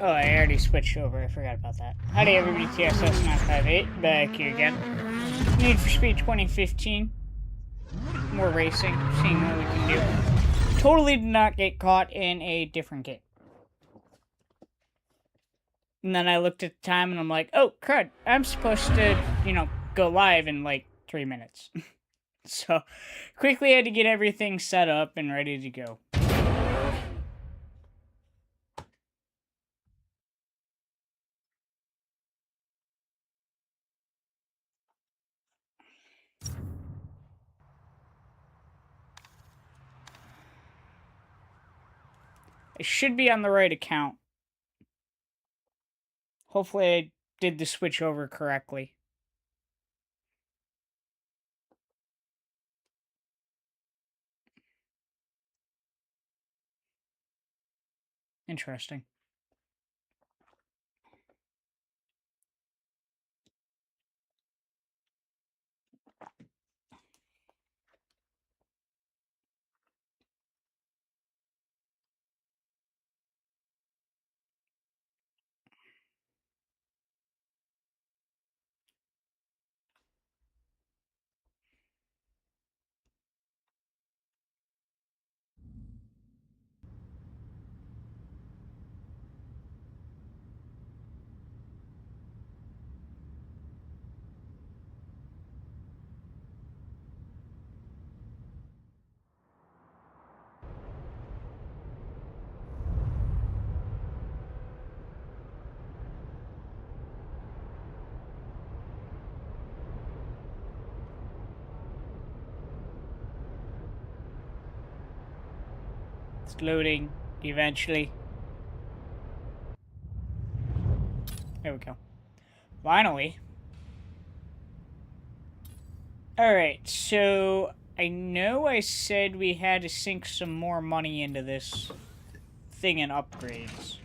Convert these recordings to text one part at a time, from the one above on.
Oh, I already switched over. I forgot about that. Howdy, everybody. TSS958 back here again. Need for Speed 2015. More racing, seeing what we can do. Totally did not get caught in a different game. And then I looked at the time and I'm like, oh, crud. I'm supposed to, go live in like 3 minutes. So, quickly had to get everything set up and ready to go. I should be on the right account. Hopefully I did the switch over correctly. Interesting. It's loading eventually. There we go. Finally. Alright, so I know I said we had to sink some more money into this thing and upgrades.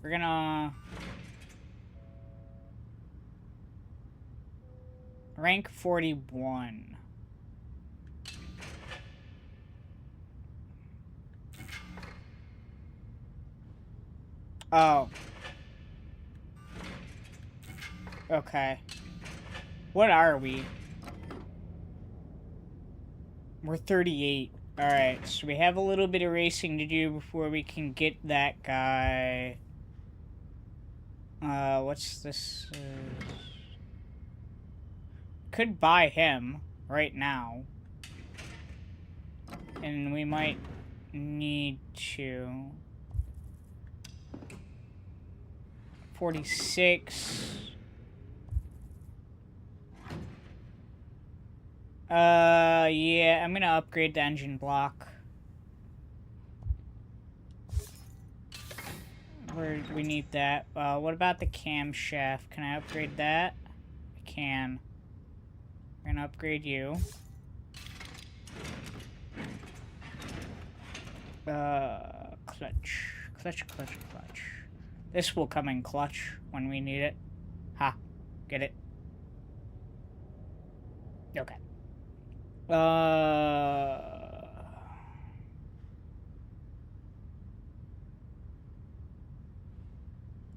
We're gonna rank 41. Oh. Okay. What are we? We're 38. Alright, so we have a little bit of racing to do before we can get that guy. What's this? Could buy him right now. And we might need to. 46. Yeah, I'm gonna upgrade the engine block. We need that. What about the camshaft? Can I upgrade that? I can. We're gonna upgrade you. Clutch. Clutch. This will come in clutch when we need it. Ha. Get it? Okay.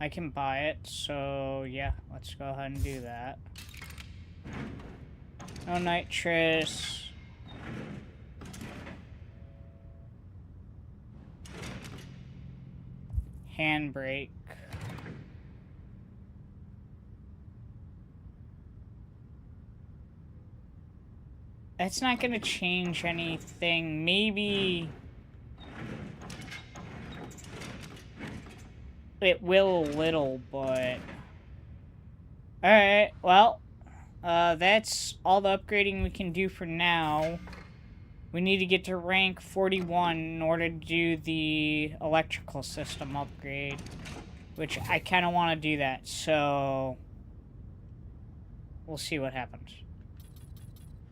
I can buy it, so yeah, let's go ahead and do that. No nitrous. Handbrake. That's not gonna change anything. Maybe it will a little, but... Alright, well, that's all the upgrading we can do for now. We need to get to rank 41 in order to do the electrical system upgrade, which I kind of want to do that, so we'll see what happens.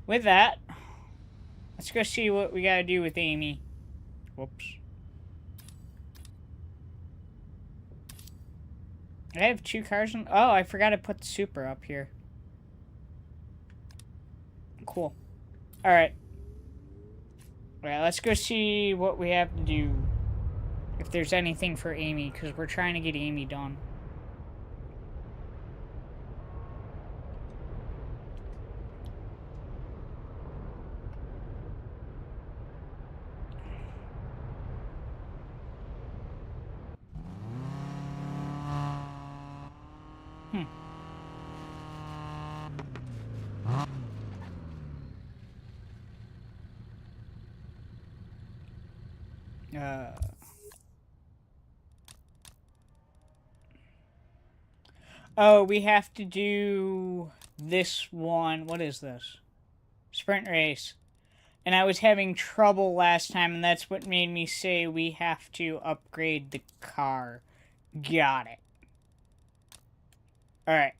With that, let's go see what we gotta do with Amy. Whoops. I have 2 cars in... Oh, I forgot to put the Super up here. Cool. Alright. Alright, let's go see what we have to do. If there's anything for Amy, because we're trying to get Amy done. Oh, we have to do this one. What is this? Sprint race. And I was having trouble last time, and that's what made me say we have to upgrade the car. Got it. Alright.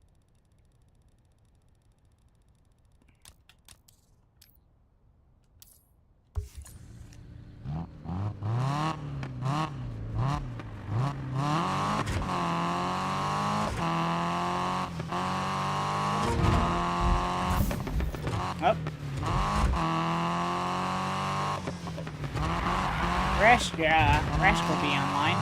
Up. Rest will be online.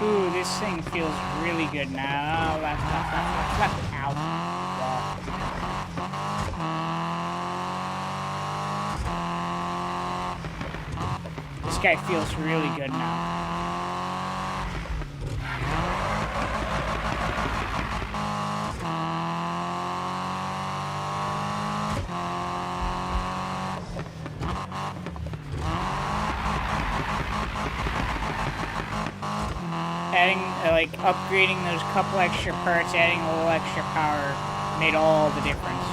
Ooh, this thing feels really good now. Left. Ow. This guy feels really good now. Adding, like, upgrading those couple extra parts, adding a little extra power made all the difference.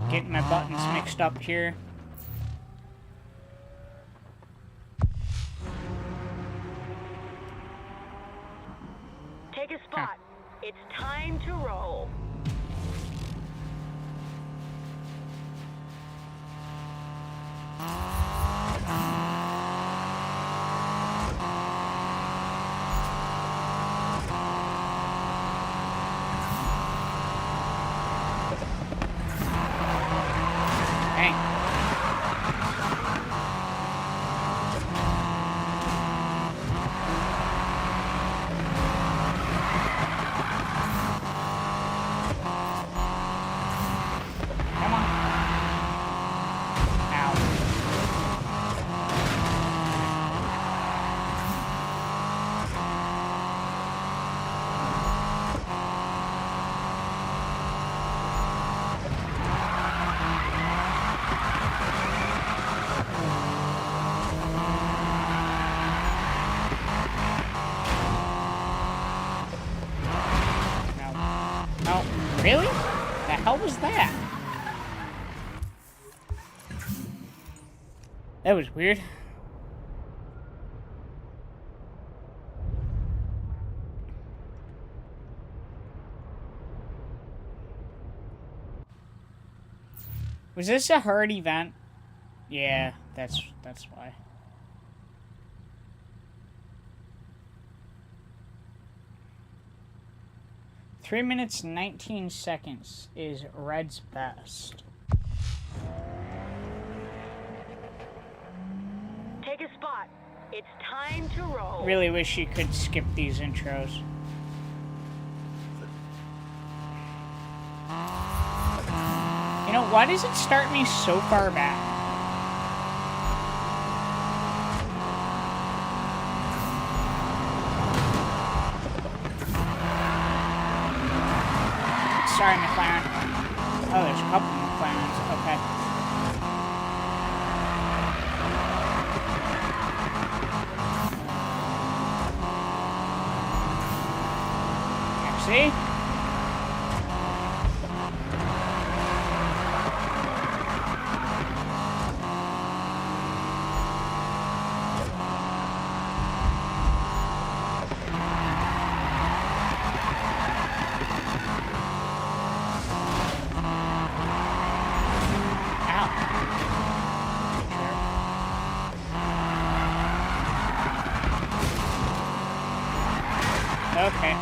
Getting my buttons mixed up here. Take a spot. It's time to roll. Really? The hell was that? That was weird. Was this a herd event? Yeah, that's why. Three minutes 19 seconds is Red's best. Take a spot. It's time to roll. Really wish you could skip these intros. You know, why does it start me so far back? Sorry, McLaren. Oh, there's a couple McLarens. Okay. See? Okay.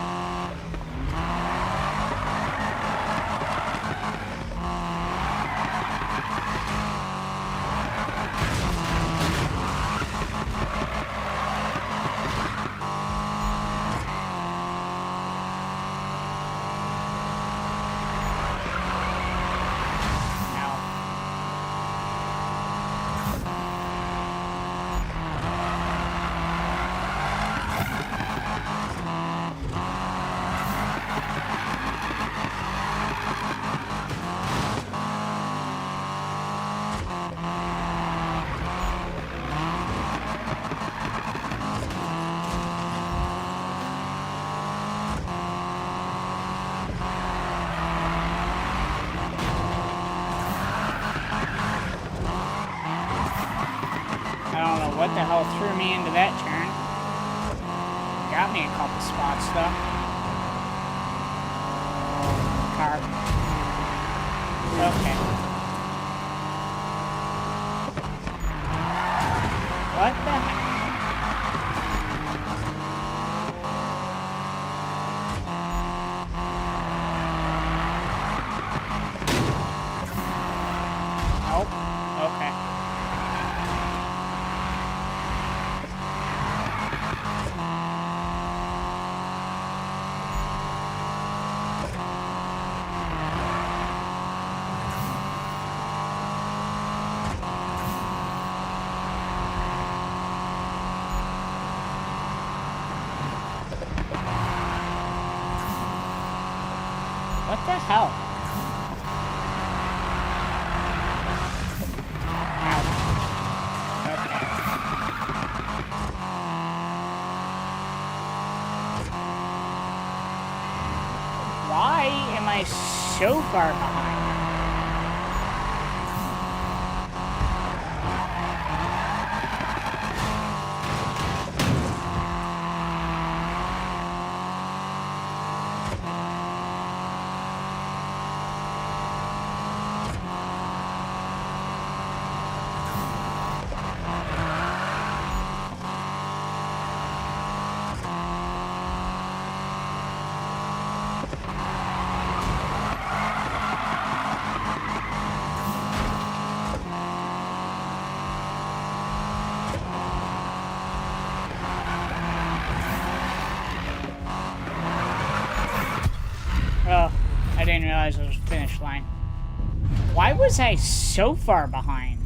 What the hell threw me into that turn? Got me a couple spots though. Car. Okay. What the heck? Nope. Okay. What the hell? Ow. Okay. Why am I so far behind? Oh, I didn't realize it was a finish line. Why was I so far behind?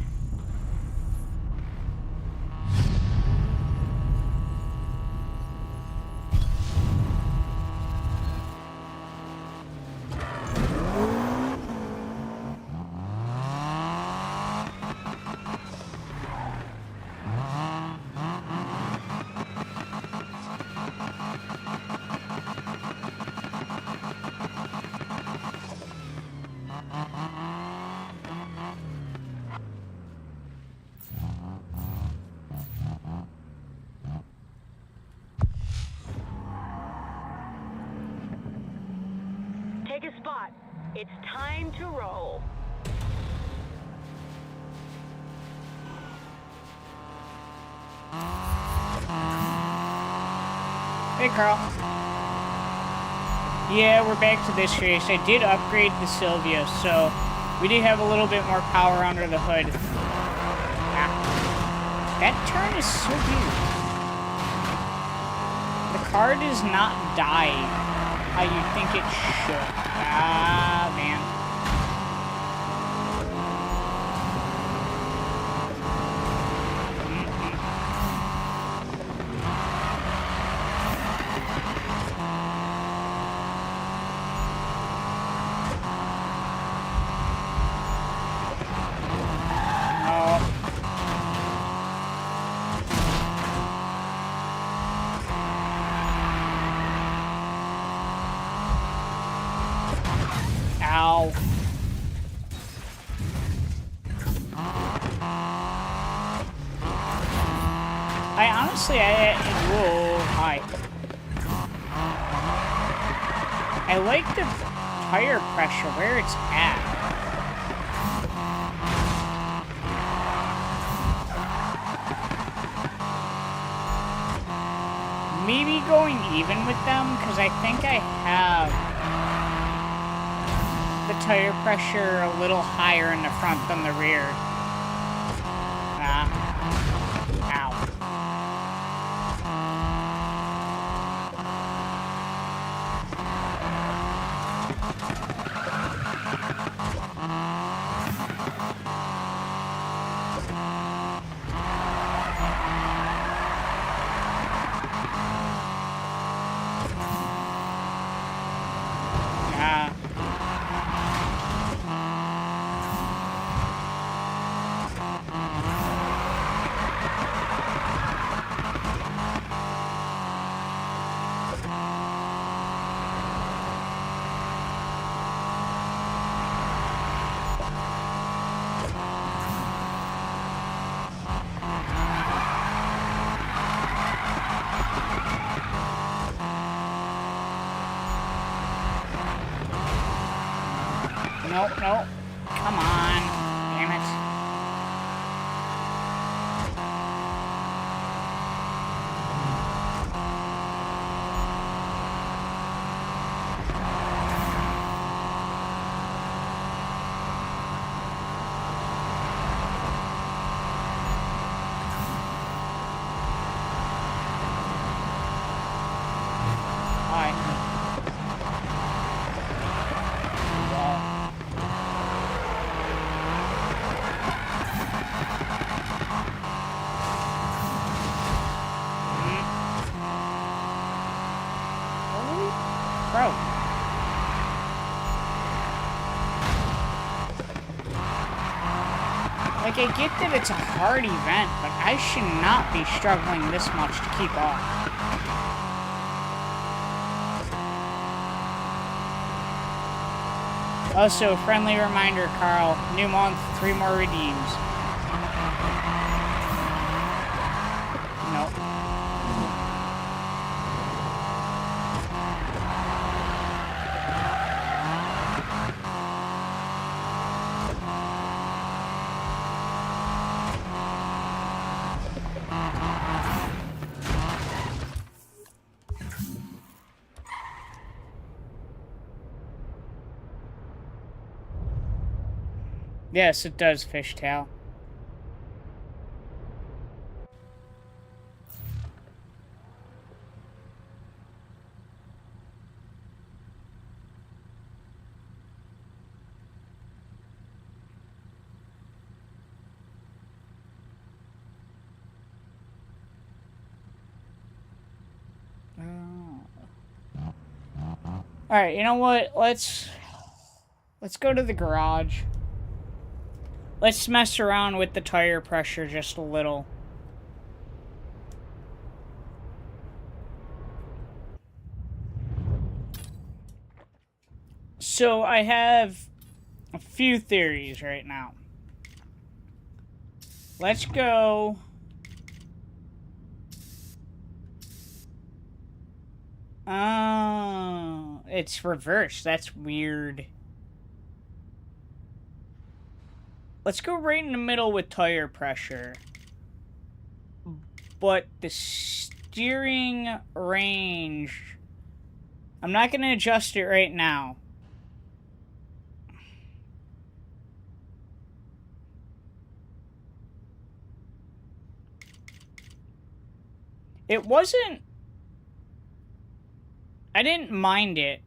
spot. It's time to roll. Hey, Carl. Yeah, we're back to this race. I did upgrade the Sylvia, so we do have a little bit more power under the hood. Ah. That turn is so weird. The car does not die how you think it should. Ah, man. Ow. Whoa, hi. I like the tire pressure where it's at. Maybe going even with them, because I think I have the tire pressure a little higher in the front than the rear. Ah. Ow. Nope, nope. Come on. Damn it. Bro. Like, I get that it's a hard event, but I should not be struggling this much to keep up. Also, friendly reminder, Carl, new month, 3 more redeems. Nope. Yes, it does, Fishtail. Alright, you know what? Let's go to the garage. Let's mess around with the tire pressure just a little. So I have a few theories right now. Let's go. it's reversed. That's weird. Let's go right in the middle with tire pressure. But the steering range... I'm not going to adjust it right now. It wasn't... I didn't mind it.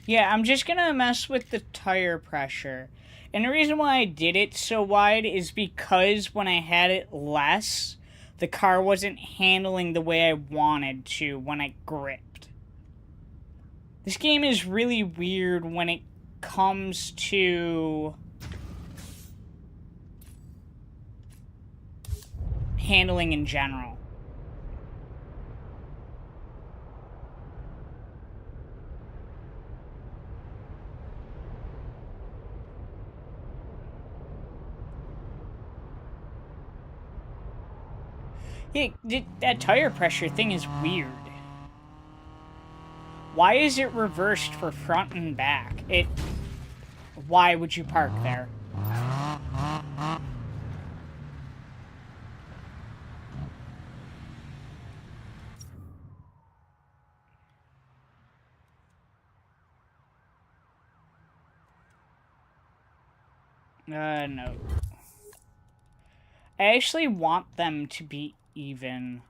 Yeah, I'm just gonna mess with the tire pressure. And the reason why I did it so wide is because when I had it less, the car wasn't handling the way I wanted to when I gripped. This game is really weird when it comes to handling in general. Yeah, that tire pressure thing is weird. Why is it reversed for front and back? Why would you park there? No. I actually want them to be even.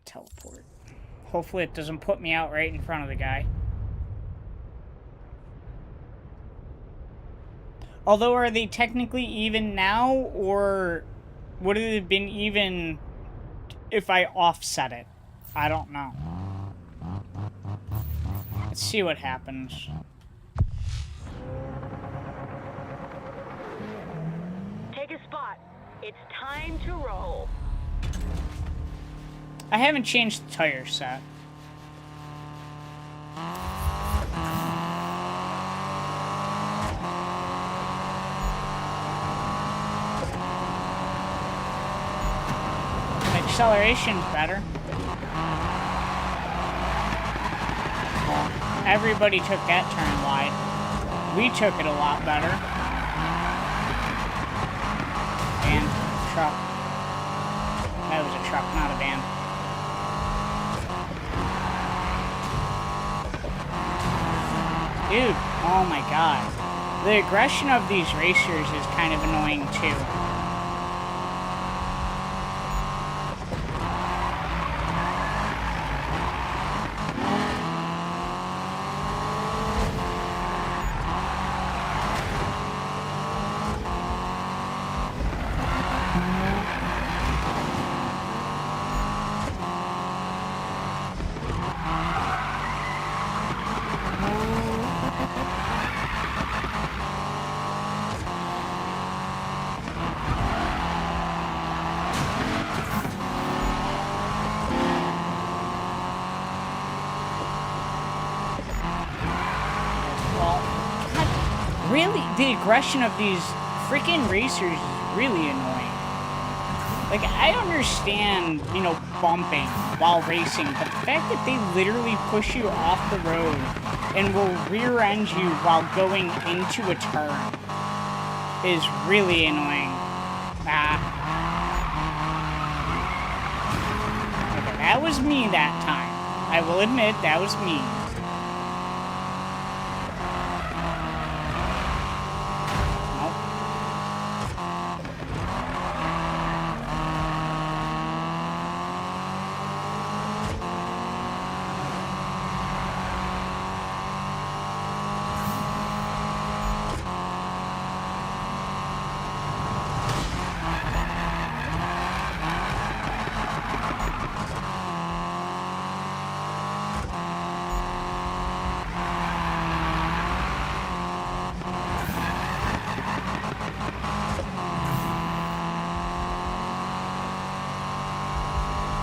Teleport. Hopefully it doesn't put me out right in front of the guy. Although, are they technically even now, or would it have been even if I offset it? I don't know. Let's see what happens. Take a spot. It's time to roll. I haven't changed the tire set. Acceleration's better. Everybody took that turn wide. We took it a lot better. Van, truck. That was a truck, not a van. Dude, oh my god. The aggression of these racers is kind of annoying too. Really, the aggression of these freaking racers is really annoying. Like, I understand, you know, bumping while racing, but the fact that they literally push you off the road and will rear-end you while going into a turn is really annoying. Okay, that was me that time. I will admit, that was me.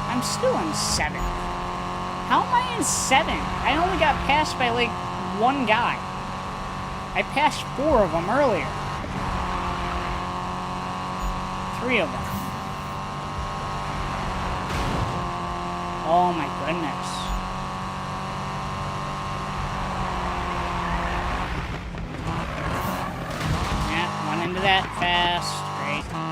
I'm still in 7th. How am I in 7th? I only got passed by, like, one guy. I passed 4 of them earlier. 3 of them. Oh my goodness. Yeah, went into that fast. Great.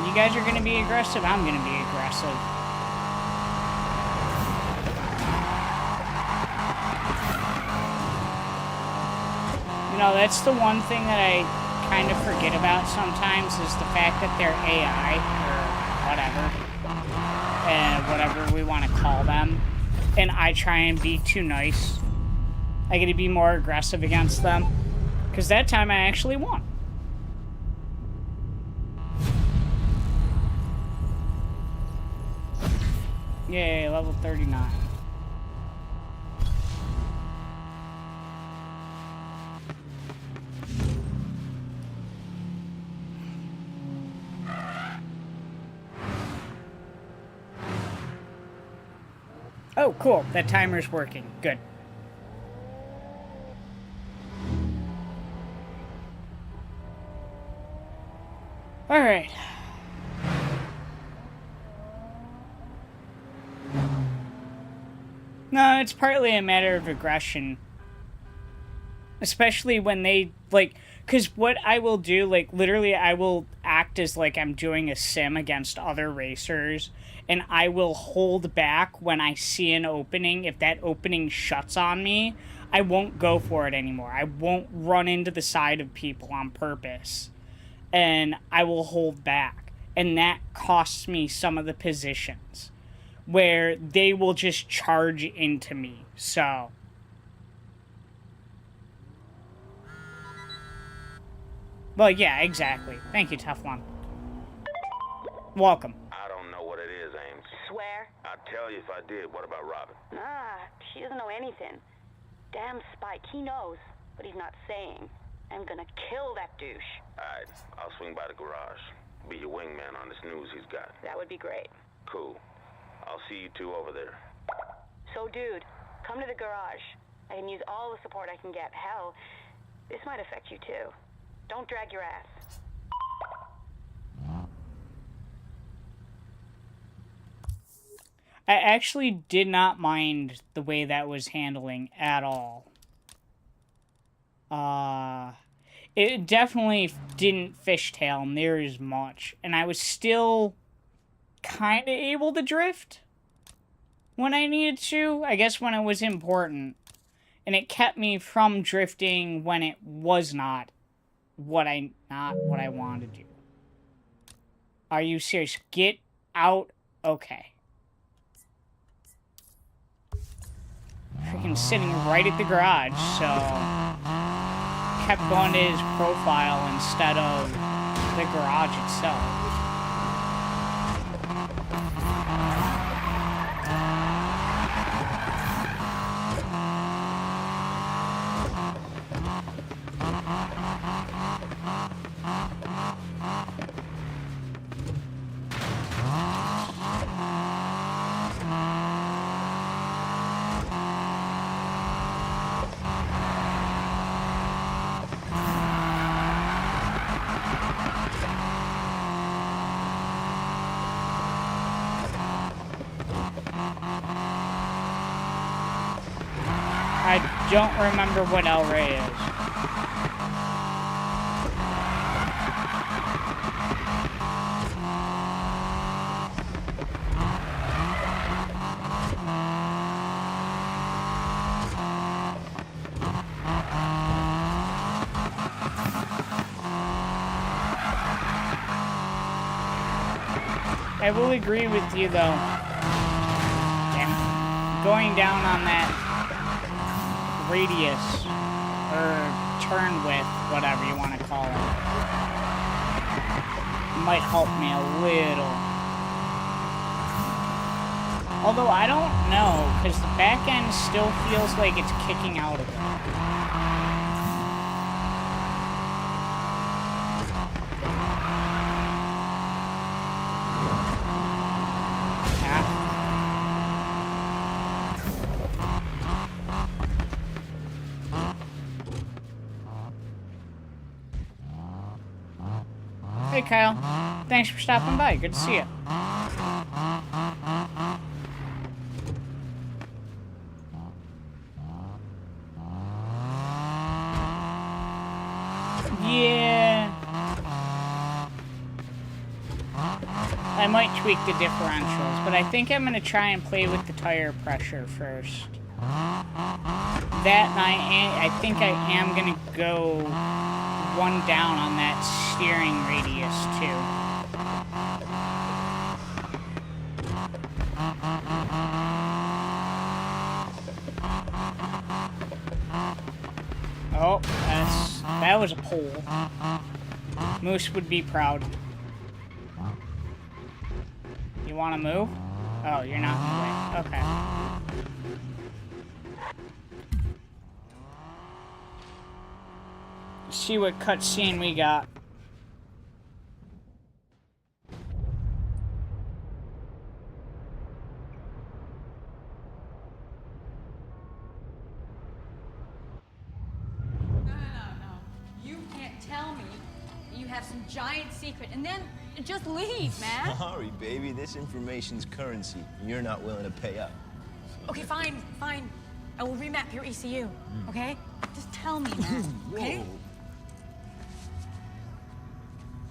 You guys are gonna be aggressive, I'm gonna be aggressive. You know, that's the one thing that I kind of forget about sometimes is the fact that they're AI, or whatever, and whatever we want to call them, and I try and be too nice. I get to be more aggressive against them, because that time I actually won. Yay, level 39. Oh, cool. That timer's working. Good. All right. No, it's partly a matter of aggression. Especially when they, like, because what I will do, like, literally I will act as, like, I'm doing a sim against other racers, and I will hold back when I see an opening. If that opening shuts on me, I won't go for it anymore. I won't run into the side of people on purpose. And I will hold back. And that costs me some of the positions where they will just charge into me. So well, yeah, exactly. Thank you, Tough One. Welcome. I don't know what it is, Ames. Swear? I'd tell you if I did. What about Robin? She doesn't know anything. Damn Spike, he knows, but he's not saying. I'm gonna kill that douche. Alright, I'll swing by the garage. Be your wingman on this news he's got. That would be great. Cool. I'll see you two over there. So, dude, come to the garage. I can use all the support I can get. Hell, this might affect you too. Don't drag your ass. I actually did not mind the way that was handling at all. It definitely didn't fishtail near as much, and I was still kind of able to drift when I needed to, I guess when it was important, and it kept me from drifting when it was not what I wanted to do. Are you serious? Get out. Okay. Freaking sitting right at the garage, so kept going to his profile instead of the garage itself. I don't remember what El Rey is. I will agree with you, though. Damn. Going down on that radius, or turn width, whatever you want to call it, might help me a little. Although I don't know, because the back end still feels like it's kicking out of it. Hey Kyle, thanks for stopping by. Good to see you. Yeah. I might tweak the differentials, but I think I'm gonna try and play with the tire pressure first. That and I think I am gonna go one down on that steering radius too. Oh, that was a pole. Moose would be proud. You want to move? Oh, you're not in the way. Okay. See what cutscene we got. No. You can't tell me you have some giant secret and then just leave, man. Sorry, baby. This information's currency. You're not willing to pay up. Okay, fine. I will remap your ECU, okay? Just tell me, man, okay? Whoa.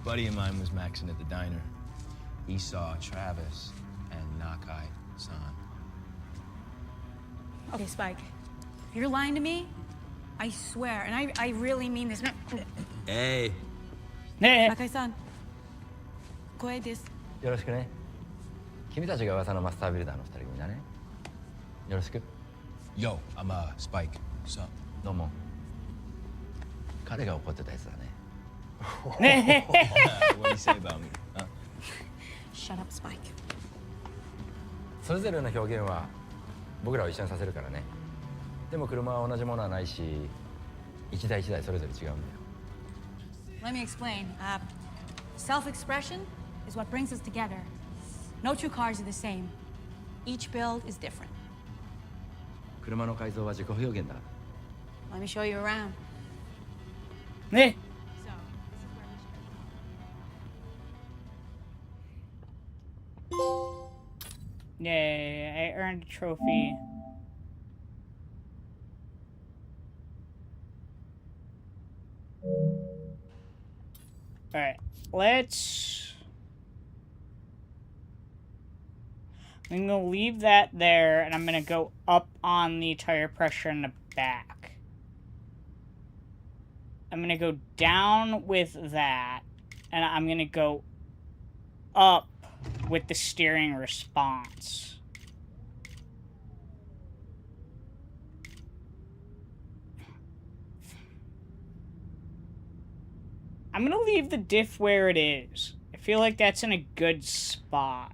Buddy of mine was maxing at the diner. He saw Travis and Nakai-san. Okay, Spike, if you're lying to me, I swear, and I really mean this. Hey. Nakai-san, 光栄です。よろしくね。君たちが噂のマスタービルダーの二人組だね。よろしく。 Yo, I'm Spike. What's up? どうも。彼が怒ってたやつだね。What do you say about me? Huh? Shut up, Spike. それぞれの表現は僕らを一緒にさせるからね。でも車は同じものはないし、一台一台それぞれ違うんだよ。Let me explain. Self-expression is what brings us together. No two cars are the same. Each build is different. 車の改造は自己表現だ。Let me show you around. ね。 So, this is where we should... Yay, I earned a trophy. Alright, I'm gonna leave that there, and I'm gonna go up on the tire pressure in the back. I'm gonna go down with that, and I'm gonna go up with the steering response. I'm gonna leave the diff where it is. I feel like that's in a good spot.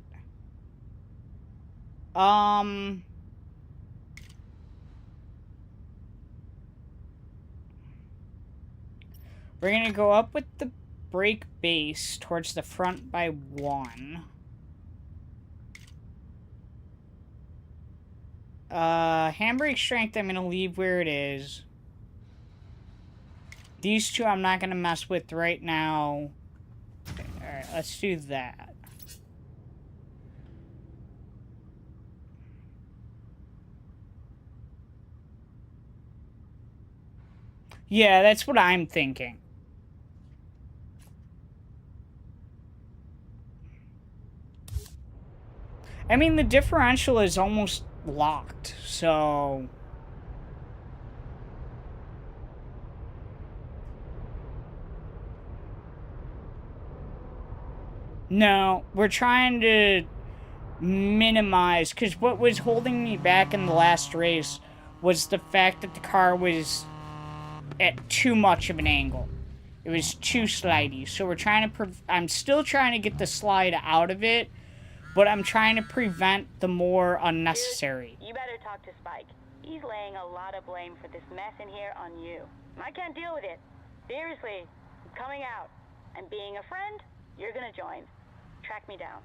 We're gonna go up with the brake base towards the front by 1. Handbrake strength I'm gonna leave where it is. These two I'm not gonna mess with right now. Okay, alright, let's do that. Yeah, that's what I'm thinking. I mean, the differential is almost locked, so... No, we're trying to minimize, because what was holding me back in the last race was the fact that the car was at too much of an angle. It was too slidey, so we're trying to... I'm still trying to get the slide out of it, but I'm trying to prevent the more unnecessary. You better talk to Spike. He's laying a lot of blame for this mess in here on you. I can't deal with it. Seriously, I'm coming out. And being a friend, you're gonna join. Track me down.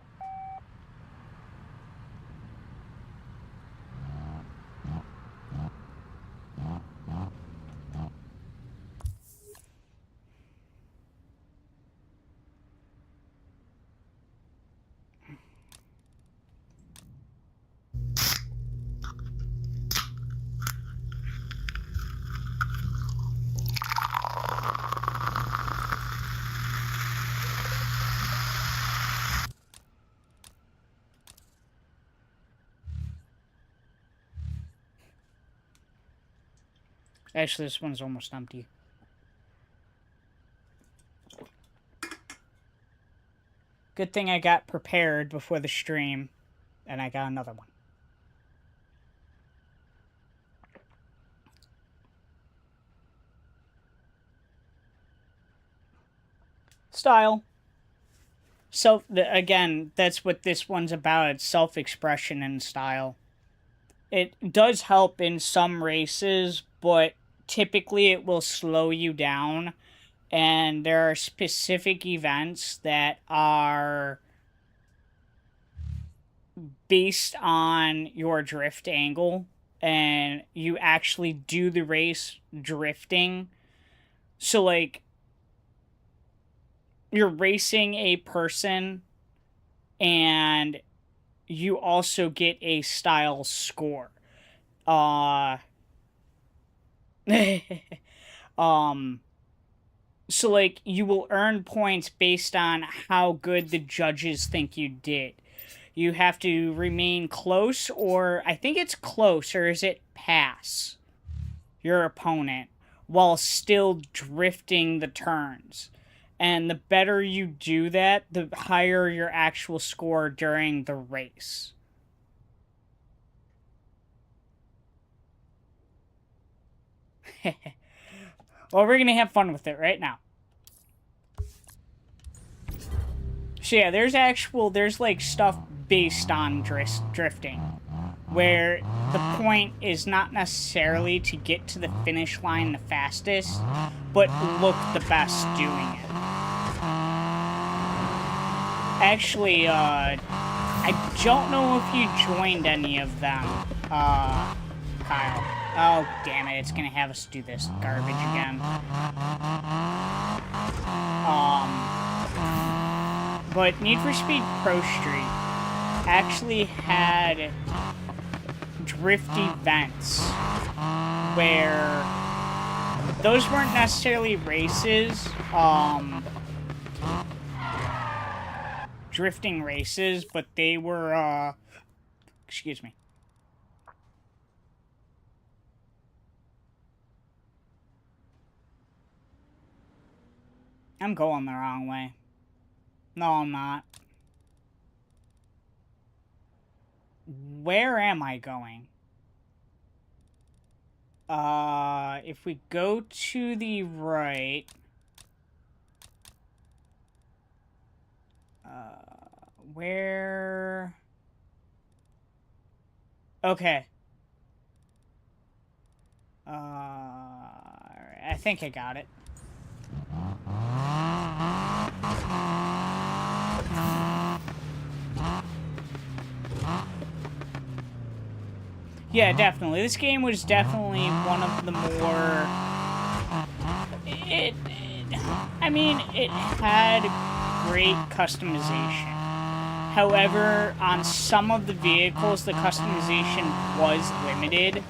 Actually, this one's almost empty. Good thing I got prepared before the stream, and I got another one. Style. Again, that's what this one's about. It's self-expression and style. It does help in some races, but typically it will slow you down, and there are specific events that are based on your drift angle, and you actually do the race drifting. So, like, you're racing a person, and you also get a style score. So, like, you will earn points based on how good the judges think you did. You have to remain close, or I think it's close, or is it pass your opponent while still drifting the turns. And the better you do that, the higher your actual score during the race. Well, we're gonna have fun with it right now. So yeah, there's like stuff based on drifting, where the point is not necessarily to get to the finish line the fastest, but look the best doing it. Actually, I don't know if you joined any of them, Kyle. Oh, damn it, it's gonna have us do this garbage again. But Need for Speed Pro Street actually had drift events where those weren't necessarily races, drifting races, but they were, excuse me. I'm going the wrong way. No, I'm not. Where am I going? If we go to the right... where... Okay. I think I got it. Yeah, definitely. This game was definitely one of the more... I mean, it had great customization. However, on some of the vehicles, the customization was limited,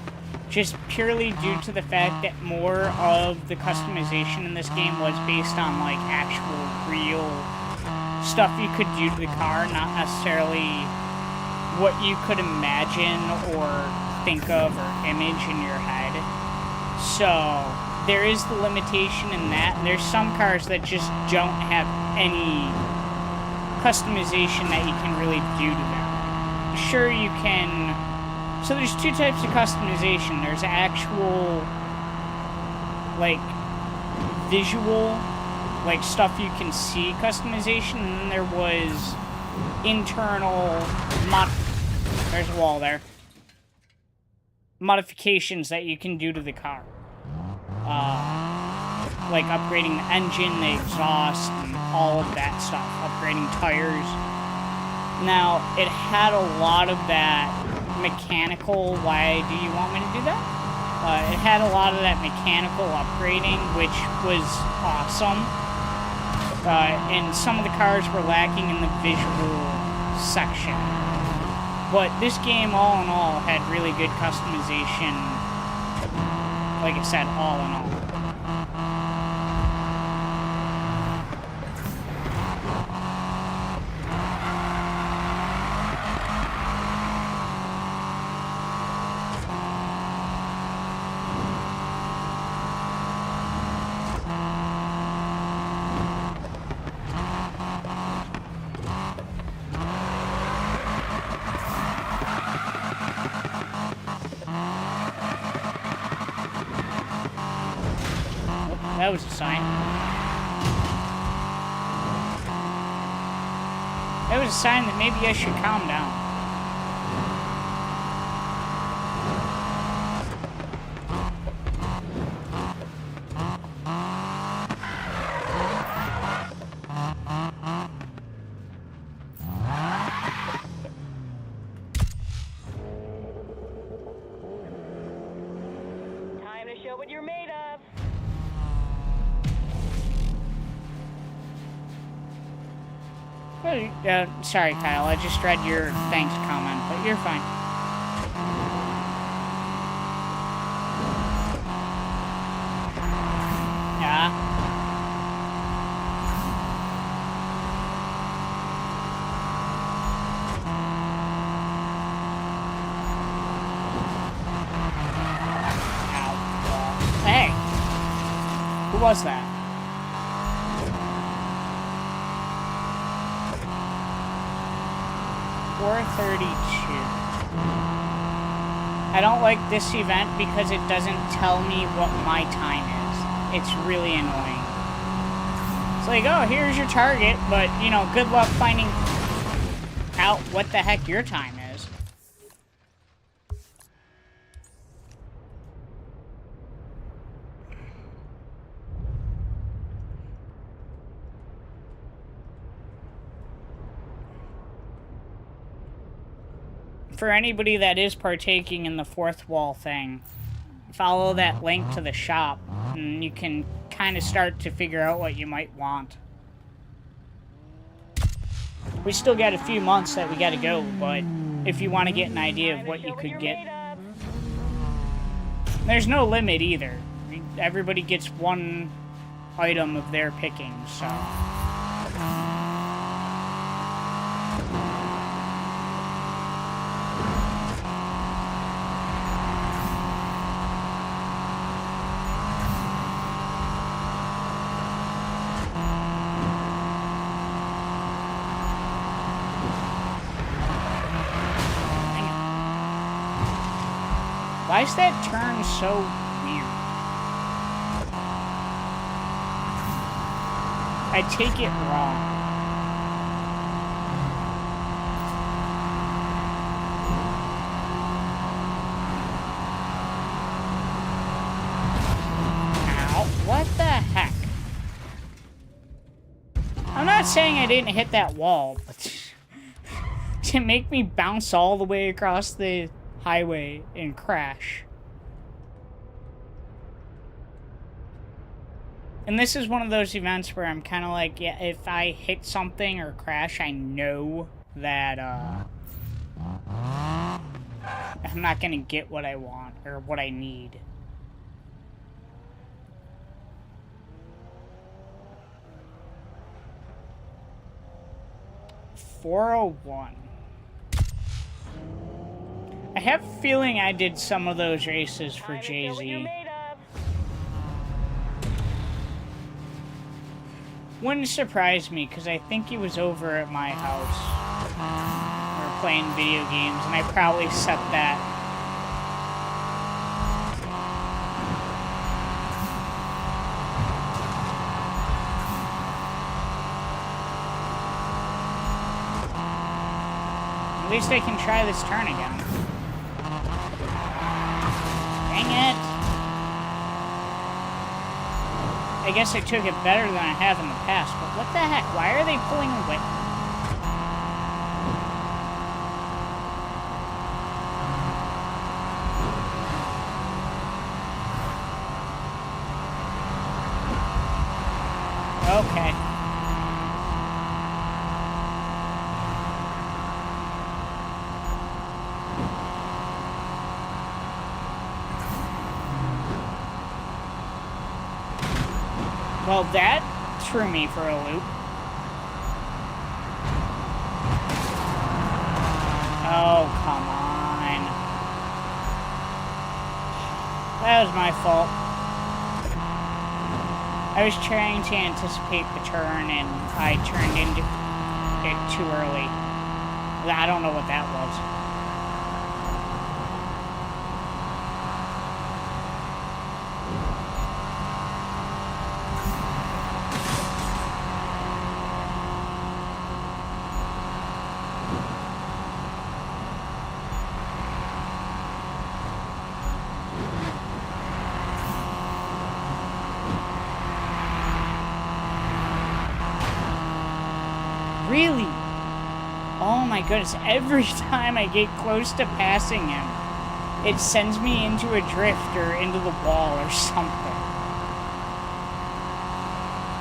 just purely due to the fact that more of the customization in this game was based on, like, actual, real stuff you could do to the car, not necessarily what you could imagine or think of or image in your head. So there is the limitation in that, and there's some cars that just don't have any customization that you can really do to them. Sure, you can... So there's two types of customization. There's actual, like, visual, like, stuff you can see customization, and then there was internal there's a wall there. Modifications that you can do to the car. Like upgrading the engine, the exhaust, and all of that stuff. Upgrading tires. Now, it had a lot of that mechanical, why do you want me to do that? It had a lot of that mechanical upgrading, which was awesome. And some of the cars were lacking in the visual section. But this game, all in all, had really good customization. Like I said, all in all. That was a sign. That was a sign that maybe I should calm down. Time to show what you're made of. Sorry, Kyle. I just read your thanks comment, but you're fine. Yeah. Ow. Hey. Who was that? I don't like this event because it doesn't tell me what my time is. It's really annoying. It's like, oh, here's your target, but, you know, good luck finding out what the heck your time is. For anybody that is partaking in the fourth wall thing, follow that link to the shop, and you can kind of start to figure out what you might want. We still got a few months that we gotta go, but if you want to get an idea of what you could get, there's no limit either. Everybody gets one item of their picking, so... Why is that turn so weird? I take it wrong. Ow, what the heck? I'm not saying I didn't hit that wall, but to make me bounce all the way across the highway and crash. And this is one of those events where I'm kind of like, yeah, if I hit something or crash, I know that I'm not gonna get what I want or what I need. $401. I have a feeling I did some of those races for Jay-Z. Wouldn't surprise me, because I think he was over at my house. We were playing video games, and I probably set that. least I can try this turn again. Dang it. I guess I took it better than I have in the past, but what the heck? Why are they pulling away? Okay. Well, that threw me for a loop. Oh, come on. That was my fault. I was trying to anticipate the turn, and I turned into it too early. I don't know what that was. Really? Oh my goodness, every time I get close to passing him, it sends me into a drift or into the wall or something.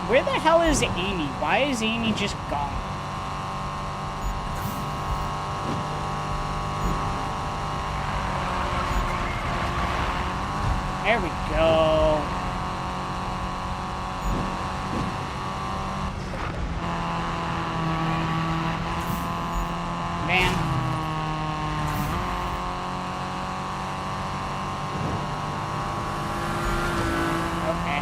Where the hell is Amy? Why is Amy just gone? There we go. Man. Okay.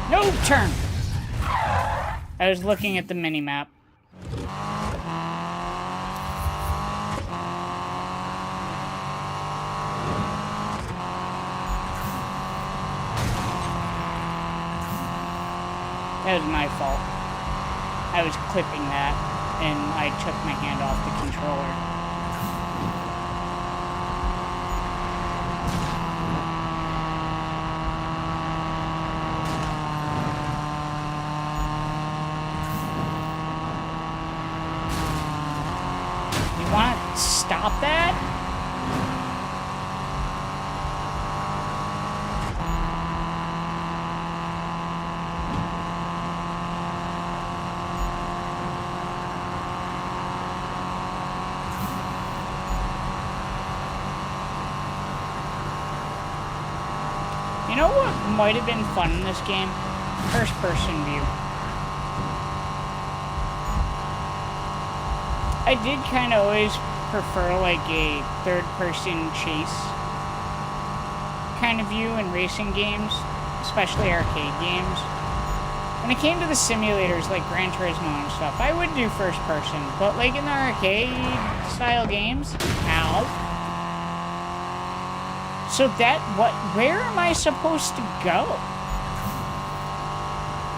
No turn. I was looking at the mini-map. That was my fault. I was clipping that, and I took my hand off the controller. You want to stop that? You know what might have been fun in this game? First-person view. I did kind of always prefer like a third-person chase kind of view in racing games, especially arcade games. When it came to the simulators like Gran Turismo and stuff, I would do first-person, but like in the arcade-style games, ow. So that, where am I supposed to go?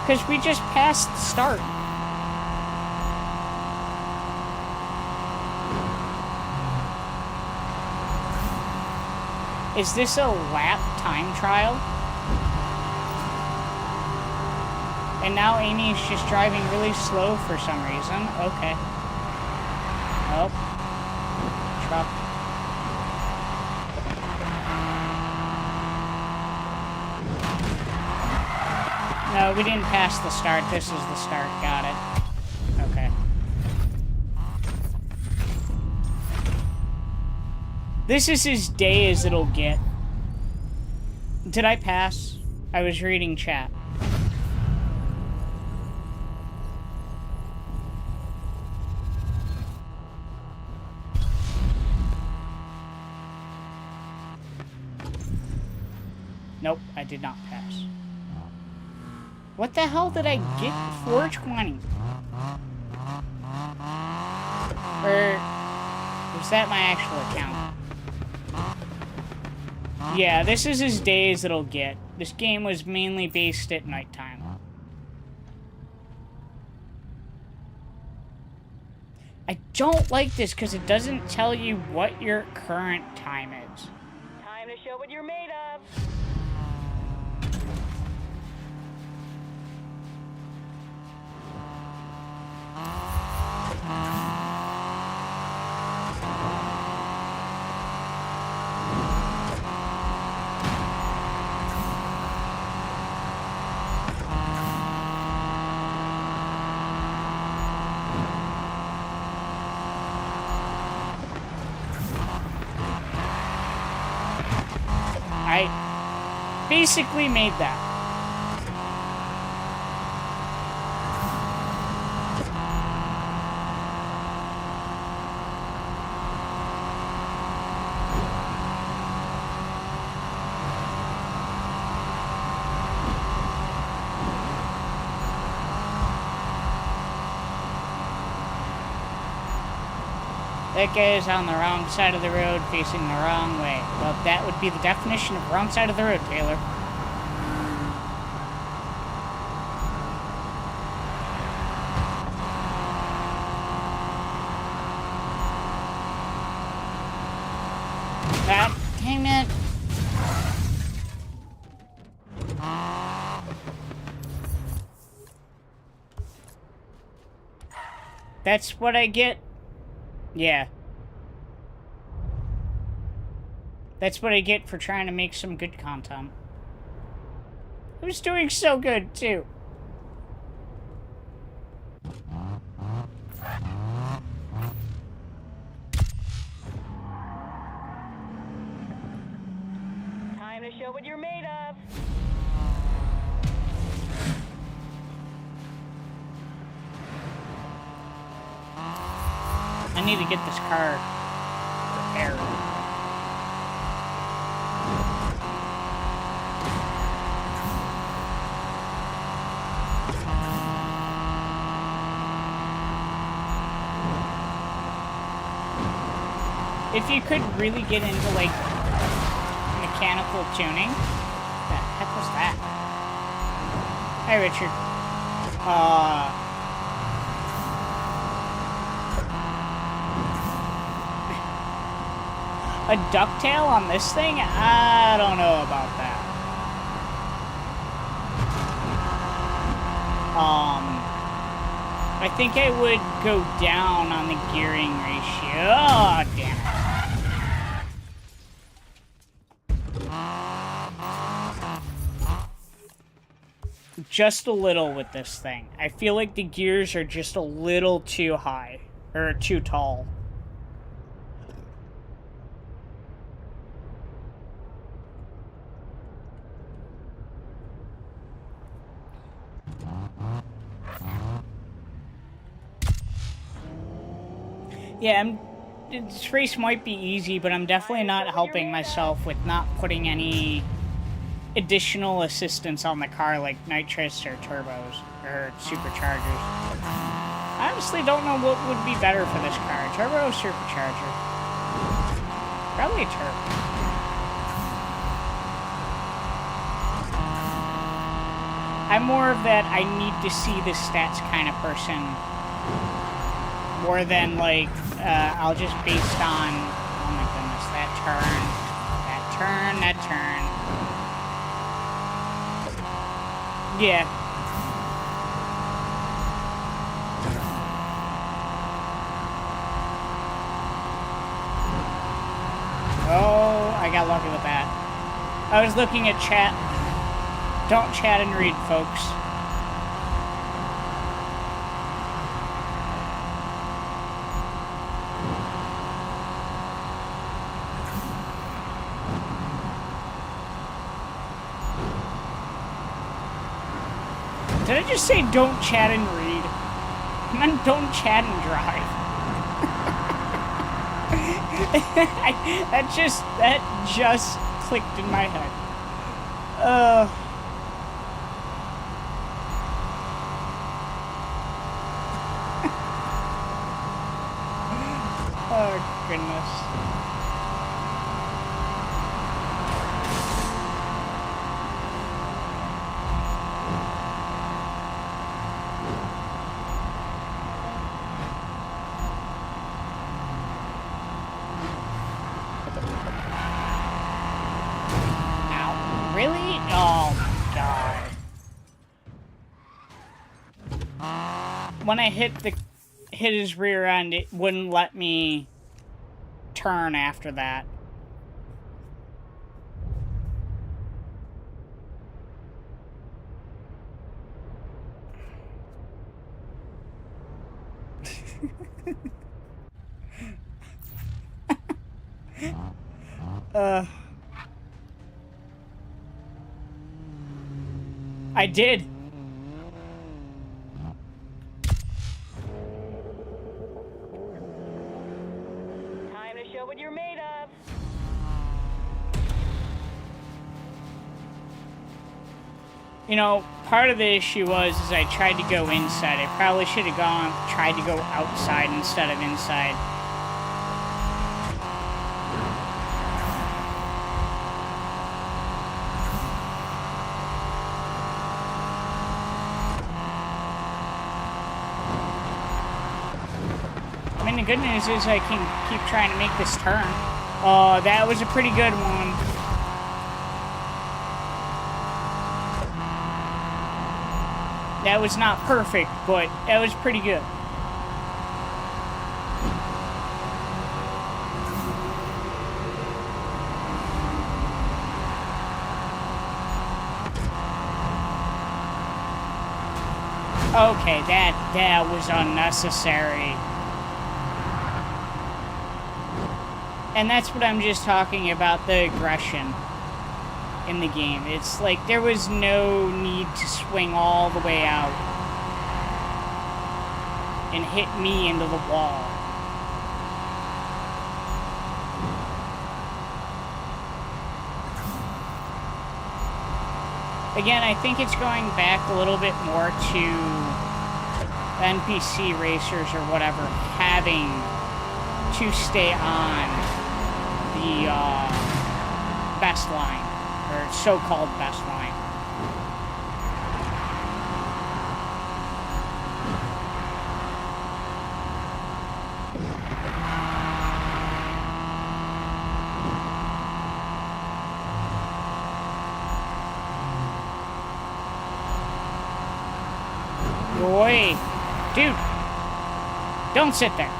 Because we just passed the start. Is this a lap time trial? And now Amy's just driving really slow for some reason. Okay. Oh. Truck. No, we didn't pass the start. This is the start. Got it. Okay. This is as day as it'll get. Did I pass? I was reading chat. Nope, I did not pass. What the hell did I get? 420. Or was that my actual account? Yeah, this is as day as it'll get. This game was mainly based at nighttime. I don't like this because it doesn't tell you what your current time is. Time to show what you're made of. I basically made that. That guy is on the wrong side of the road, facing the wrong way. Well, that would be the definition of wrong side of the road, Taylor. Ah, dang it. That's what I get. Yeah. That's what I get for trying to make some good content. I was doing so good, too. Time to show what you're made of. I need to get this car repaired. If you could really get into, like, mechanical tuning. What the heck was that? Hi, Richard. A ducktail on this thing? I don't know about that. I think I would go down on the gearing ratio. Oh, damn it. Just a little with this thing. I feel like the gears are just a little too high. Or too tall. Yeah, this race might be easy, but I'm definitely not helping myself with not putting any additional assistance on the car, like nitrous or turbos, or superchargers. I honestly don't know what would be better for this car, turbo or supercharger? Probably a turbo. I'm more of that I need to see the stats kind of person. More than, like, I'll just based on, oh my goodness, that turn, that turn. Yeah. Oh, I got lucky with that. I was looking at chat. Don't chat and read, folks. Did I just say don't chat and read? I meant don't chat and drive. that just clicked in my head. Oh goodness. when I hit his rear end, it wouldn't let me turn after that. I did. Time to show what you're made of. You know, part of the issue is I tried to go inside. I probably should have tried to go outside instead of inside. I mean, the good news is I can keep trying to make this turn. Oh, that was a pretty good one. That was not perfect, but that was pretty good. Okay, that was unnecessary. And that's what I'm just talking about, the aggression in the game. It's like there was no need to swing all the way out and hit me into the wall. Again, I think it's going back a little bit more to NPC racers or whatever having to stay on the best line, or so-called best line. Boy, dude, don't sit there.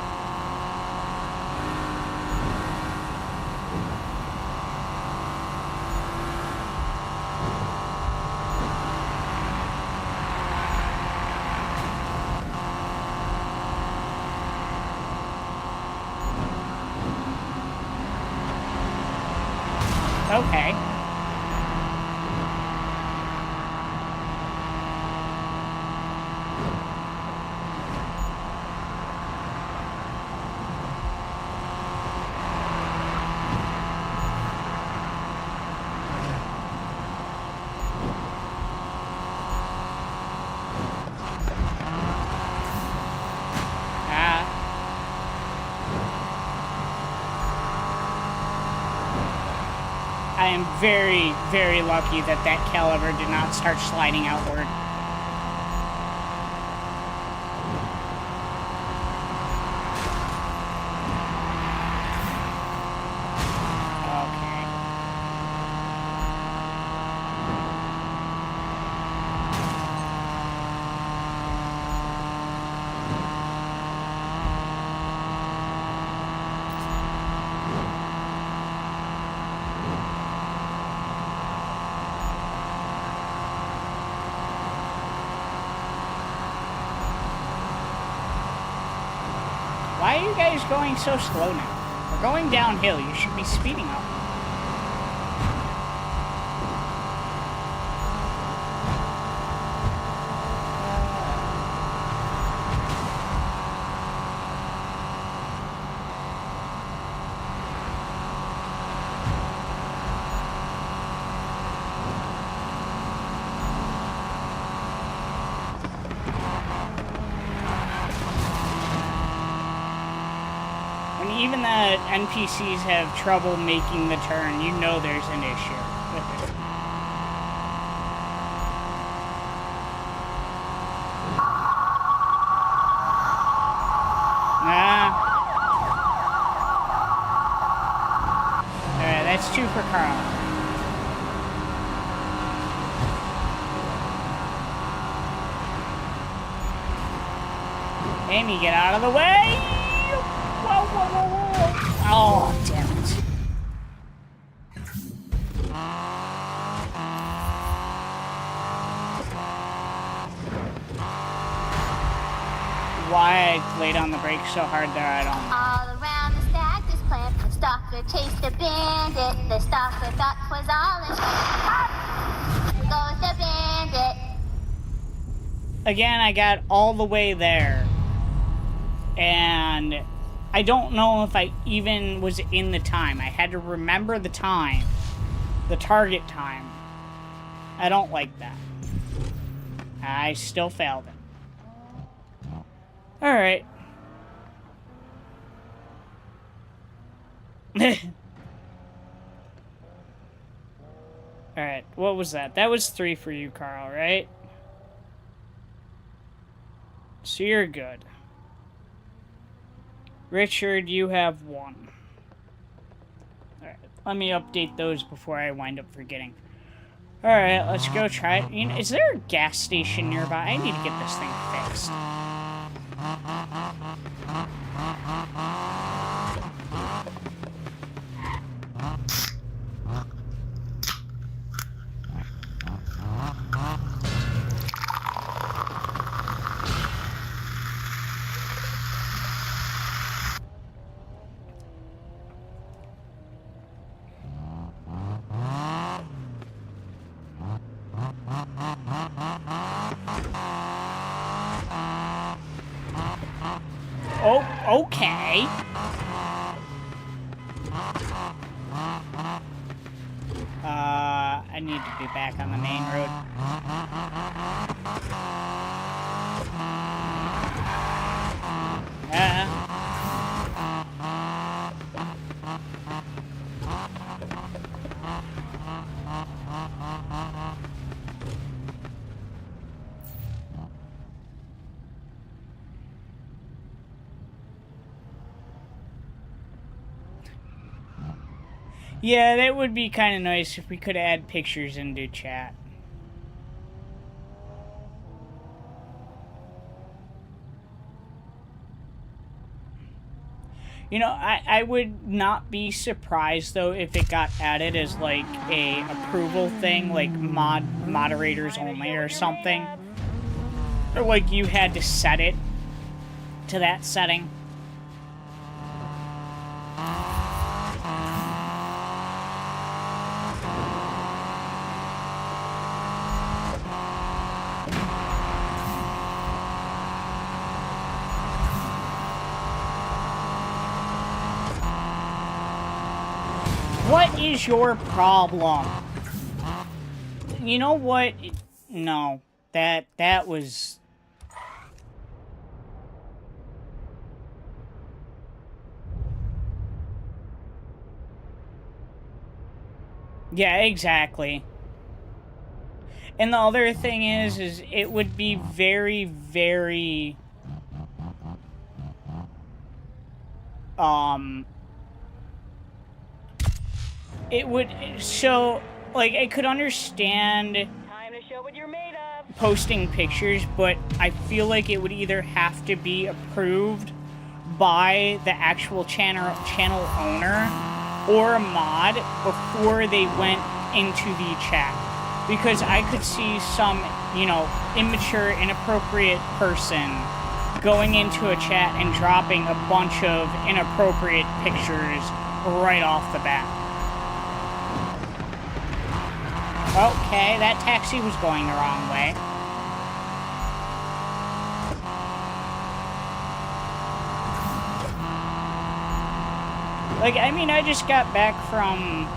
Okay. I am very, very lucky that that caliber did not start sliding outward. Why are you guys going so slow now? We're going downhill. You should be speeding up. Even the NPCs have trouble making the turn, you know there's an issue with it. Alright, that's 2 for Carl. Amy, get out of the way! Whoa, whoa, whoa, whoa! Oh, damn it. Why I laid on the brakes so hard there, I don't know. All around the stack, this plant, the stalker chased a bandit. The stalker thought 'twas all in There goes the bandit. Again, I got all the way there. And I don't know if I even was in the time. I had to remember the time. The target time. I don't like that. I still failed it. Alright. Alright, what was that? That was 3 for you, Carl, right? So you're good. Richard, you have 1. Alright, let me update those before I wind up forgetting. Alright, let's go try it. You know, is there a gas station nearby? I need to get this thing fixed. Oh, okay. I need to be back on the main road. Yeah, that would be kind of nice if we could add pictures into chat. You know, I would not be surprised, though, if it got added as, like, a approval thing, like moderators only or something. Or, like, you had to set it to that setting. What is your problem? You know what? No. That was... Yeah, exactly. And the other thing is it would be very, very... It would show, like, I could understand Time to show what you're made of. posting pictures, but I feel like it would either have to be approved by the actual channel owner or a mod before they went into the chat. Because I could see some, you know, immature, inappropriate person going into a chat and dropping a bunch of inappropriate pictures right off the bat. Okay, that taxi was going the wrong way. Like, I mean, I just got back from,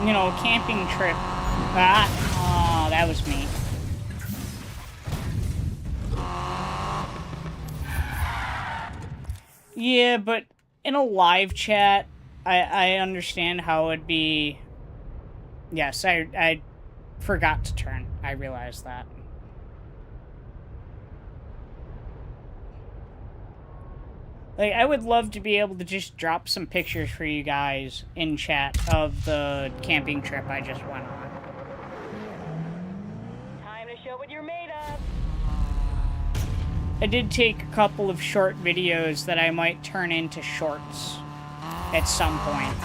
you know, a camping trip. Oh, that was me. Yeah, but in a live chat, I understand how it'd be... Yes, I forgot to turn. I realized that. Like, I would love to be able to just drop some pictures for you guys in chat of the camping trip I just went on. Time to show what you're made of. I did take a couple of short videos that I might turn into shorts at some point.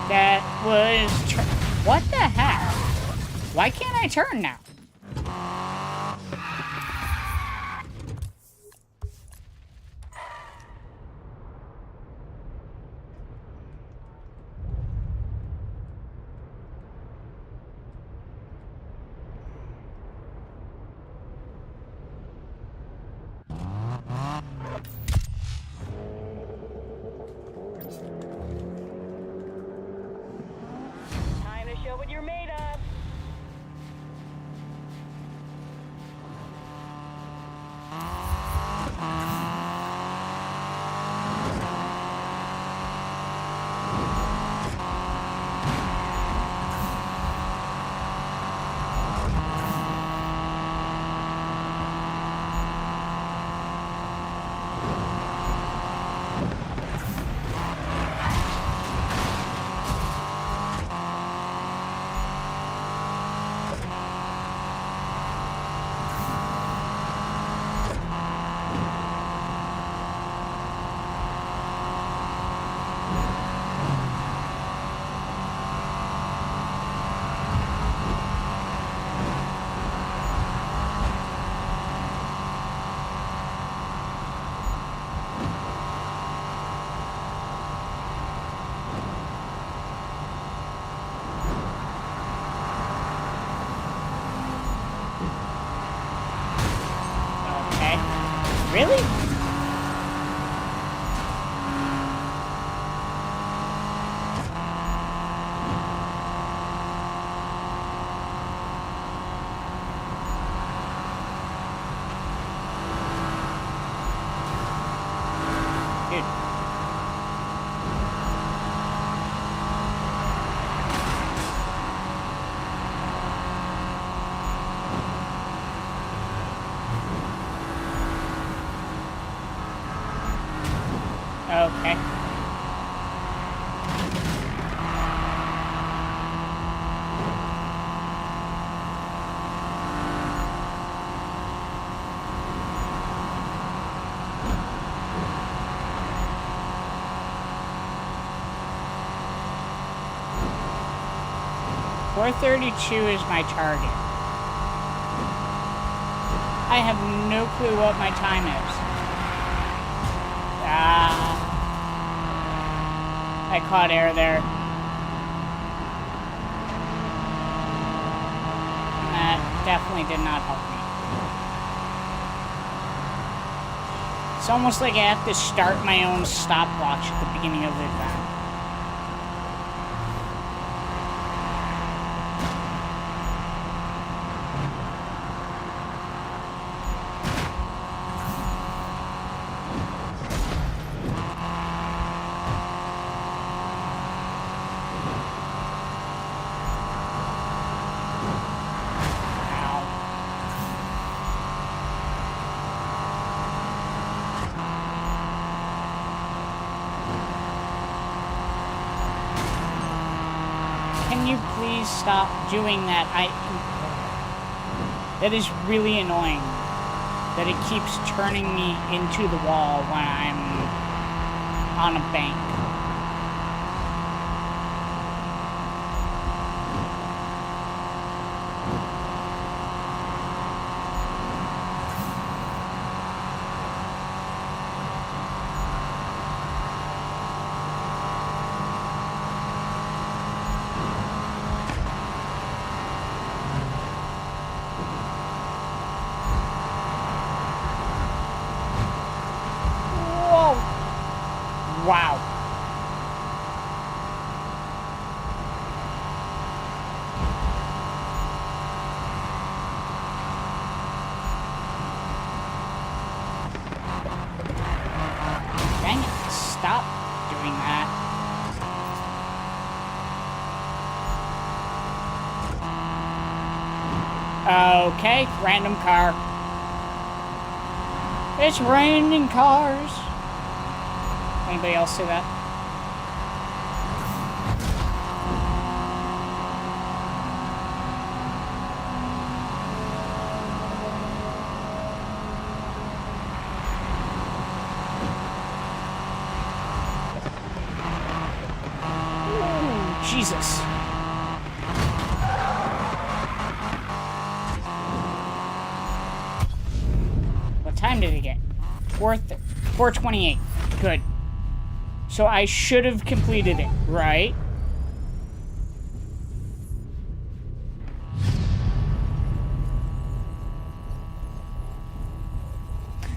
That was... What the heck? Why can't I turn now? Time to show what you're made of. Okay. Really? Dude. Okay. .432 is my target. I have no clue what my time is. I caught air there. That definitely did not help me. It's almost like I have to start my own stopwatch at the beginning of the event. Can you please stop doing that? That is really annoying. That it keeps turning me into the wall when I'm on a bank. Wow. Okay, random car. It's raining cars. Anybody else see that? Ooh, Jesus. What time did it get? 4:28. Good. So I should have completed it, right?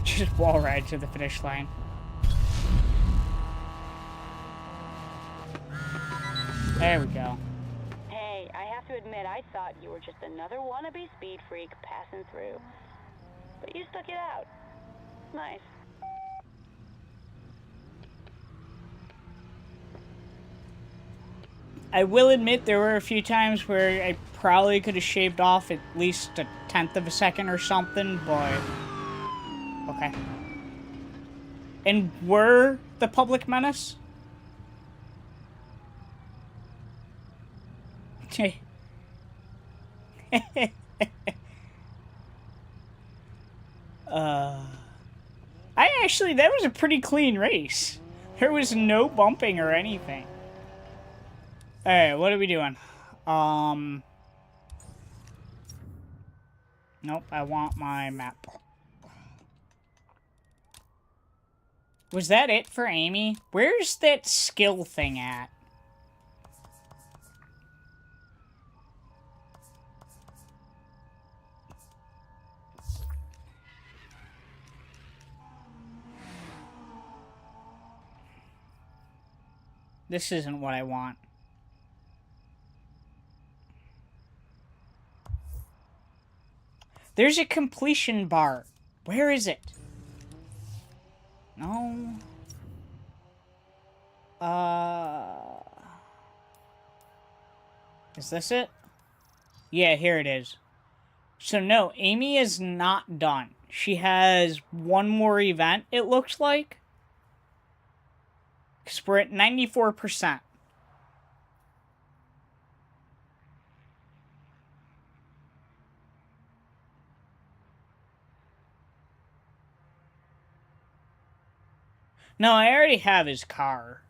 Just wall ride to the finish line. There we go. Hey, I have to admit, I thought you were just another wannabe speed freak passing through. But you stuck it out. Nice. I will admit there were a few times where I probably could have shaved off at least 1/10 of a second or something, but... Okay. And we're the public menace? That was a pretty clean race. There was no bumping or anything. Alright, what are we doing? Nope, I want my map. Was that it for Amy? Where's that skill thing at? This isn't what I want. There's a completion bar. Where is it? No. Is this it? Yeah, here it is. So no, Amy is not done. She has one more event, it looks like. Because we're at 94%. No, I already have his car.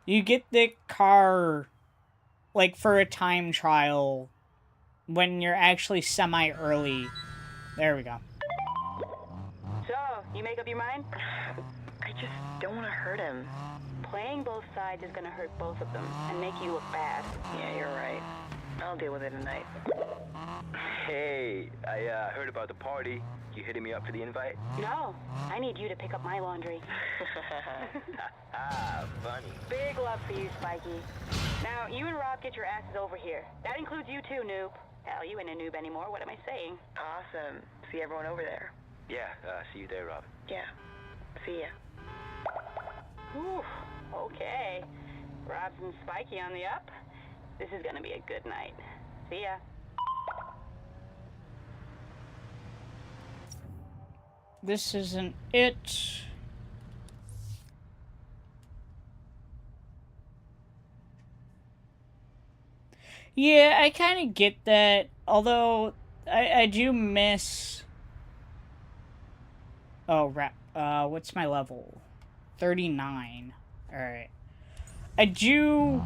You get the car, like, for a time trial when you're actually semi-early. There we go. So, you make up your mind? I just don't want to hurt him. Playing both sides is gonna hurt both of them and make you look bad. Yeah, you're right. I'll deal with it tonight. Hey, I heard about the party. You hitting me up for the invite? No, I need you to pick up my laundry. Funny. Big love for you, Spiky. Now, you and Rob get your asses over here. That includes you too, noob. Hell, you ain't a noob anymore. What am I saying? Awesome. See everyone over there. Yeah, see you there, Rob. Yeah. See ya. Whew, okay. Rob's and Spiky on the up. This is gonna be a good night. See ya. This isn't it. Yeah, I kind of get that. Although, I do miss... Oh, what's my level? 39. Alright. I do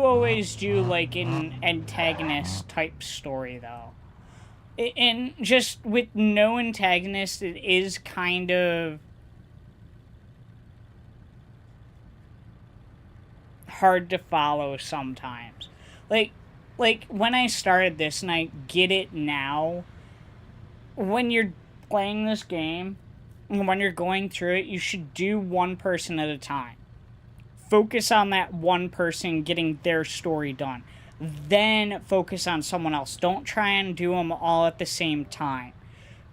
always do, like, an antagonist type story, though. And just with no antagonist, it is kind of hard to follow sometimes. Like when I started this, and I get it now, when you're playing this game, and when you're going through it, you should do one person at a time. Focus on that one person getting their story done. Then focus on someone else. Don't try and do them all at the same time,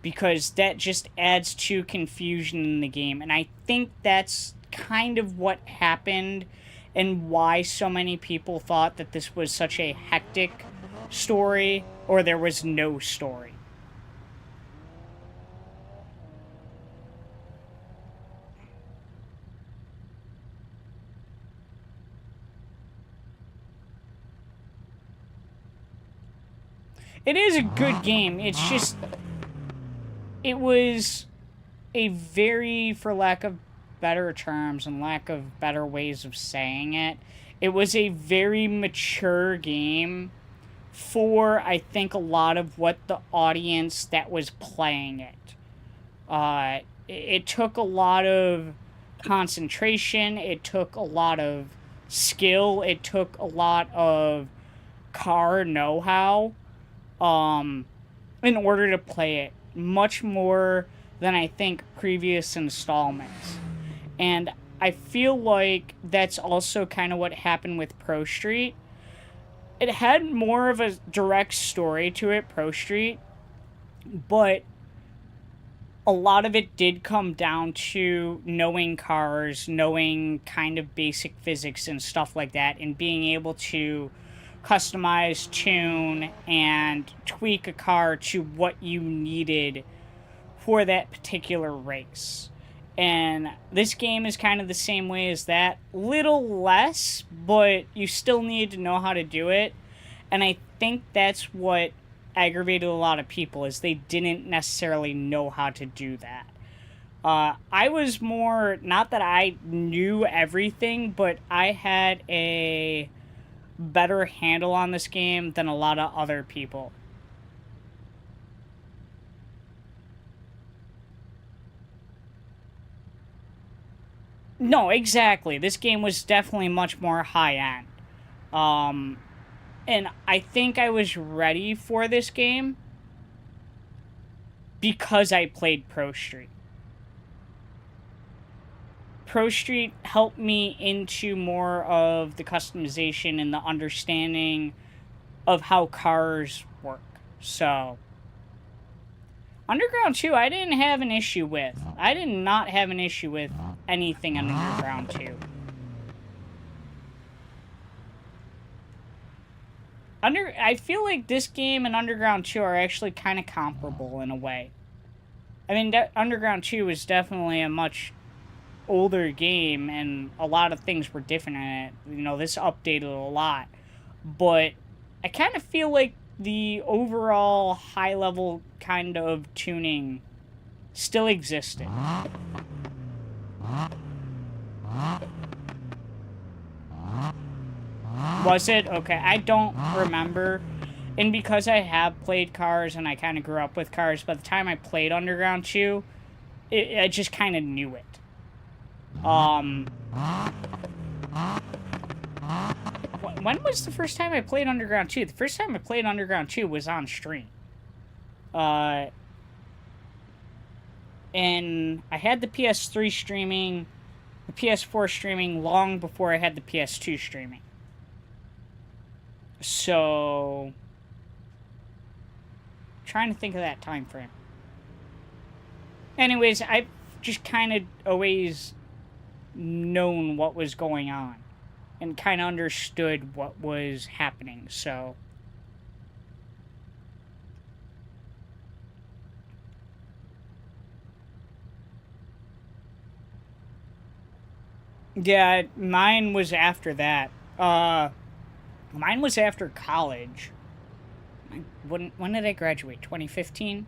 because that just adds to confusion in the game. And I think that's kind of what happened and why so many people thought that this was such a hectic story or there was no story. It is a good game. It's just, it was a very, for lack of better terms and lack of better ways of saying it, it was a very mature game for, I think, a lot of what the audience that was playing it. It took a lot of concentration. It took a lot of skill. It took a lot of car know-how. In order to play it, much more than I think previous installments. And I feel like that's also kind of what happened with Pro Street. It had more of a direct story to it, Pro Street, but a lot of it did come down to knowing cars, knowing kind of basic physics and stuff like that, and being able to customize, tune, and tweak a car to what you needed for that particular race. And this game is kind of the same way as that. Little less, but you still need to know how to do it. And I think that's what aggravated a lot of people, is they didn't necessarily know how to do that. I was more, not that I knew everything, but I had a better handle on this game than a lot of other people. No, exactly. This game was definitely much more high-end. And I think I was ready for this game because I played Pro Street. Pro Street helped me into more of the customization and the understanding of how cars work. So, Underground 2, I didn't have an issue with. I did not have an issue with anything in Underground 2. I feel like this game and Underground 2 are actually kind of comparable in a way. I mean, Underground 2 is definitely a much older game, and a lot of things were different in it. You know, this updated a lot. But I kind of feel like the overall high-level kind of tuning still existed. Was it? Okay, I don't remember. And because I have played cars and I kind of grew up with cars, by the time I played Underground 2, I just kind of knew it. When was the first time I played Underground 2? The first time I played Underground 2 was on stream. And I had the PS3 streaming, the PS4 streaming long before I had the PS2 streaming. So, trying to think of that time frame. Anyways, I've just kind of always known what was going on and kind of understood what was happening, so. Yeah, mine was after that. Mine was after college. When did I graduate? 2015?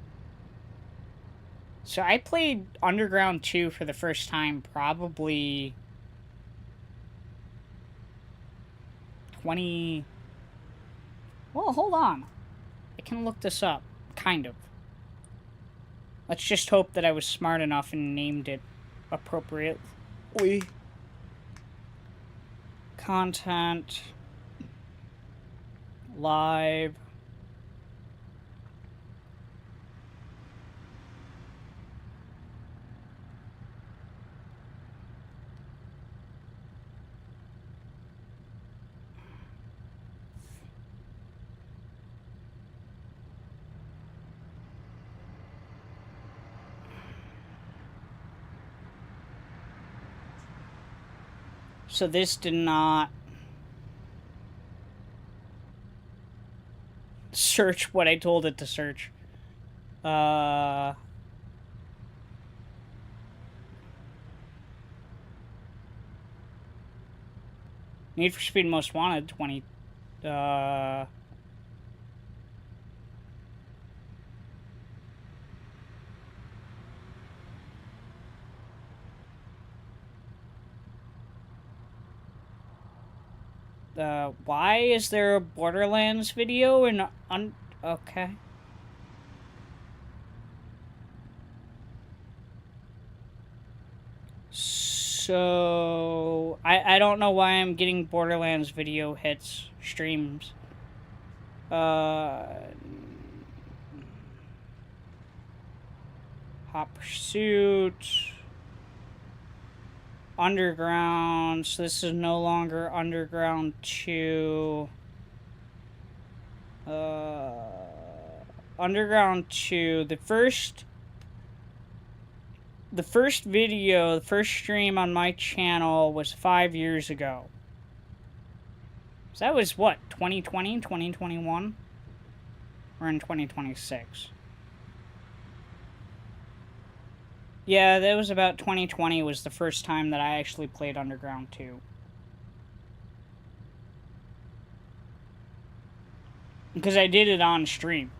So I played Underground 2 for the first time probably 20... Well, hold on. I can look this up. Kind of. Let's just hope that I was smart enough and named it appropriately. Content. Live. So this did not... search what I told it to search. Need for Speed Most Wanted, 20... why is there a Borderlands video in okay. So I don't know why I'm getting Borderlands video hits streams. Hot Pursuit. Underground, so this is no longer Underground 2. Underground 2, the first video, the first stream on my channel was 5 years ago. So that was what, 2020, 2021? We're in 2026. Yeah, that was about 2020 was the first time that I actually played Underground 2. Because I did it on stream.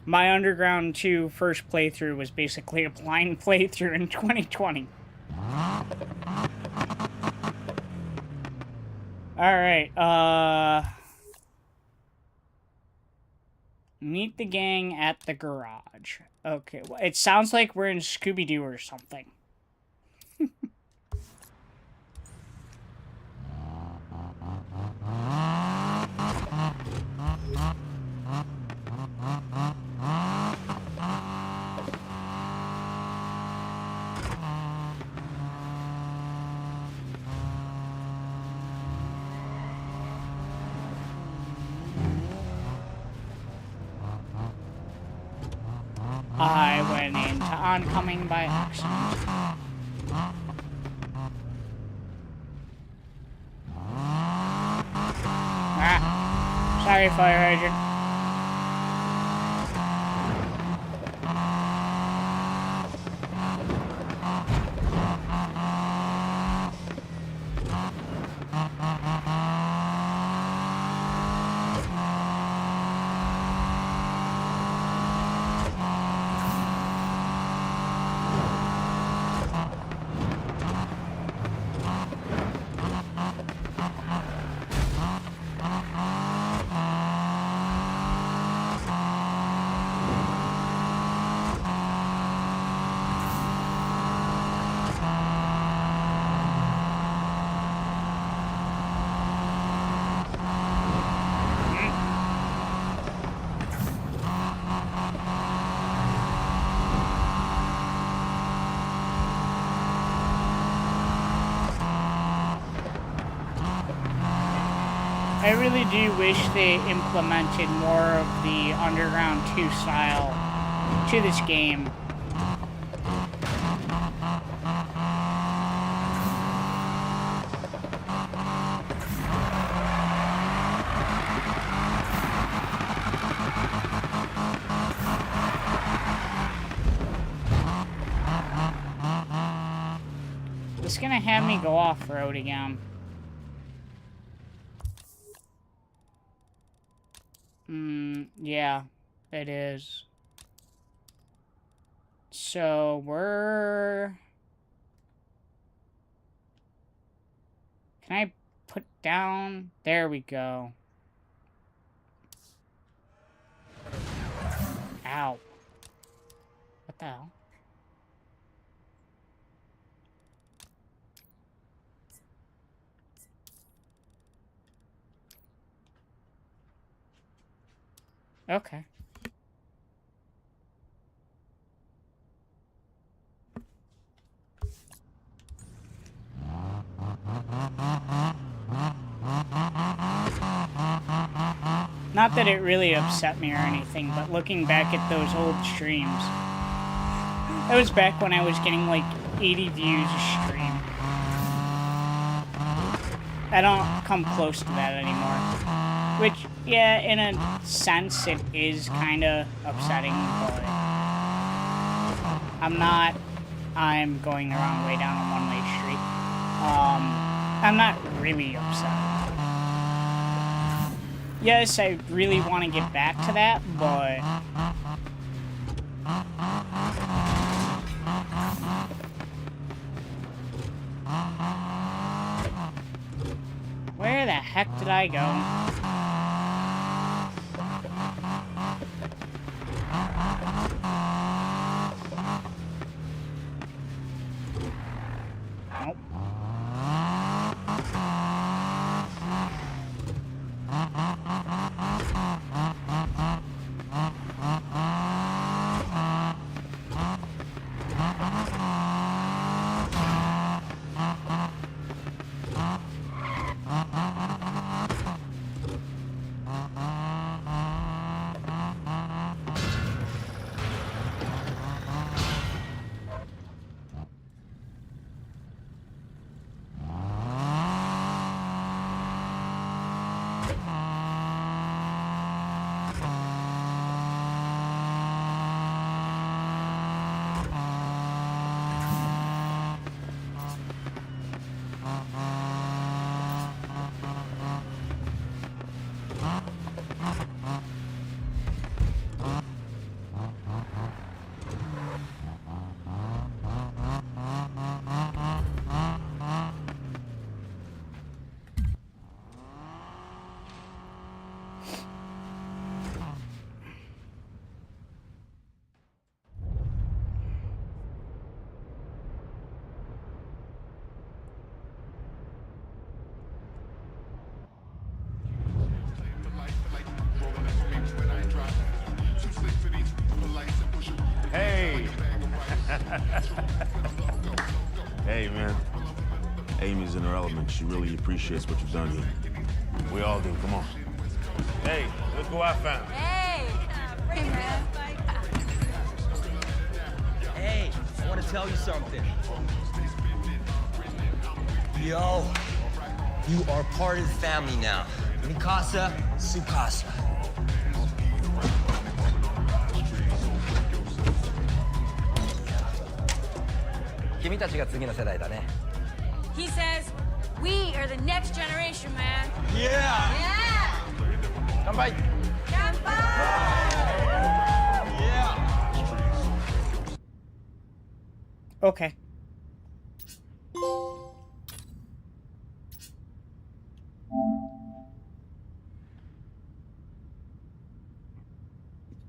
My Underground 2 first playthrough was basically a blind playthrough in 2020. Alright, meet the gang at the garage. Okay, well, it sounds like we're in Scooby-Doo or something. I went into oncoming by accident. Ah, sorry, fire hydrant. I really do wish they implemented more of the Underground 2 style to this game. It's gonna have me go off-road again. Yeah, it is. So, we're... Can I put down? There we go. Ow. What the hell? Okay. Not that it really upset me or anything, but looking back at those old streams, that was back when I was getting like 80 views a stream. I don't come close to that anymore. Which, yeah, in a sense, it is kind of upsetting, but I'm going the wrong way down a one-way street. I'm not really upset. Yes, I really want to get back to that, but... Where the heck did I go? Nope. Hey! Hey, man. Amy's in her element. She really appreciates what you've done here. We all do. Come on. Hey, look who I found. Hey! Hey, man. Hey, I want to tell you something. Yo, you are part of the family now. Mi casa, su casa. He says, we are the next generation, man. Yeah! Yeah! Kanpai! Yeah! Okay.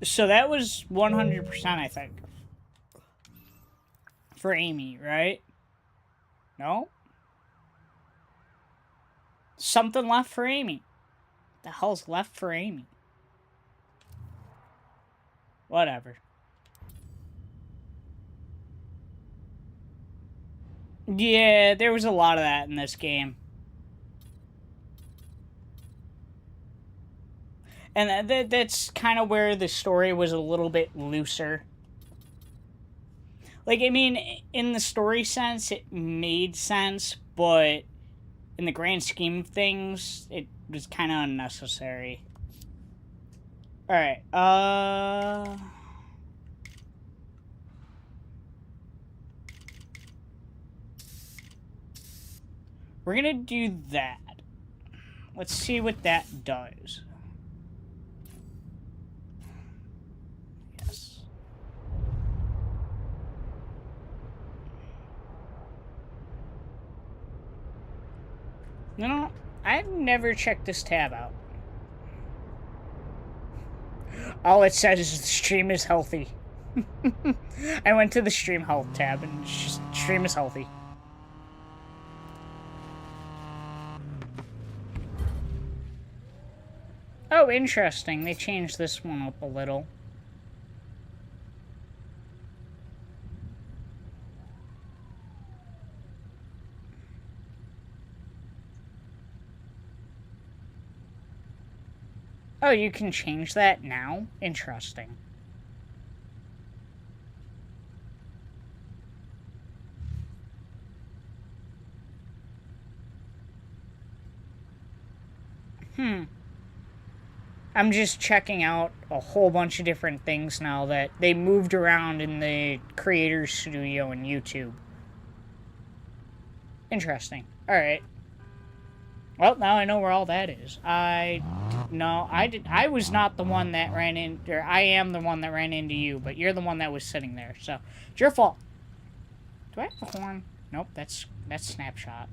So that was 100%, I think. For Amy, right? No? Something left for Amy. The hell's left for Amy? Whatever. Yeah, there was a lot of that in this game. And that's kind of where the story was a little bit looser. Like, I mean, in the story sense, it made sense, but in the grand scheme of things, it was kind of unnecessary. Alright, we're gonna do that. Let's see what that does. Yes. No, I've never checked this tab out. All it says is the stream is healthy. I went to the stream health tab and it's just stream is healthy. Oh, interesting. They changed this one up a little. Oh, you can change that now? Interesting. I'm just checking out a whole bunch of different things now that they moved around in the Creator's Studio and YouTube. Interesting. Alright. Well, now I know where all that is. I was not the one that ran in, or I am the one that ran into you, but you're the one that was sitting there, so it's your fault. Do I have a horn? Nope, that's Snapshot.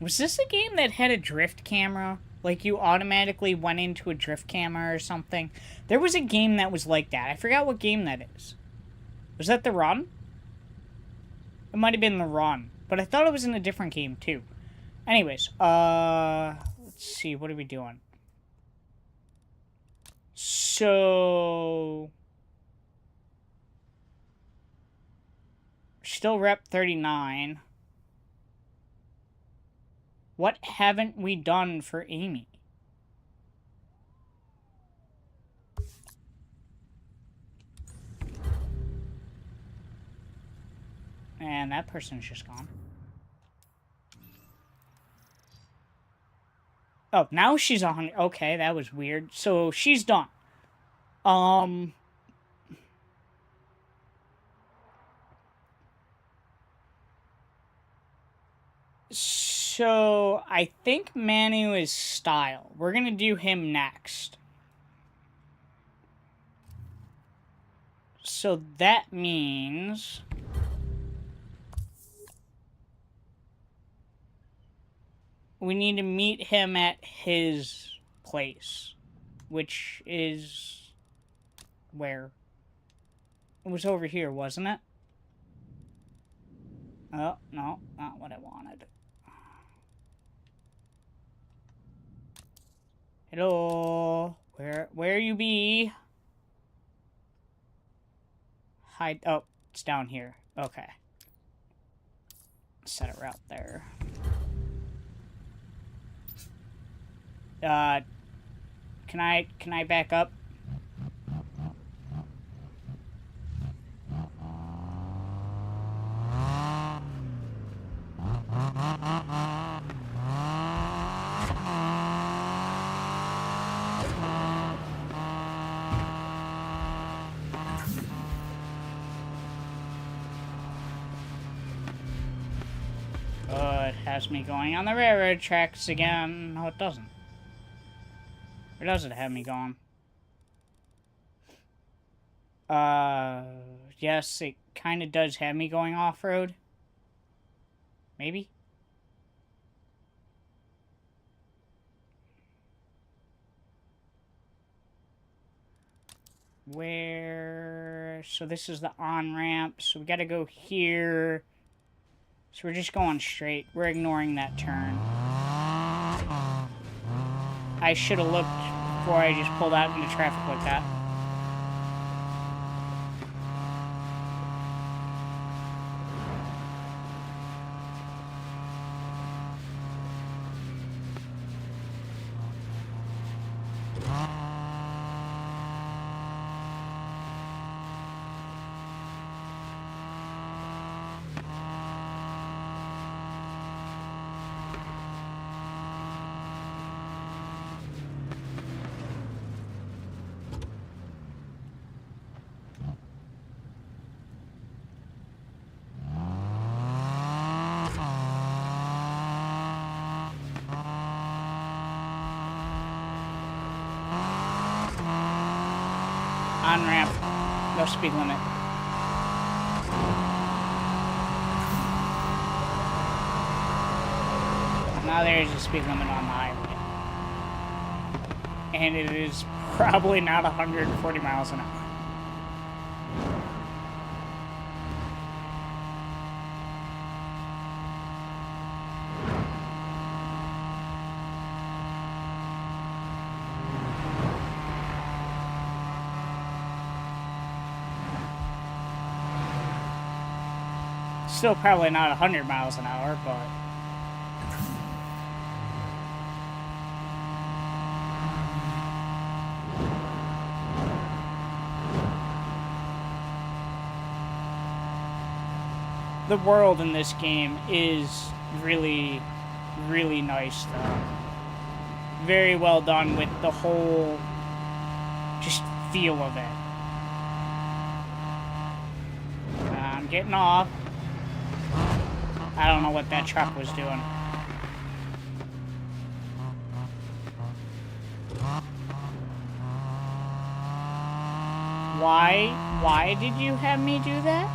Was this a game that had a drift camera? Like, you automatically went into a drift camera or something? There was a game that was like that. I forgot what game that is. Was that The Run? It might have been The Run. But I thought it was in a different game, too. Anyways, let's see. What are we doing? So... Still rep 39. What haven't we done for Amy? And that person's just gone. Oh, now she's 100. Okay, that was weird. So she's done. So, I think Manu is Style. We're gonna do him next. So that means... we need to meet him at his place. Which is... where? It was over here, wasn't it? Oh, no, not what I wanted. Hello? Where you be? Hide. Oh, it's down here. Okay. Set a route there. Can I back up? It has me going on the railroad tracks again. No, it doesn't. Or does it have me going? Yes, it kind of does have me going off-road. Maybe? Where... so this is the on-ramp, so we gotta go here. So we're just going straight. We're ignoring that turn. I should have looked before I just pulled out into traffic like that. On-ramp, no speed limit. Now there's a speed limit on the highway. And it is probably not 140 miles an hour. Still probably not 100 miles an hour, but... The world in this game is really, really nice, though. Very well done with the whole just feel of it. I'm getting off. I don't know what that truck was doing. Why did you have me do that?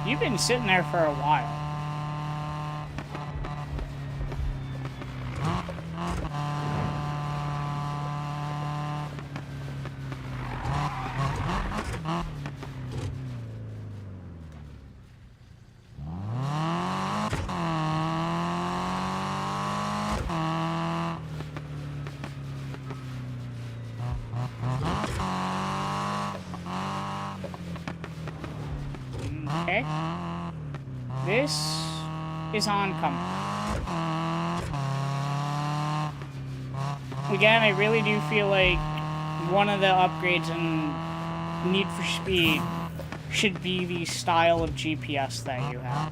You've been sitting there for a while. Okay. This is oncoming. Again, I really do feel like one of the upgrades in Need for Speed should be the style of GPS that you have.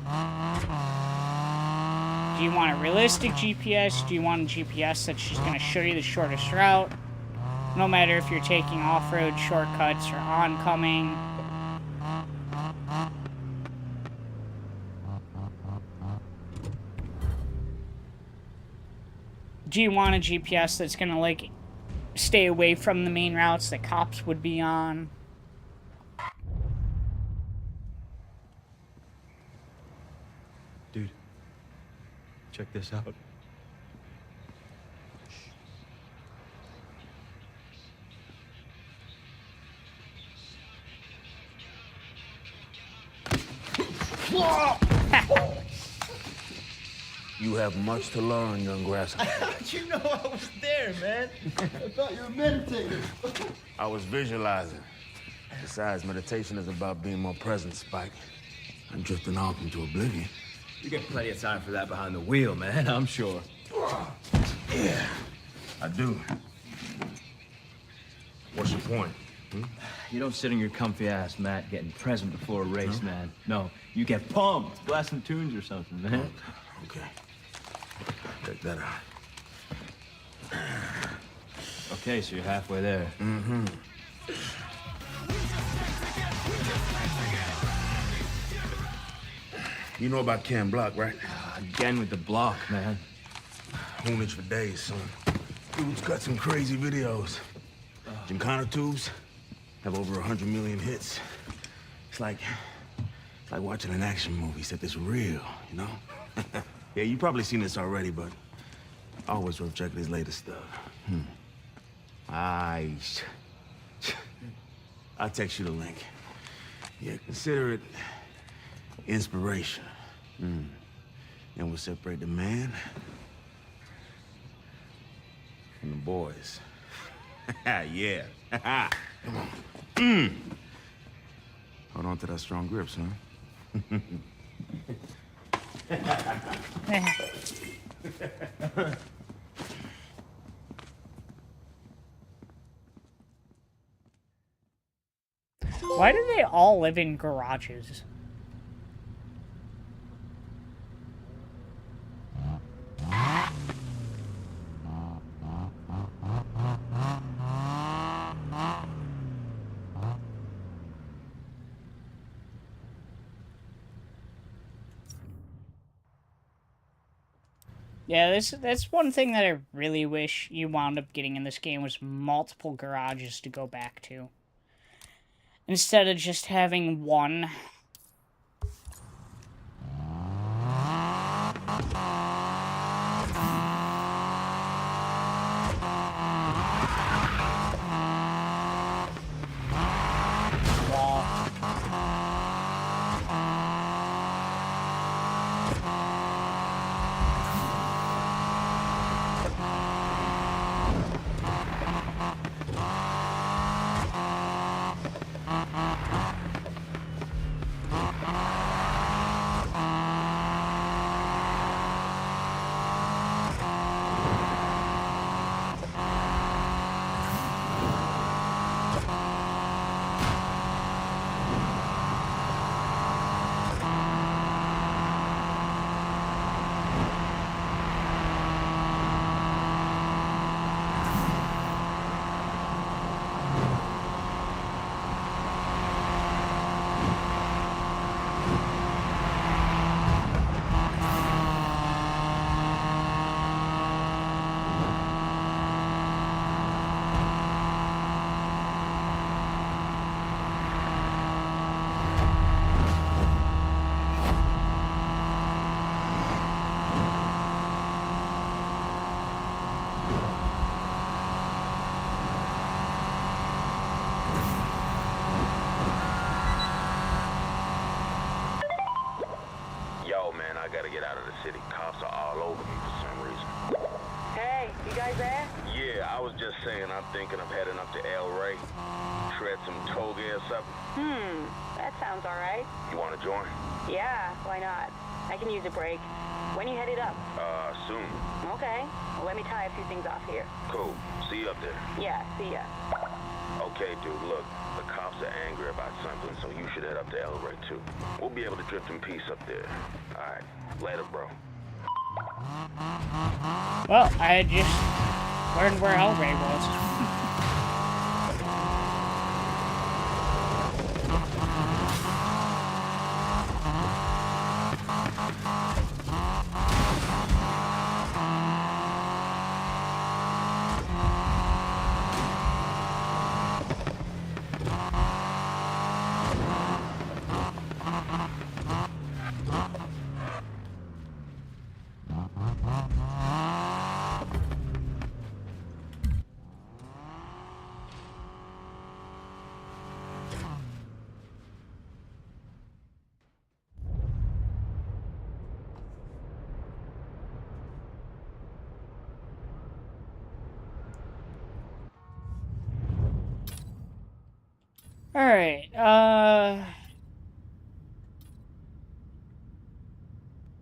Do you want a realistic GPS? Do you want a GPS that's just going to show you the shortest route? No matter if you're taking off-road shortcuts or oncoming. Do you want a GPS that's gonna, like, stay away from the main routes that cops would be on? Dude, check this out. You have much to learn, young grasshopper. How'd you know I was there, man? I thought you were meditating. I was visualizing. Besides, meditation is about being more present, Spike. I'm drifting off into oblivion. You get plenty of time for that behind the wheel, man, I'm sure. Yeah, I do. What's your point? You don't sit on your comfy ass, Matt, getting present before a race, man. No, you get pumped, blasting tunes or something, man. Okay. Check that out. Okay, so you're halfway there. Mm-hmm. You know about Ken Block, right? Again with the block, man. Hoonage for days, son. Dude's got some crazy videos. Gymkhana tubes have over 100 million hits. It's like watching an action movie, except it's real, you know? Yeah, you've probably seen this already, but always worth checking his latest stuff. I'll text you the link. Yeah, consider it inspiration. And we'll separate the man from the boys. Yeah. Come on. Hold on to that strong grip, son. Why do they all live in garages? Yeah, that's one thing that I really wish you wound up getting in this game was multiple garages to go back to. Instead of just having one. was just saying, I'm thinking of heading up to El Rey. Shred some toge or something. That sounds alright. You want to join? Yeah, why not? I can use a break. When you headed up? Soon. Okay. Well, let me tie a few things off here. Cool. See you up there. Yeah, see ya. Okay, dude, look. The cops are angry about something, so you should head up to El Rey, too. We'll be able to drift in peace up there. Alright. Later, bro. Well, I just learned where El Rey was.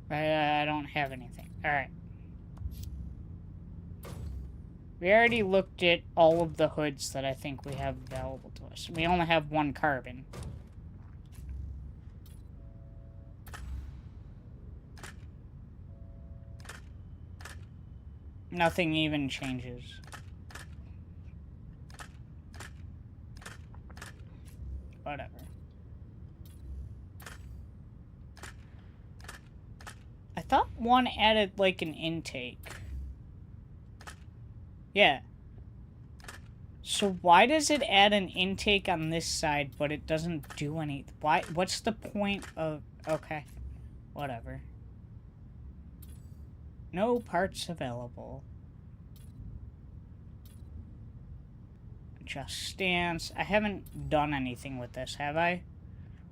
Alright, I don't have anything. Alright. We already looked at all of the hoods that I think we have available to us. We only have one carbon. Nothing even changes. Whatever. I thought one added, like, an intake. Yeah. So why does it add an intake on this side, but it doesn't do any... Why? What's the point of... Okay. Whatever. No parts available. Adjust stance. I haven't done anything with this, have I?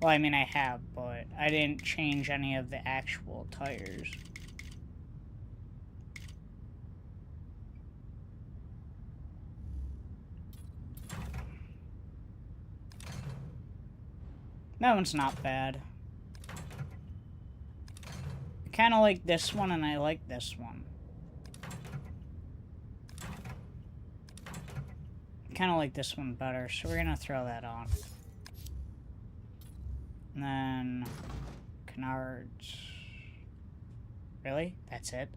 Well, I mean, I have, but I didn't change any of the actual tires. That one's not bad. I kind of like this one, and I like this one. Kind of like this one better, so we're gonna throw that on. And then canards. Really? That's it?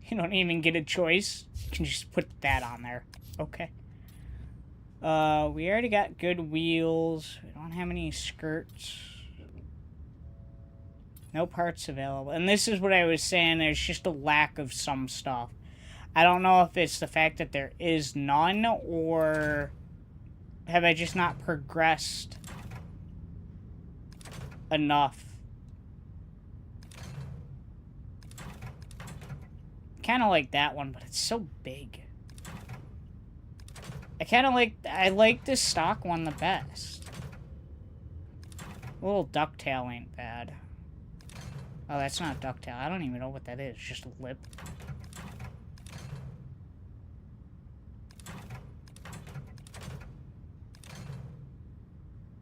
You don't even get a choice? You can just put that on there. Okay. We already got good wheels. We don't have any skirts. No parts available. And this is what I was saying, there's just a lack of some stuff. I don't know if it's the fact that there is none, or have I just not progressed enough. Kind of like that one, but it's so big. I like this stock one the best. A little ducktail ain't bad. Oh, that's not ducktail. I don't even know what that is. Just a lip.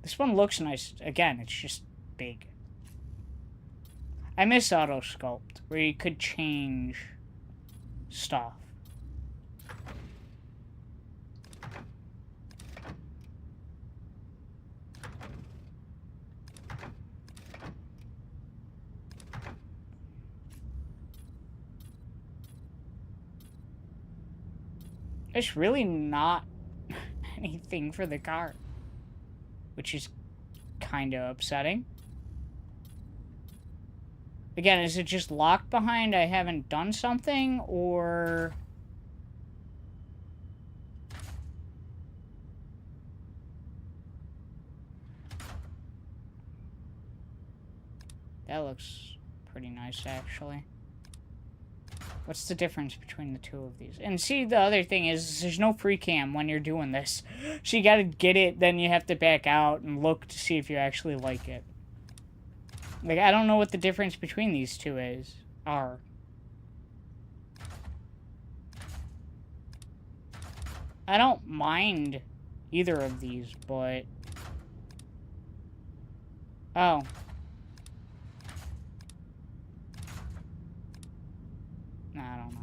This one looks nice. Again, it's just big. I miss auto sculpt, where you could change stuff. There's really not anything for the car, which is kind of upsetting. Again, is it just locked behind I haven't done something, or... That looks pretty nice, actually. What's the difference between the two of these? And see, the other thing is, there's no free cam when you're doing this. So you gotta get it, then you have to back out and look to see if you actually like it. Like, I don't know what the difference between these two are. I don't mind either of these, but... Oh. I don't know.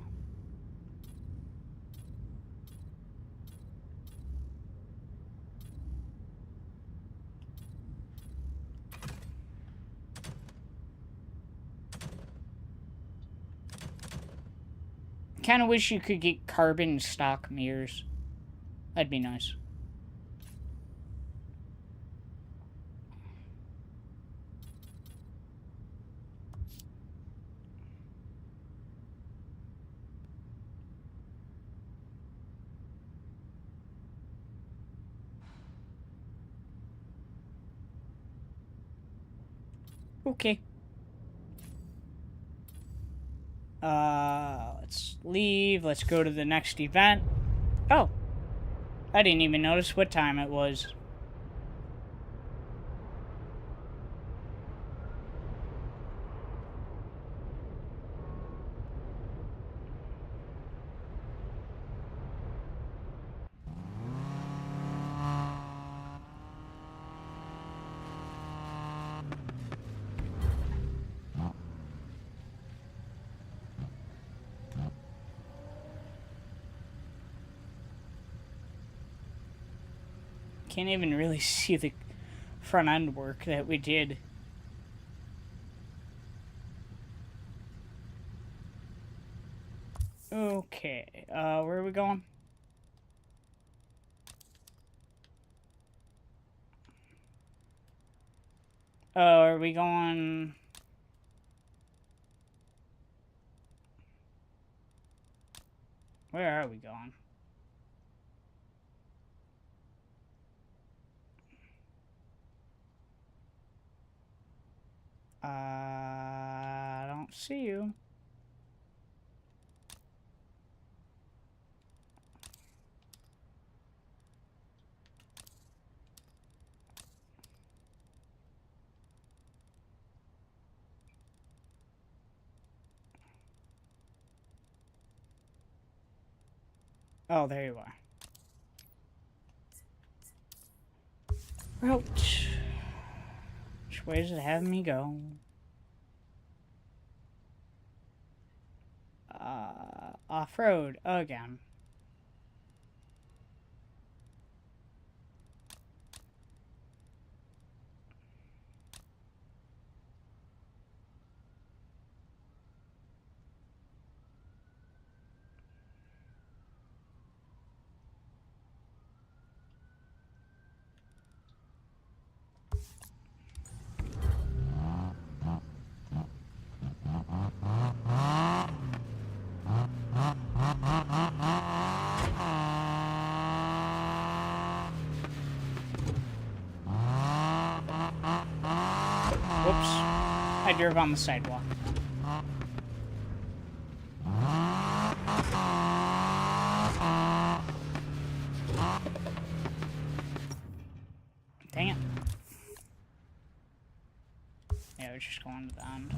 Kind of wish you could get carbon stock mirrors. That'd be nice. Okay. Let's leave. Let's go to the next event. Oh. I didn't even notice what time it was. Can't even really see the front end work that we did. Okay, where are we going? Oh, are we going... Where are we going? I don't see you. Oh, there you are. Route. Which way does it have me go? Off-road again. Whoops. I drove on the sidewalk. Dang it. Yeah, we're just going to the end.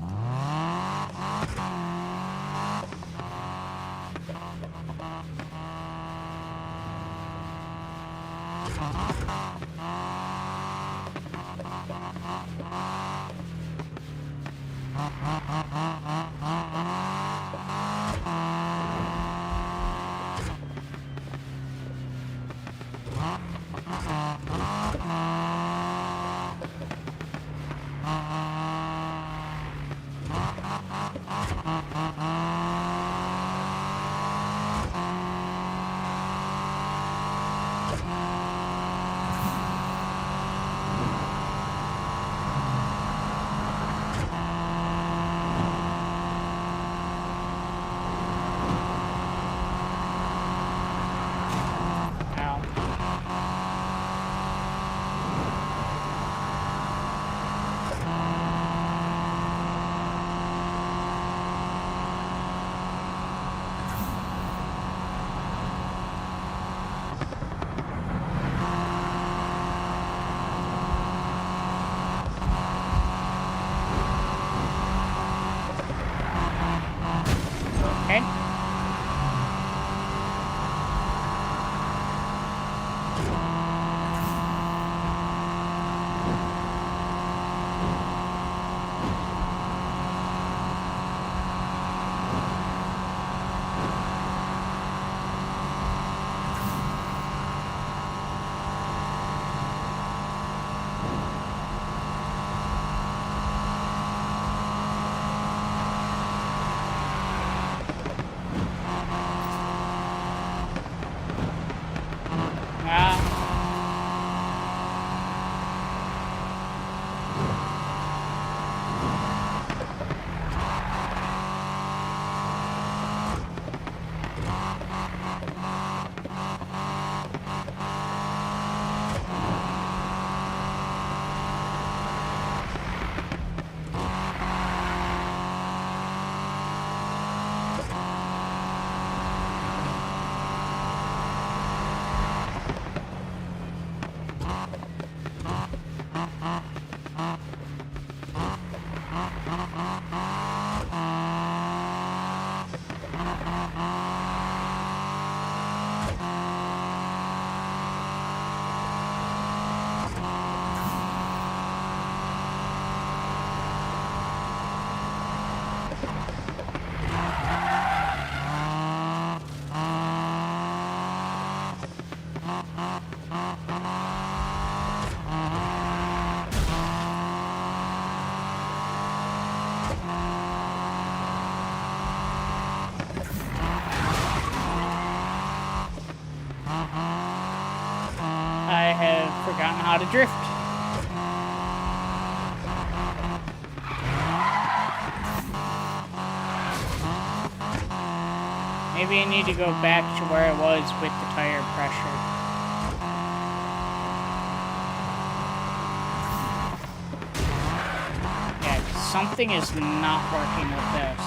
Ow. forgotten how to drift. Maybe I need to go back to where I was with the tire pressure. Yeah, 'cause something is not working with this.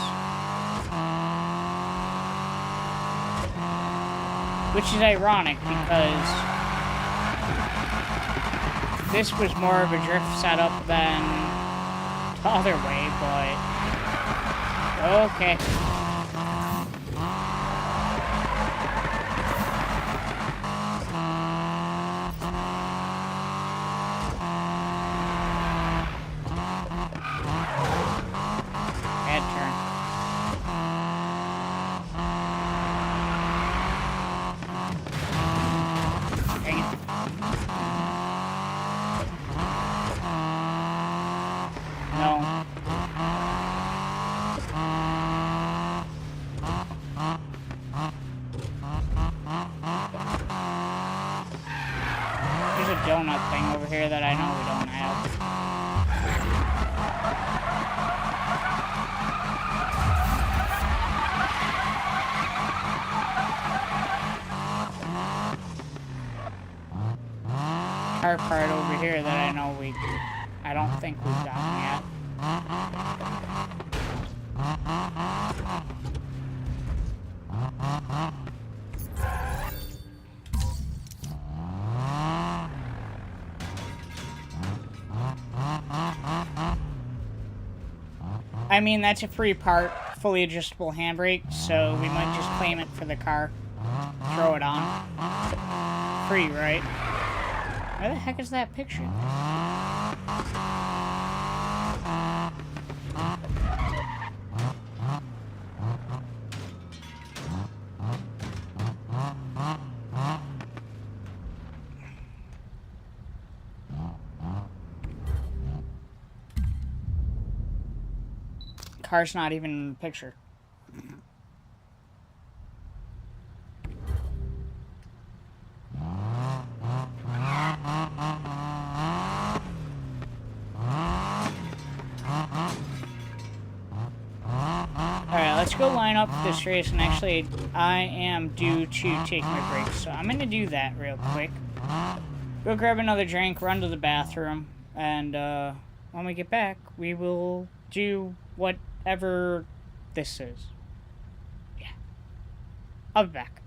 Which is ironic because this was more of a drift setup than the other way, but okay. Bad turn. Dang it. No. There's a donut thing over here that I know we don't have. Car part over here that I know I don't think we've gotten yet. I mean, that's a free part, fully adjustable handbrake, so we might just claim it for the car. Throw it on. Free, right? Where the heck is that picture? Car's not even in the picture. Alright, let's go line up this race, and actually, I am due to take my break, so I'm gonna do that real quick. Go grab another drink, run to the bathroom, and when we get back, we will do whatever this is. Yeah. I'll be back.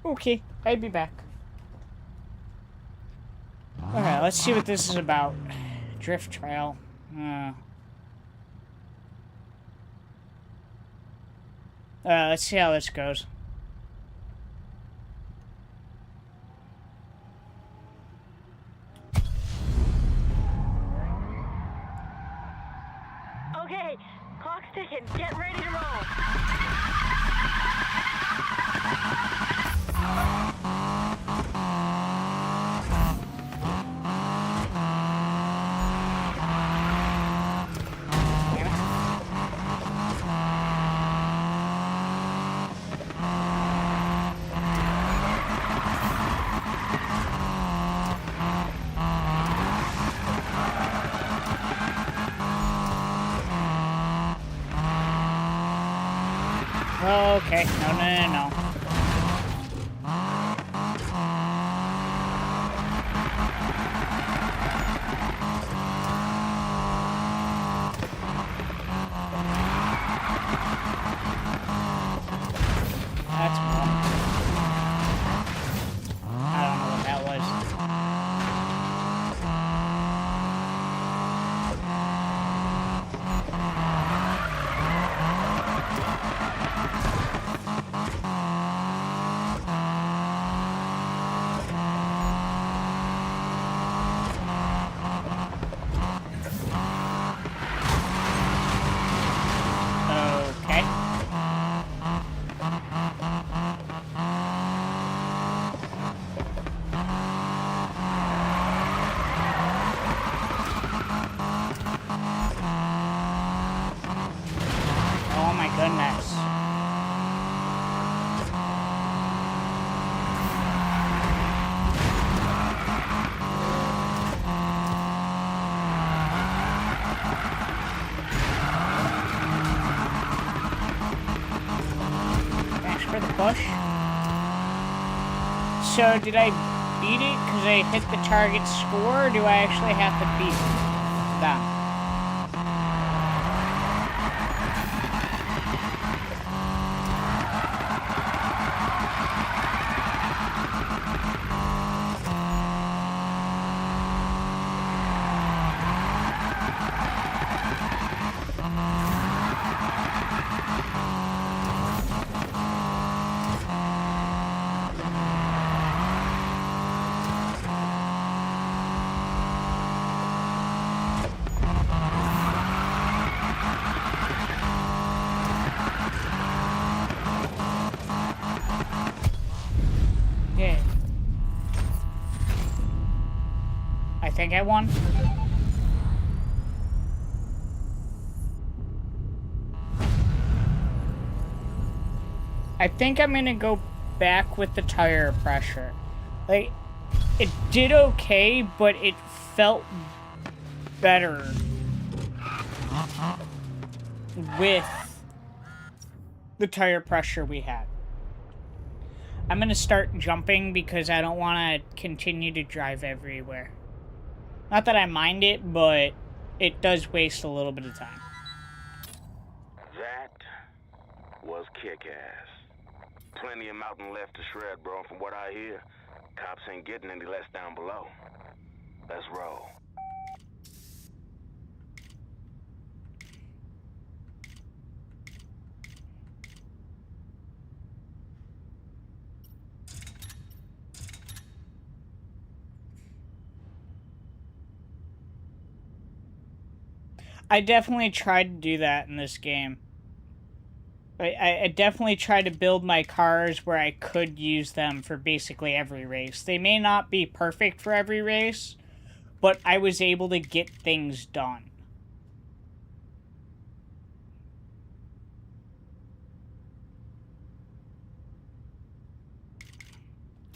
Okay, I'll be back. Alright, let's see what this is about. Drift trail. Let's see how this goes. Okay, clock's ticking. Get ready to roll. Okay, no. That's cool. I don't know what that was. Okay. Oh my goodness. Thanks for the push. So, did I beat it because I hit the target score, or do I actually have to beat them? Yeah. I think I won. I think I'm gonna go back with the tire pressure. Like, it did okay, but it felt better with the tire pressure we had. I'm gonna start jumping because I don't want to continue to drive everywhere. Not that I mind it, but it does waste a little bit of time. That was kick-ass. Plenty of mountain left to shred, bro. From what I hear, cops ain't getting any less down below. Let's roll. I definitely tried to do that in this game. I definitely tried to build my cars where I could use them for basically every race. They may not be perfect for every race, but I was able to get things done.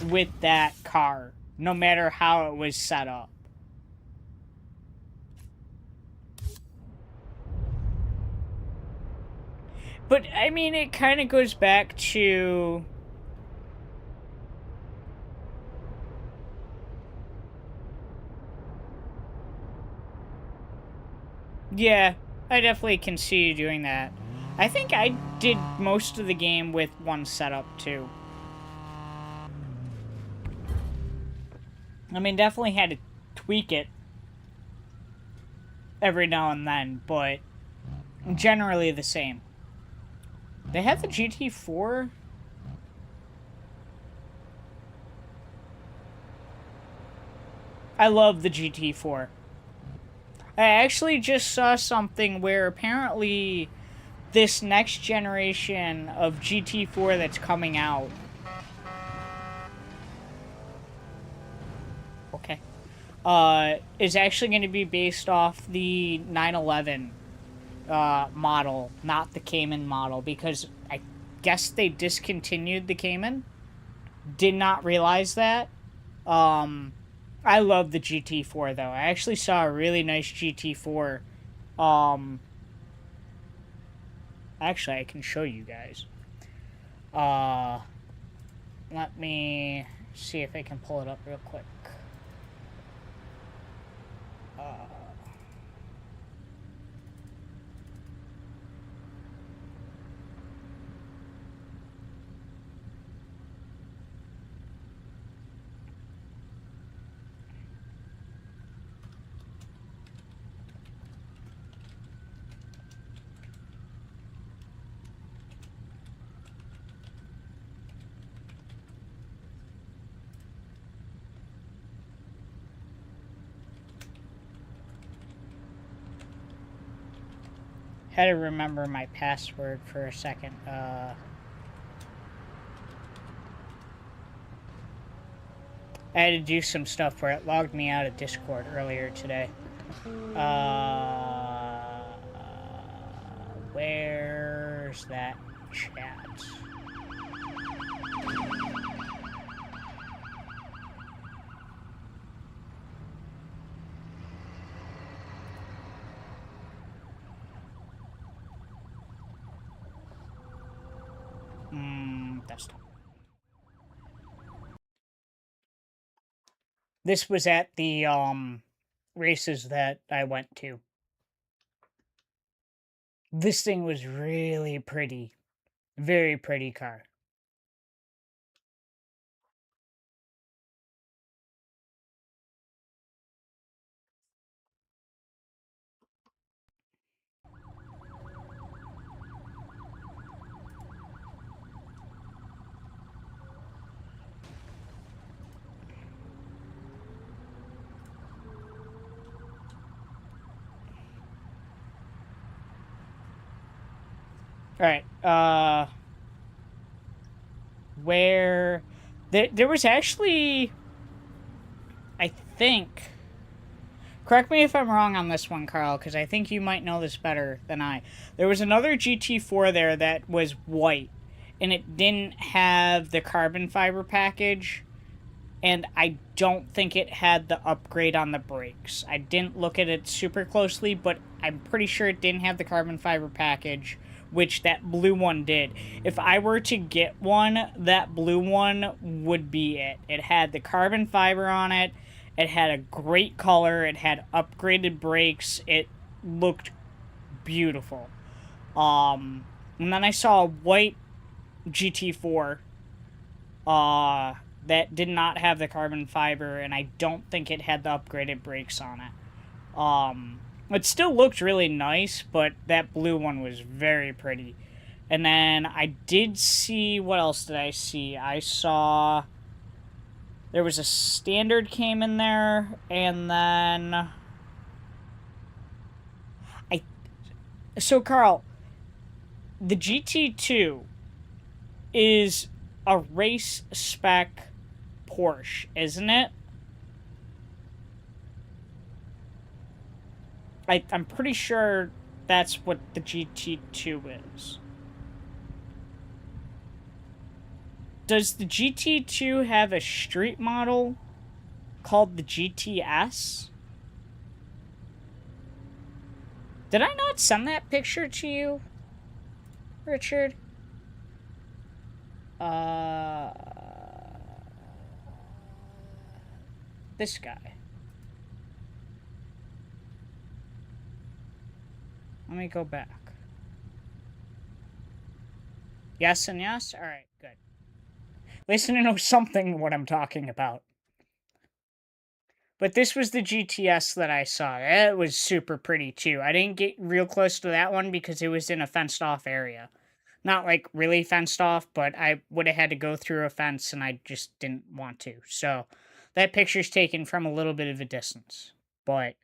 With that car, no matter how it was set up. But, I mean, it kind of goes back to... Yeah, I definitely can see you doing that. I think I did most of the game with one setup, too. I mean, definitely had to tweak it every now and then, but generally the same. They have the GT4? I love the GT4. I actually just saw something where apparently this next generation of GT4 that's coming out. Okay. Is actually going to be based off the 911 model, not the Cayman model, because I guess they discontinued the Cayman. Did not realize that. I love the GT4 though. I actually saw a really nice GT4. Actually, I can show you guys. Let me see if I can pull it up real quick. Had to remember my password for a second. I had to do some stuff where it logged me out of Discord earlier today. Where's that chat? Desktop. This was at the races that I went to. This thing was really pretty. Very pretty car. Alright, where... There was actually... I think... Correct me if I'm wrong on this one, Carl, because I think you might know this better than I. There was another GT4 there that was white, and it didn't have the carbon fiber package, and I don't think it had the upgrade on the brakes. I didn't look at it super closely, but I'm pretty sure it didn't have the carbon fiber package, which that blue one did. If I were to get one, that blue one would be it. It had the carbon fiber on it. It had a great color. It had upgraded brakes. It looked beautiful. And then I saw a white GT4 that did not have the carbon fiber, and I don't think it had the upgraded brakes on it. It still looked really nice, but that blue one was very pretty. And then I did see... What else did I see? I saw... There was a standard Cayman there, and then... So, Carl, the GT2 is a race spec Porsche, isn't it? I'm pretty sure that's what the GT2 is. Does the GT2 have a street model called the GTS? Did I not send that picture to you, Richard? This guy. Let me go back. Yes and yes? Alright, good. At least I know something what I'm talking about. But this was the GTS that I saw. It was super pretty too. I didn't get real close to that one because it was in a fenced off area. Not like really fenced off, but I would have had to go through a fence and I just didn't want to. So that picture's taken from a little bit of a distance. But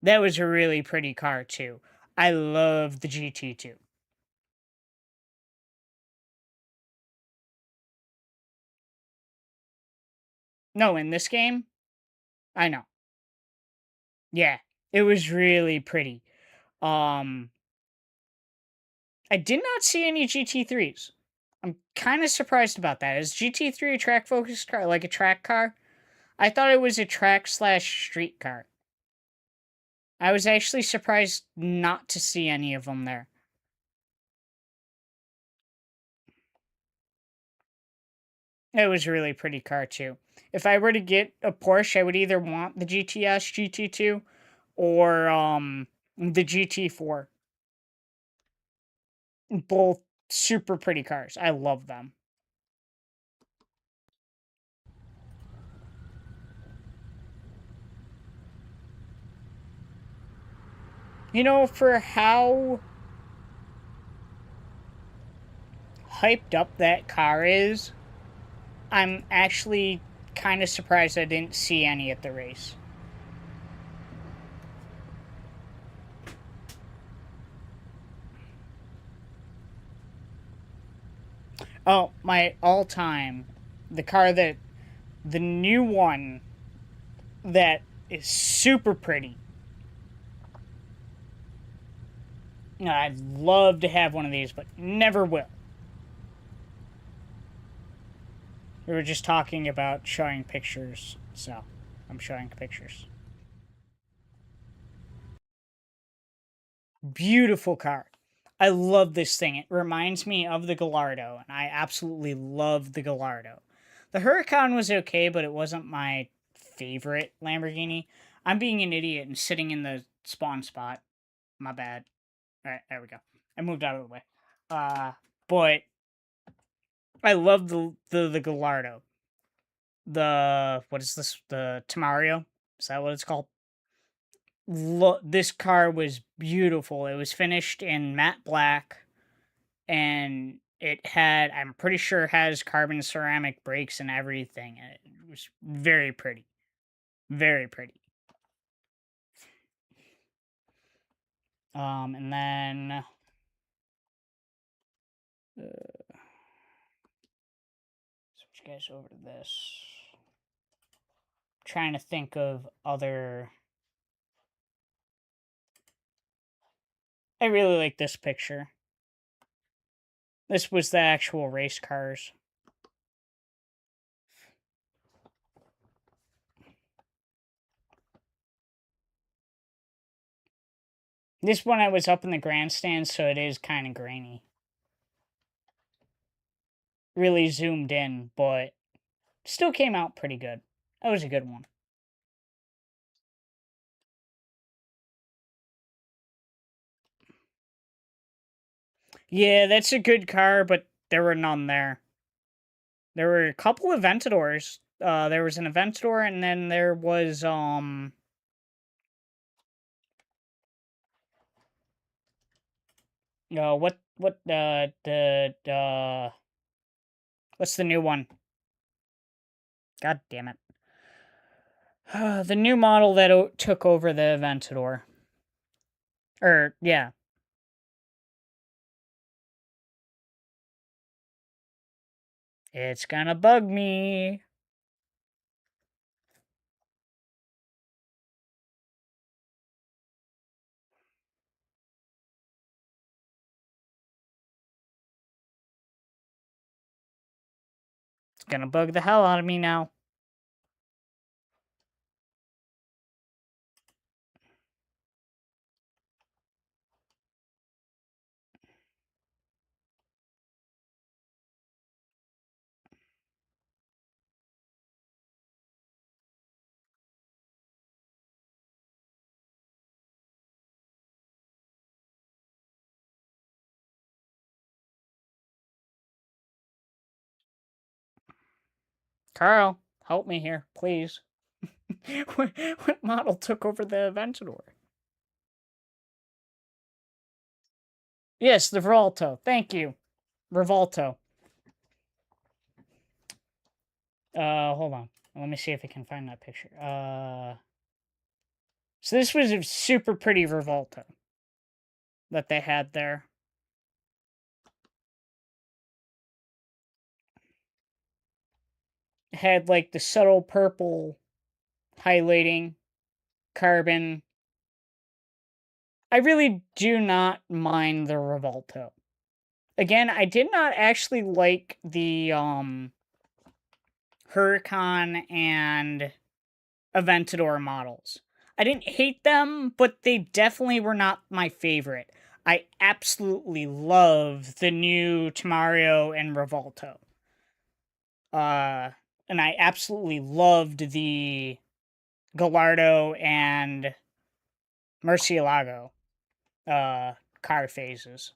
that was a really pretty car too. I love the GT2. No, in this game, I know. Yeah, it was really pretty. Um, I did not see any GT3s. I'm kind of surprised about that. Is GT3 a track focused car, like a track car? I thought it was a track slash street car. I was actually surprised not to see any of them there. It was a really pretty car too. If I were to get a Porsche, I would either want the GTS GT2 or the GT4. Both super pretty cars. I love them. You know, for how hyped up that car is, I'm actually kind of surprised I didn't see any at the race. Oh, my all-time, the new one that is super pretty. I'd love to have one of these, but never will. We were just talking about showing pictures, so I'm showing pictures. Beautiful car. I love this thing. It reminds me of the Gallardo, and I absolutely love the Gallardo. The Huracan was okay, but it wasn't my favorite Lamborghini. I'm being an idiot and sitting in the spawn spot. My bad. Alright, there we go. I moved out of the way. But I love the Gallardo. What is this? The Tamario? Is that what it's called? This car was beautiful. It was finished in matte black, and it had, I'm pretty sure, has carbon ceramic brakes and everything. It was very pretty. Very pretty. And then switch guys over to this. Trying to think of other. I really like this picture. This was the actual race cars. This one I was up in the grandstand, so it is kind of grainy. Really zoomed in, but still came out pretty good. That was a good one. Yeah, that's a good car, but there were none there. There were a couple Aventadors. There was an Aventador, and then there was what's the new one? God damn it. The new model that took over the Aventador. Yeah. It's gonna bug me. It's gonna bug the hell out of me now. Carl, help me here, please. what model took over the Aventador? Yes, the Rivolto. Thank you. Rivolto. Hold on. Let me see if I can find that picture. So this was a super pretty Rivolto that they had there. It had like the subtle purple highlighting, carbon. I really do not mind the Rivolto. Again, I did not actually like the Huracan and Aventador models. I didn't hate them, but they definitely were not my favorite. I absolutely love the new Tamario and Rivolto. And I absolutely loved the Gallardo and Murcielago car phases.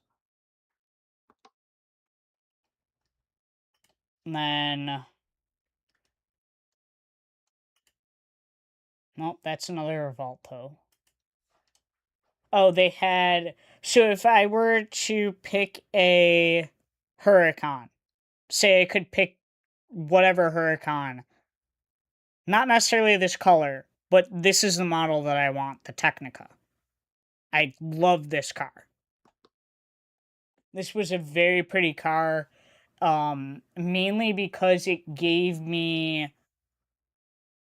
And then... Nope, that's another Rivolto. Oh, they had... So if I were to pick a Huracan, say I could pick whatever Huracan, not necessarily this color, but this is the model that I want, the Technica. I love this car. This was a very pretty car, mainly because it gave me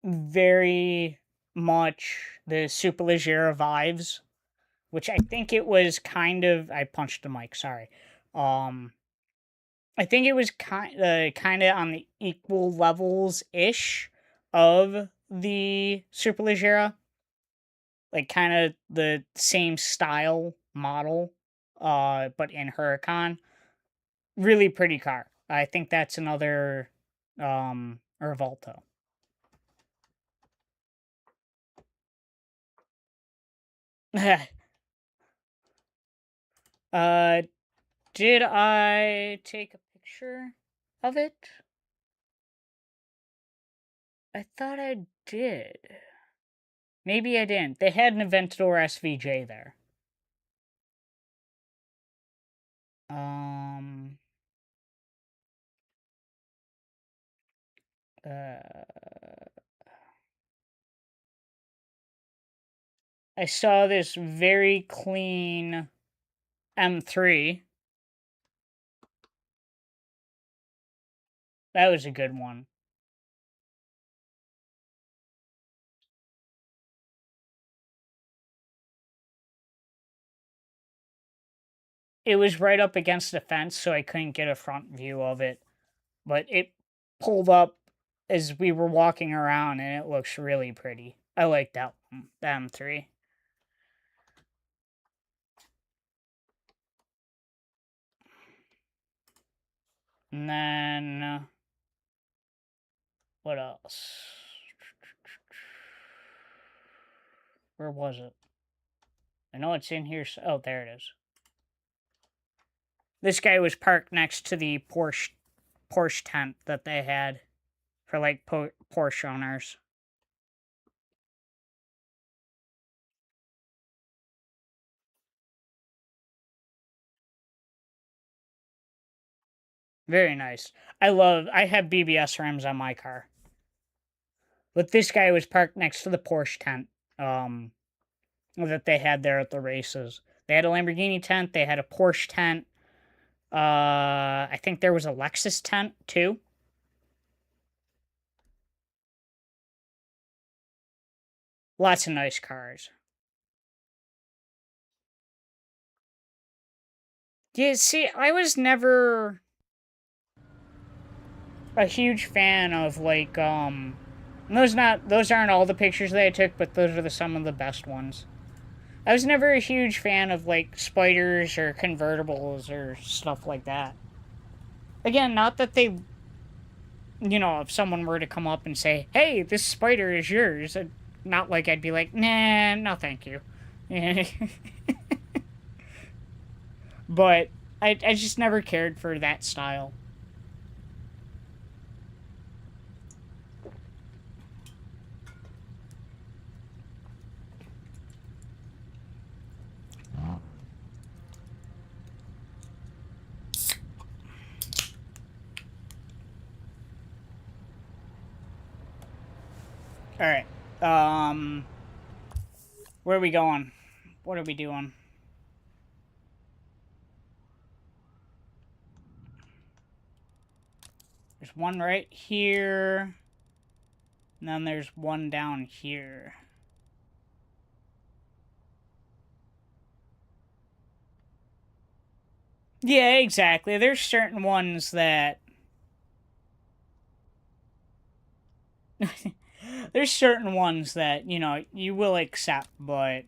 very much the Superleggera vibes, which I think it was kind of... I punched the mic, sorry. I think it was kind of on the equal levels-ish of the Superleggera. Like, kind of the same style model, but in Huracan. Really pretty car. I think that's another, Rivolto. Did I take a picture of it? I thought I did. Maybe I didn't. They had an Aventador SVJ there. I saw this very clean M3. That was a good one. It was right up against the fence, so I couldn't get a front view of it. But it pulled up as we were walking around, and it looks really pretty. I like that one, the M3. And then... what else? Where was it? I know it's in here. Oh, there it is. This guy was parked next to the Porsche tent that they had for, like, Porsche owners. Very nice. I have BBS rims on my car. But this guy was parked next to the Porsche tent, that they had there at the races. They had a Lamborghini tent, they had a Porsche tent. I think there was a Lexus tent, too. Lots of nice cars. Yeah, see, I was never a huge fan of, like, those aren't all the pictures that I took, but those are some of the best ones. I was never a huge fan of, like, spiders or convertibles or stuff like that. Again, not that they... You know, if someone were to come up and say, hey, this spider is yours, not like I'd be like, nah, no thank you. But I just never cared for that style. Alright. Where are we going? What are we doing? There's one right here. And then there's one down here. Yeah, exactly. There's certain ones that... There's certain ones that, you know, you will accept, but...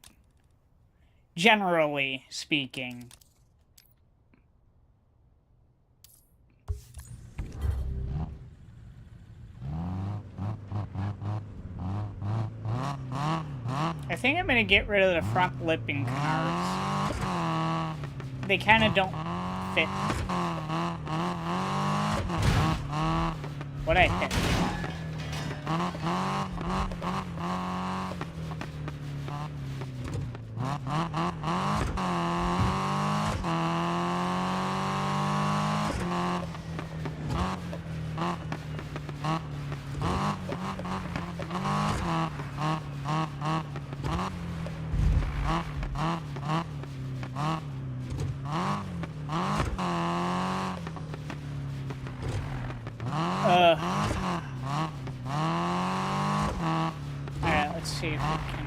Generally speaking... I think I'm gonna get rid of the front lipping canards. They kind of don't fit. What I hit? Alright, let's see if we can...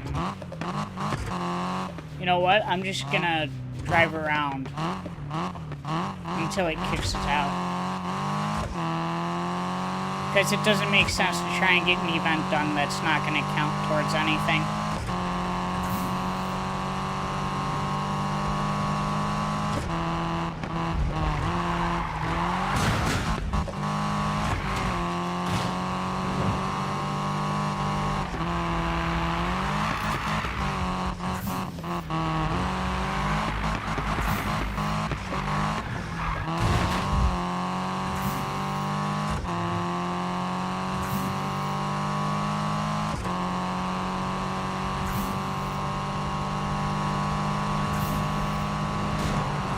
You know what? I'm just gonna drive around until it kicks us out. Because it doesn't make sense to try and get an event done that's not gonna count towards anything.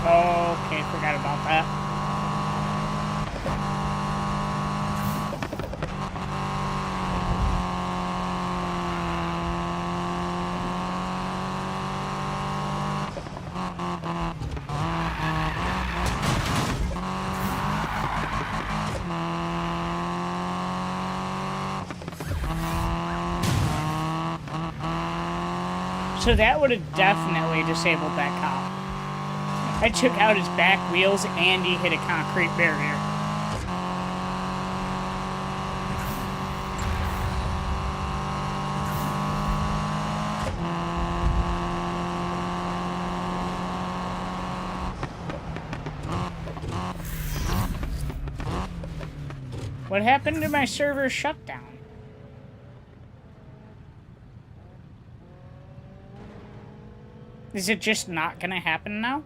Okay, forgot about that. So that would have definitely disabled that cop. I took out his back wheels and he hit a concrete barrier. What happened to my server shutdown? Is it just not gonna happen now?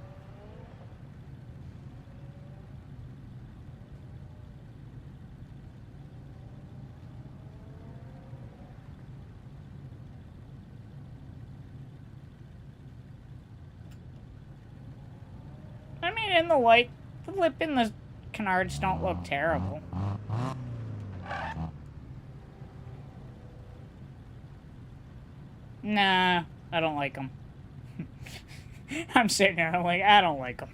I mean, in the light, the lip and the canards don't look terrible. Nah, I don't like them. I'm sitting there, I'm like, I don't like them.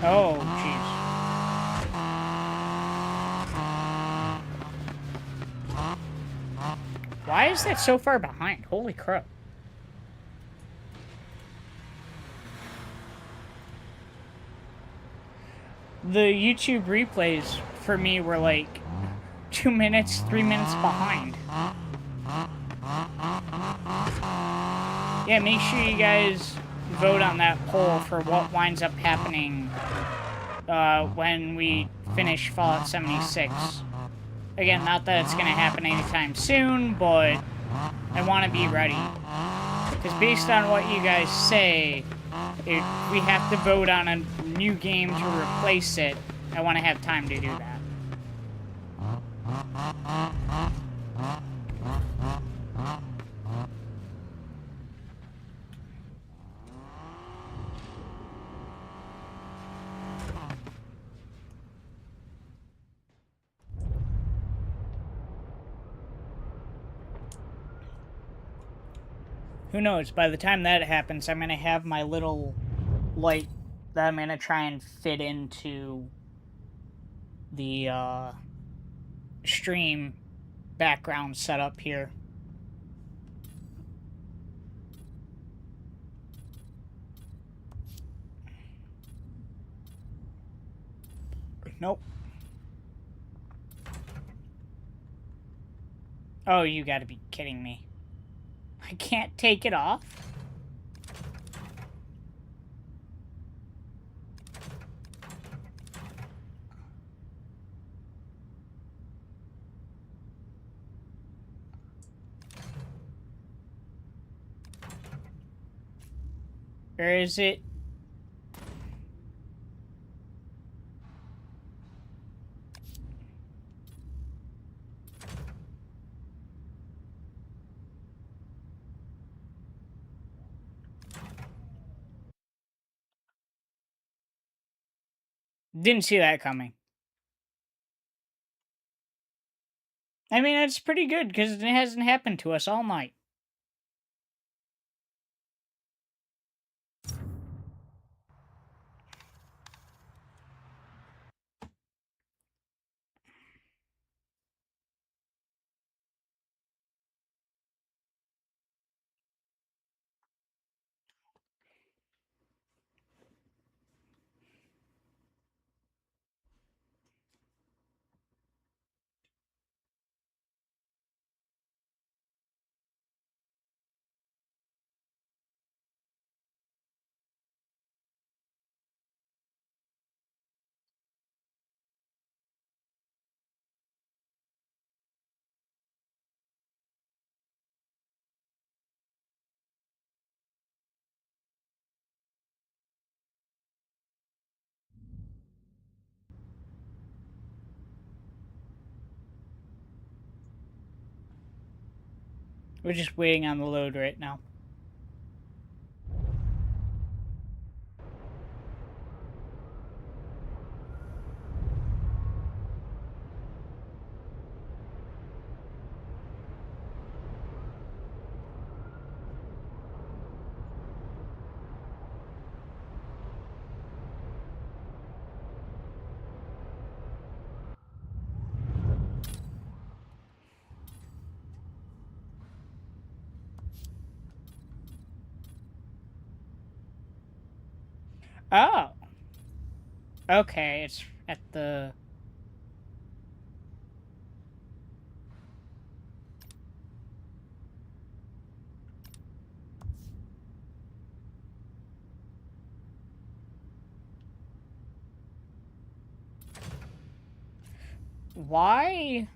Oh, jeez. Why is that so far behind? Holy crap. The YouTube replays for me were like 2 minutes, 3 minutes behind. Yeah, make sure you guys vote on that poll for what winds up happening when we finish Fallout 76. Again, not that it's going to happen anytime soon, but I want to be ready. Because based on what you guys say, if we have to vote on a new game to replace it, I want to have time to do that. Who knows? By the time that happens, I'm gonna have my little light that I'm gonna try and fit into the stream background setup here. Nope. Oh, you gotta be kidding me. I can't take it off? Or is it? Didn't see that coming. I mean, that's pretty good because it hasn't happened to us all night. We're just waiting on the load right now. Oh. Okay, it's at the... Why?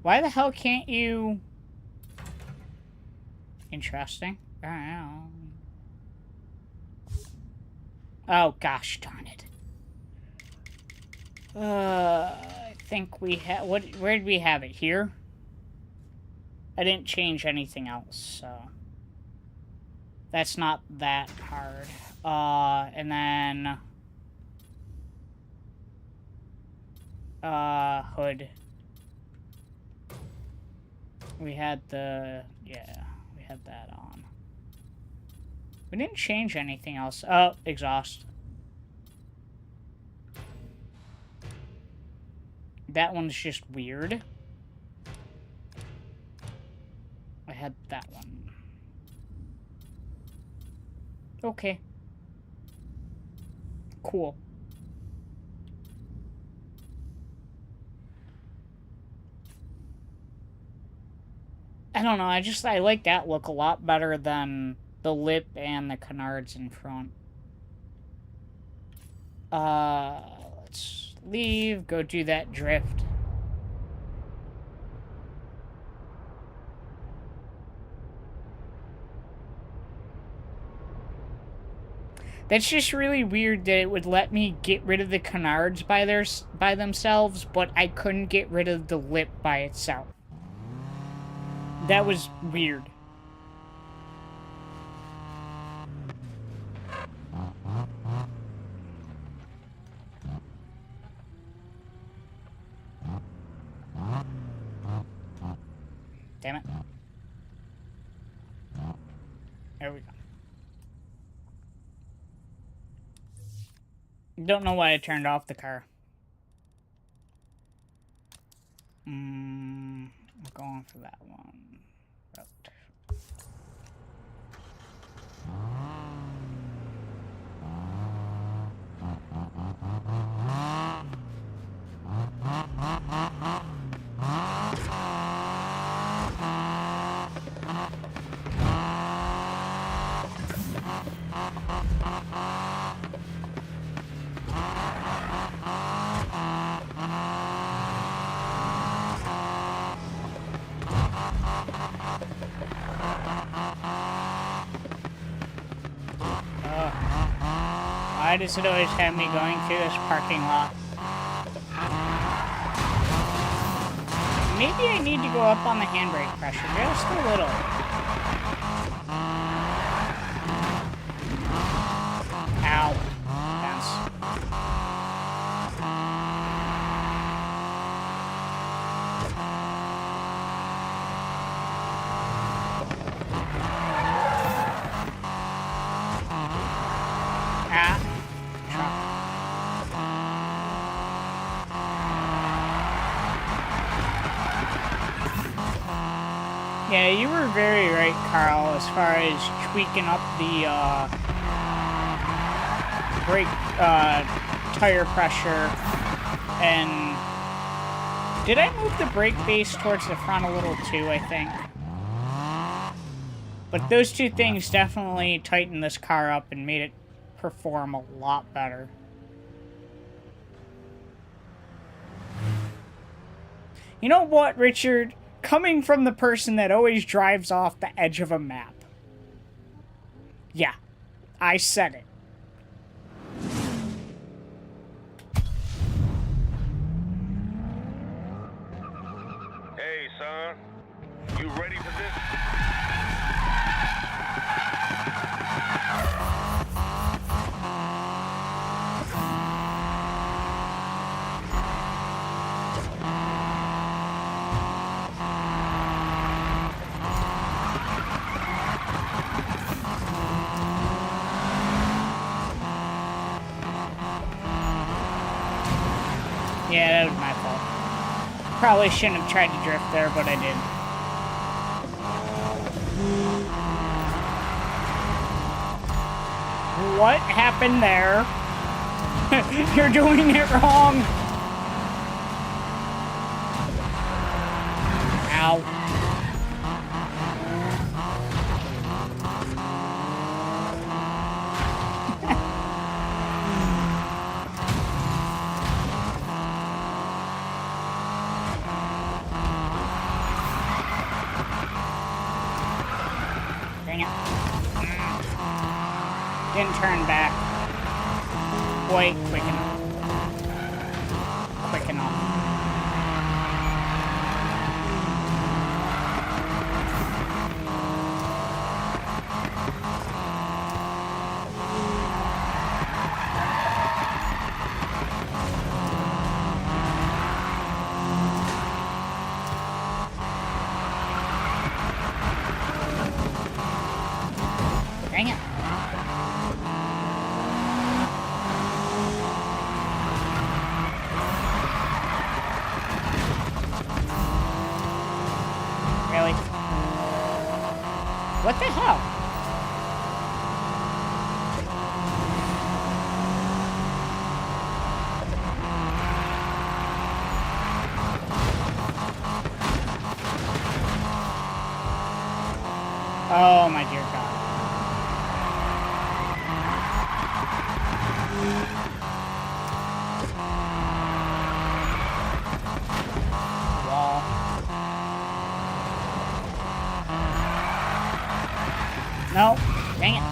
Why the hell can't you... Interesting. Oh, gosh darn it. I think we have... Where did we have it? Here? I didn't change anything else, so... That's not that hard. And then... hood. We had the... Yeah, we had that on. We didn't change anything else. Oh, exhaust. That one's just weird. I had that one. Okay. Cool. I don't know, I like that look a lot better than the lip and the canards in front. Let's leave, go do that drift. That's just really weird that it would let me get rid of the canards by themselves, but I couldn't get rid of the lip by itself. That was weird. Damn it. There we go. Don't know why I turned off the car. We're going for that one. Route. Why does it always have me going through this parking lot? Maybe I need to go up on the handbrake pressure just a little. Ow. Bounce. Yeah, you were very right, Carl, as far as tweaking up the brake tire pressure. And did I move the brake base towards the front a little too, I think? But those two things definitely tightened this car up and made it perform a lot better. You know what, Richard? Coming from the person that always drives off the edge of a map. Yeah, I said it. Hey, son. You ready for this? Yeah, that was my fault. Probably shouldn't have tried to drift there, but I did. What happened there? You're doing it wrong! Ow. Didn't turn back quite quick enough. Quick enough. Dang it. Really? What the hell? Oh my dear God. Wall. No, dang it.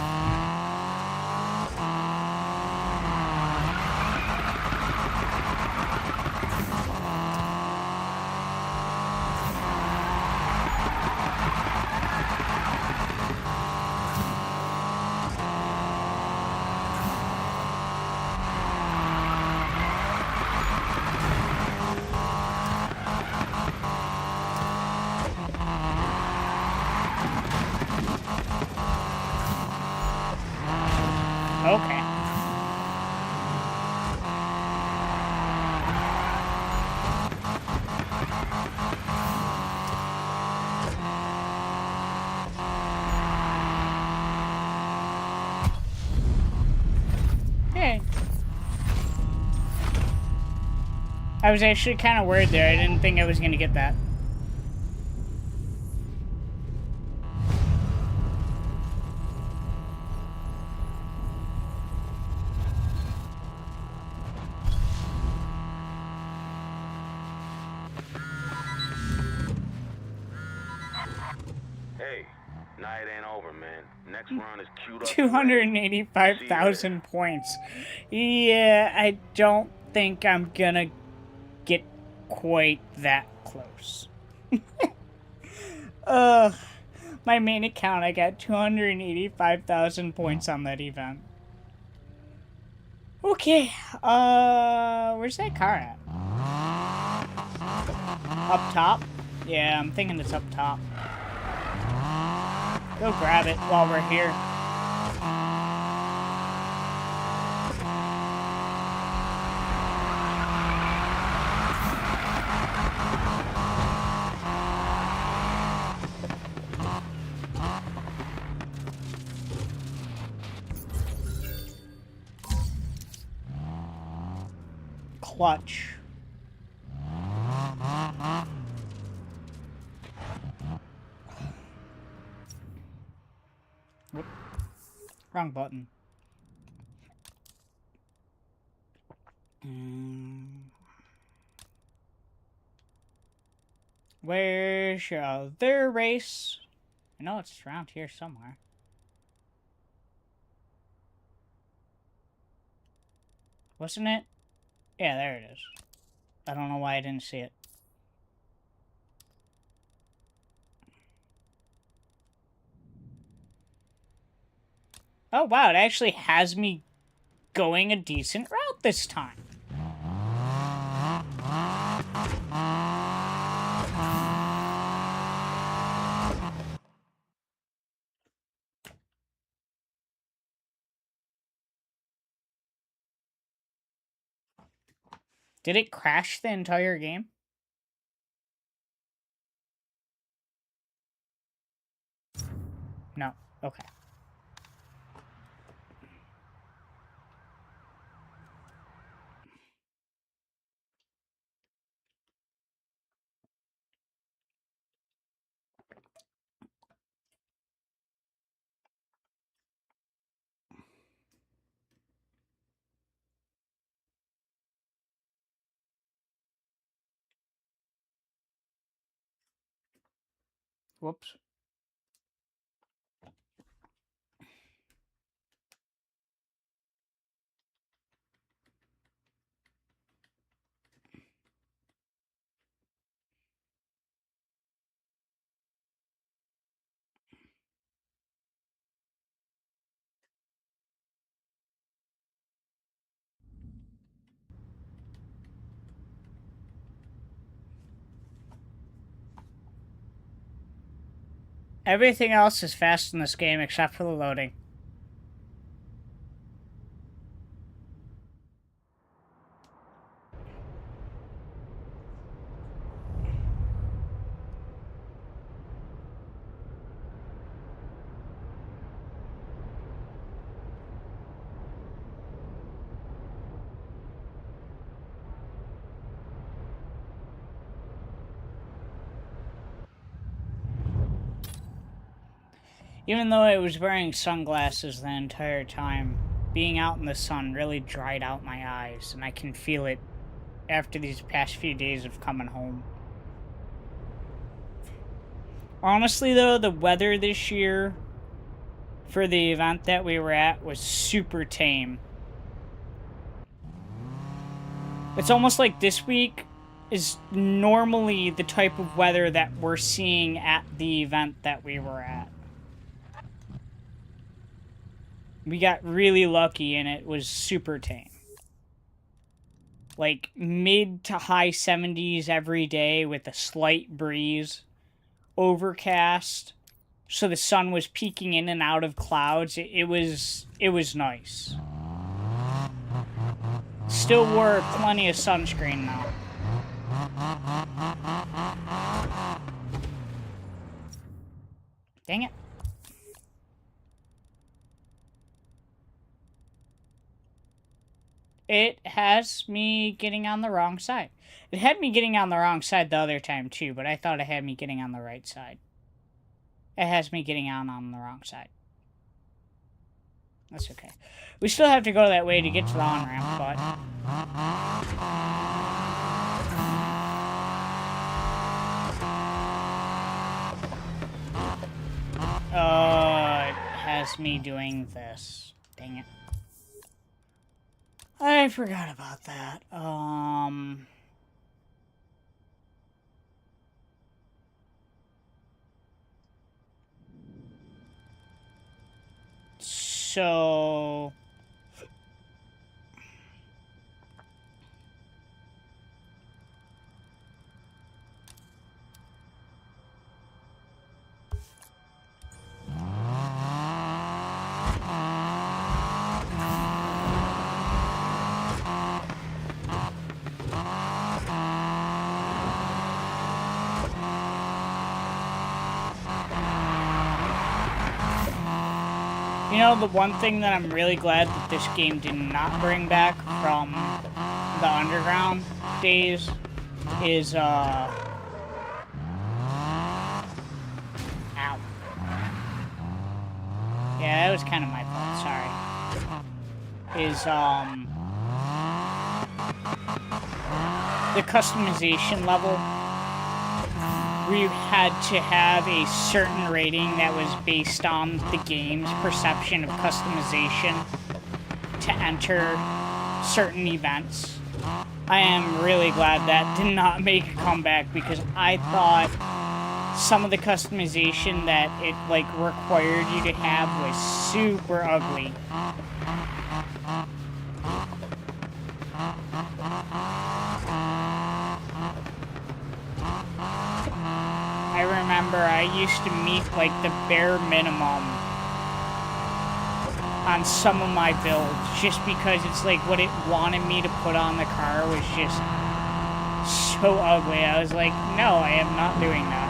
Okay. Hey. I was actually kind of worried there. I didn't think I was going to get that. Hey, night ain't over, man. Next run is queued up. 285,000 points. Yeah, I don't think I'm gonna get quite that close. My main account, I got 285,000 points on that event. Okay, where's that car at? Up top? Yeah, I'm thinking it's up top. Go grab it while we're here. Clutch. Whoop. Wrong button. Where's your other race? I know it's around here somewhere. Wasn't it? Yeah, there it is. I don't know why I didn't see it. Oh wow, it actually has me going a decent route this time. Did it crash the entire game? No. Okay. Whoops. Everything else is fast in this game except for the loading. Even though I was wearing sunglasses the entire time, being out in the sun really dried out my eyes, and I can feel it after these past few days of coming home. Honestly, though, the weather this year for the event that we were at was super tame. It's almost like this week is normally the type of weather that we're seeing at the event that we were at. We got really lucky and it was super tame. Like mid to high 70s every day with a slight breeze. Overcast. so the sun was peeking in and out of clouds. It was nice. Still wore plenty of sunscreen though. Dang it. It has me getting on the wrong side. It had me getting on the wrong side the other time too, but I thought it had me getting on the right side. It has me getting on the wrong side. That's okay. We still have to go that way to get to the on-ramp, but... it has me doing this. Dang it. I forgot about that. So... You know, the one thing that I'm really glad that this game did not bring back from the underground days is, ow. Yeah, that was kind of my fault, sorry. Is, the customization level, where you had to have a certain rating that was based on the game's perception of customization to enter certain events. I am really glad that did not make a comeback, because I thought some of the customization that it, like, required you to have was super ugly. I remember I used to meet, like, the bare minimum on some of my builds, just because it's like what it wanted me to put on the car was just so ugly. I was like, no, I am not doing that.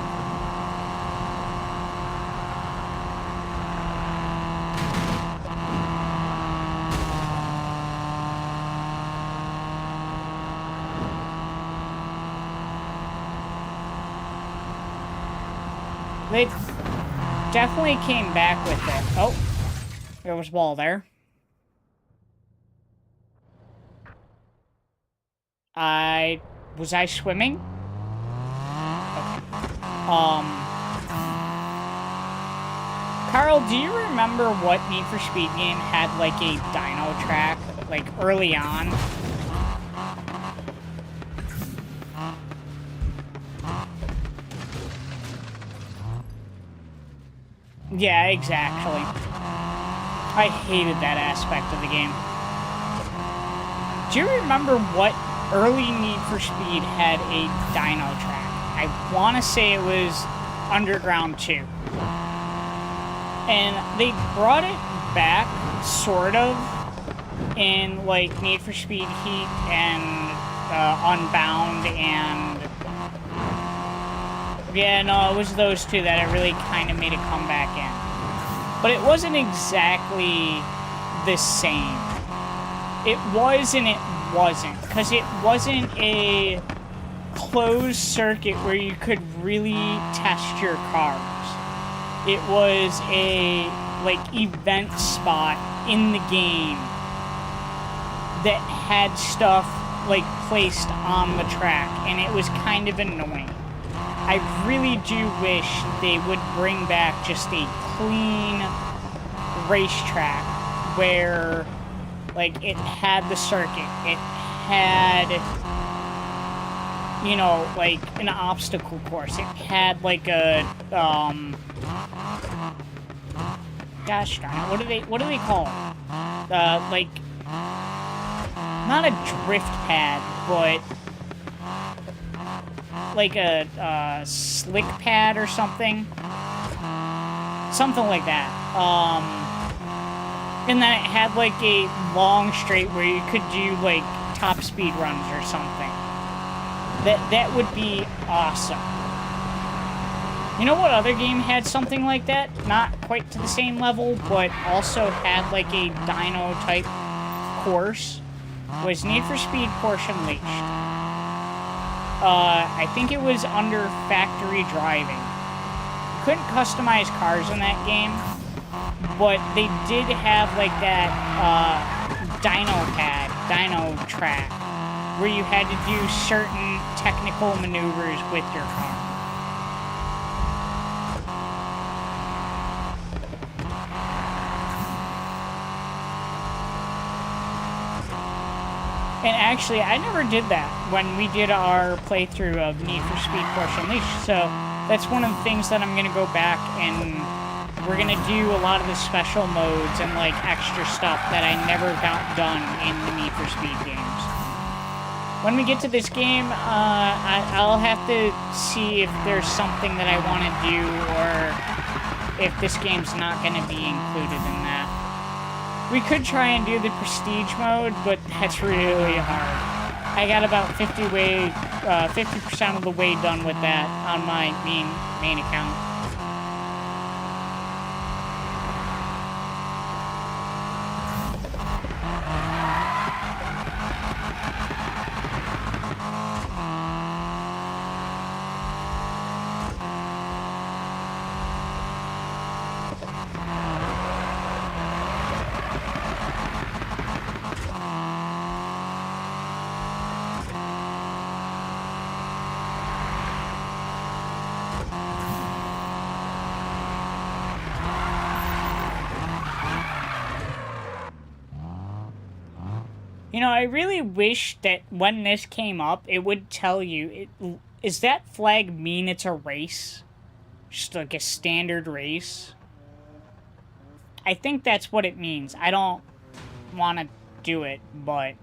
They definitely came back with it. Oh, there was a ball there. Was I swimming? Okay. Carl, do you remember what Need for Speed game had, like, a dyno track, like, early on? Yeah, exactly. I hated that aspect of the game. Do you remember what early Need for Speed had a dyno track? I want to say it was Underground 2. And they brought it back, sort of, in, like, Need for Speed Heat and Unbound and... Yeah, no, it was those two that it really kind of made a comeback in. But it wasn't exactly the same. It was and it wasn't. Because it wasn't a closed circuit where you could really test your cars. It was a, like, event spot in the game that had stuff, like, placed on the track. And it was kind of annoying. I really do wish they would bring back just a clean racetrack where, like, it had the circuit, it had, you know, like, an obstacle course, it had, like, a, gosh darn it, what do they call it? Like, not a drift pad, but... like a slick pad or something. Something like that. And then it had like a long straight where you could do like top speed runs or something. That would be awesome. You know what other game had something like that? Not quite to the same level, but also had like a dyno type course? Was Need for Speed Porsche Unleashed. I think it was under factory driving. You couldn't customize cars in that game, but they did have like that dyno track, where you had to do certain technical maneuvers with your car. And actually, I never did that when we did our playthrough of Need for Speed Porsche Unleashed, so that's one of the things that I'm going to go back and we're going to do a lot of the special modes and like extra stuff that I never got done in the Need for Speed games. When we get to this game, I'll have to see if there's something that I want to do or if this game's not going to be included in that. We could try and do the prestige mode, but that's really hard. I got about 50% of the way done with that on my main account. You know, I really wish that when this came up, it would tell you, is that flag mean it's a race? Just like a standard race? I think that's what it means. I don't want to do it, but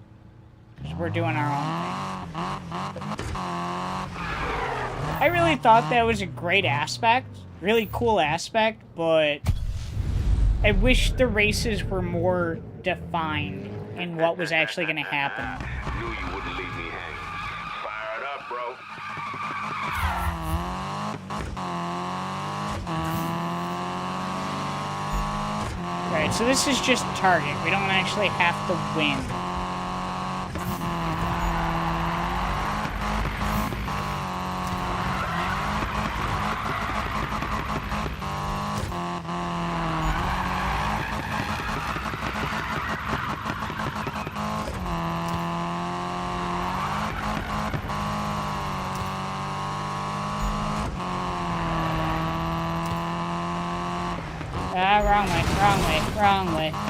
we're doing our own thing. I really thought that was a great aspect, really cool aspect, but I wish the races were more defined in what was actually going to happen. Knew you wouldn't leave me hanging. Fire it up, bro. Alright, so this is just a target. We don't actually have to win.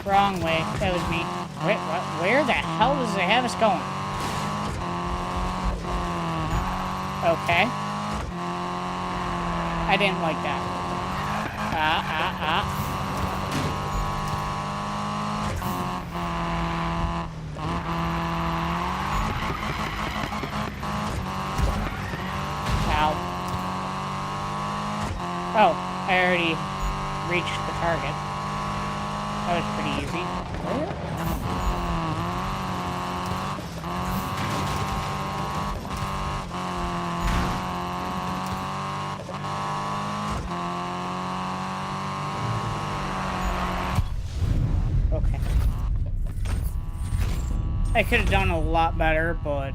Wrong way. That was me. Wait, what? Where the hell does it have us going? Okay. I didn't like that. Ow. Oh, I already reached the target. That was pretty easy. Okay. I could have done a lot better, but...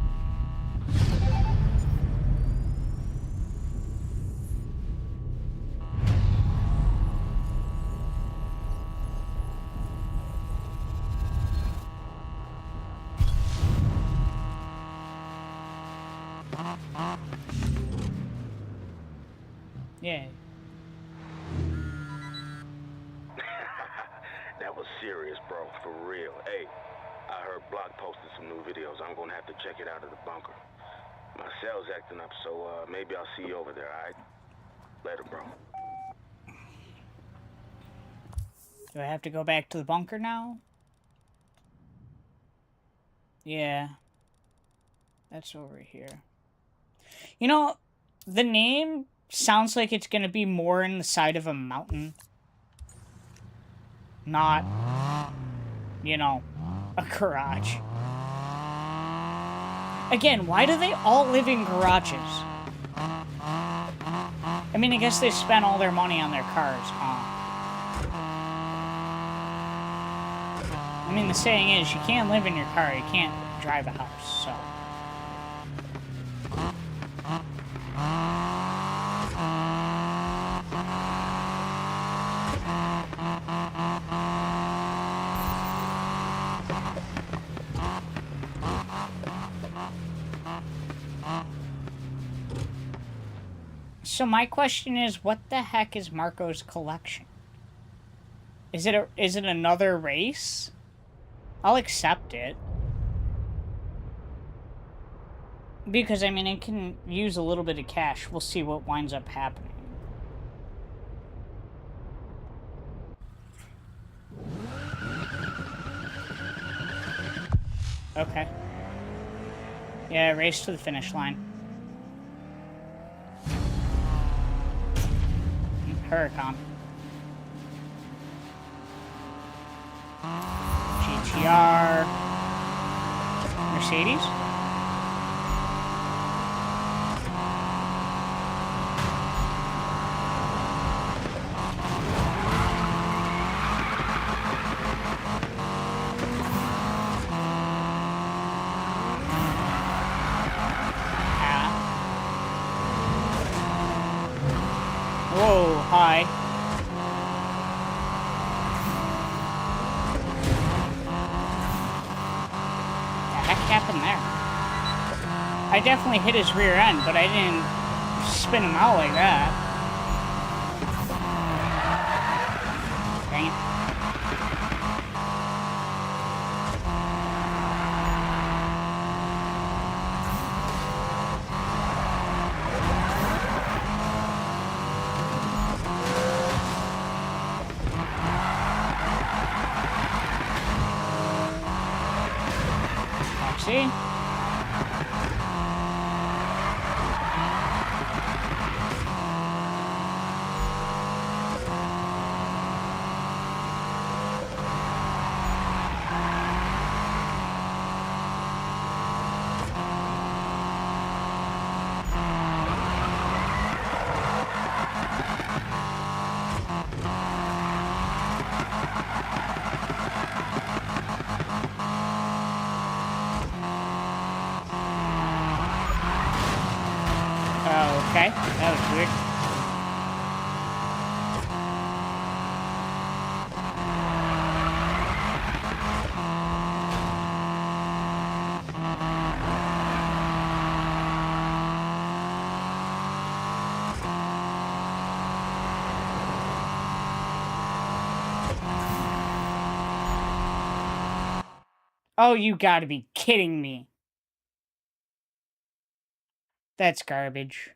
Yeah. That was serious, bro. For real. Hey, I heard Block posted some new videos. I'm gonna have to check it out at the bunker. My cell's acting up, so maybe I'll see you over there, alright? Later, bro. Do I have to go back to the bunker now? Yeah. That's over here. You know, the name sounds like it's going to be more in the side of a mountain. not, you know, a garage. Again, why do they all live in garages? I mean, I guess they spent all their money on their cars, huh? I mean, the saying is, you can't live in your car, you can't drive a house, so... So my question is, what the heck is Marco's collection? Is it another race? I'll accept it. Because, I mean, it can use a little bit of cash. We'll see what winds up happening. Okay. Yeah, race to the finish line. Huracan. GTR. Mercedes? Whoa, hi. What the heck happened there? I definitely hit his rear end, but I didn't spin him out like that. Dang it. See? Okay, that was weird. Oh, you gotta be kidding me. That's garbage.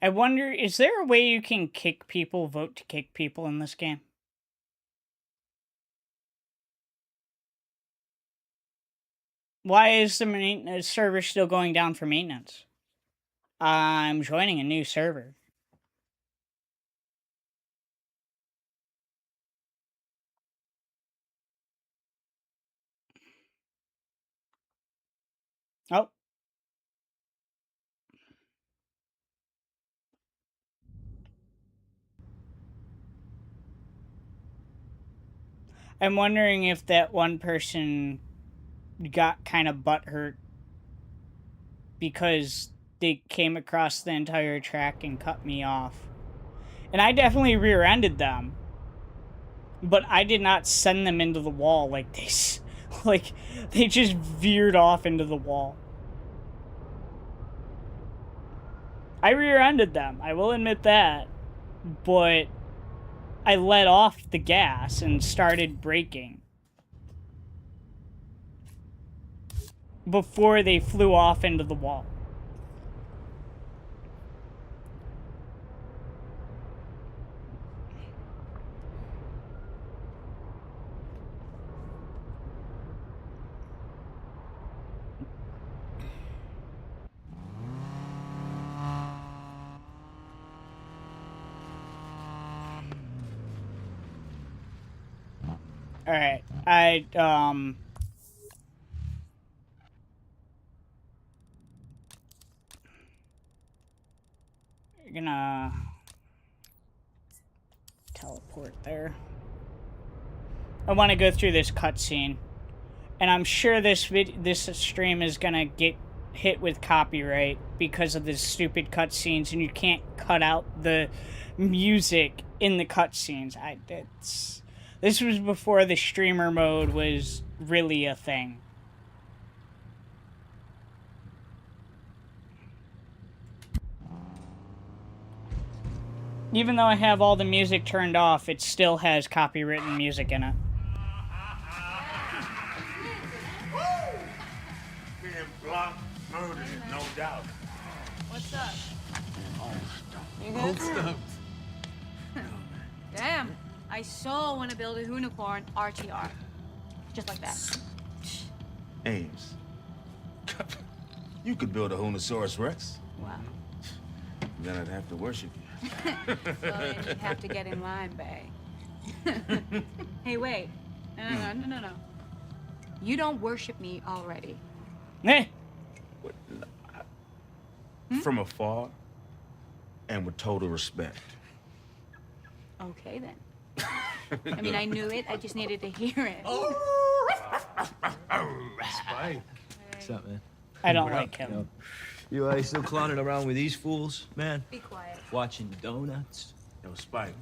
I wonder, is there a way you can kick people, vote to kick people in this game? Why is the maintenance server still going down for maintenance? I'm joining a new server. Oh. I'm wondering if that one person got kind of butthurt because they came across the entire track and cut me off. And I definitely rear-ended them. But I did not send them into the wall like this. Like, they just veered off into the wall. I rear-ended them, I will admit that. But I let off the gas and started braking. before they flew off into the wall. Alright, gonna teleport there. I want to go through this cutscene, and I'm sure this stream is gonna get hit with copyright because of the stupid cutscenes, and you can't cut out the music in the cutscenes. This was before the streamer mode was really a thing. Even though I have all the music turned off, it still has copywritten music in it. Being blocked, murdered, no doubt. What's up? You All good? stuffed. Damn. I so want to build a unicorn RTR. Just like that. Ames. You could build a Honosaurus Rex. Wow. Then I'd have to worship you. Well, then you'd have to get in line, bae. Hey, wait. No. You don't worship me already. Eh? From afar and with total respect. Okay, then. I mean, I knew it. I just needed to hear it. Spike. What's up, man? I don't like him. You still clowning around with these fools, man? Be quiet. Watching donuts? Yo, Spike,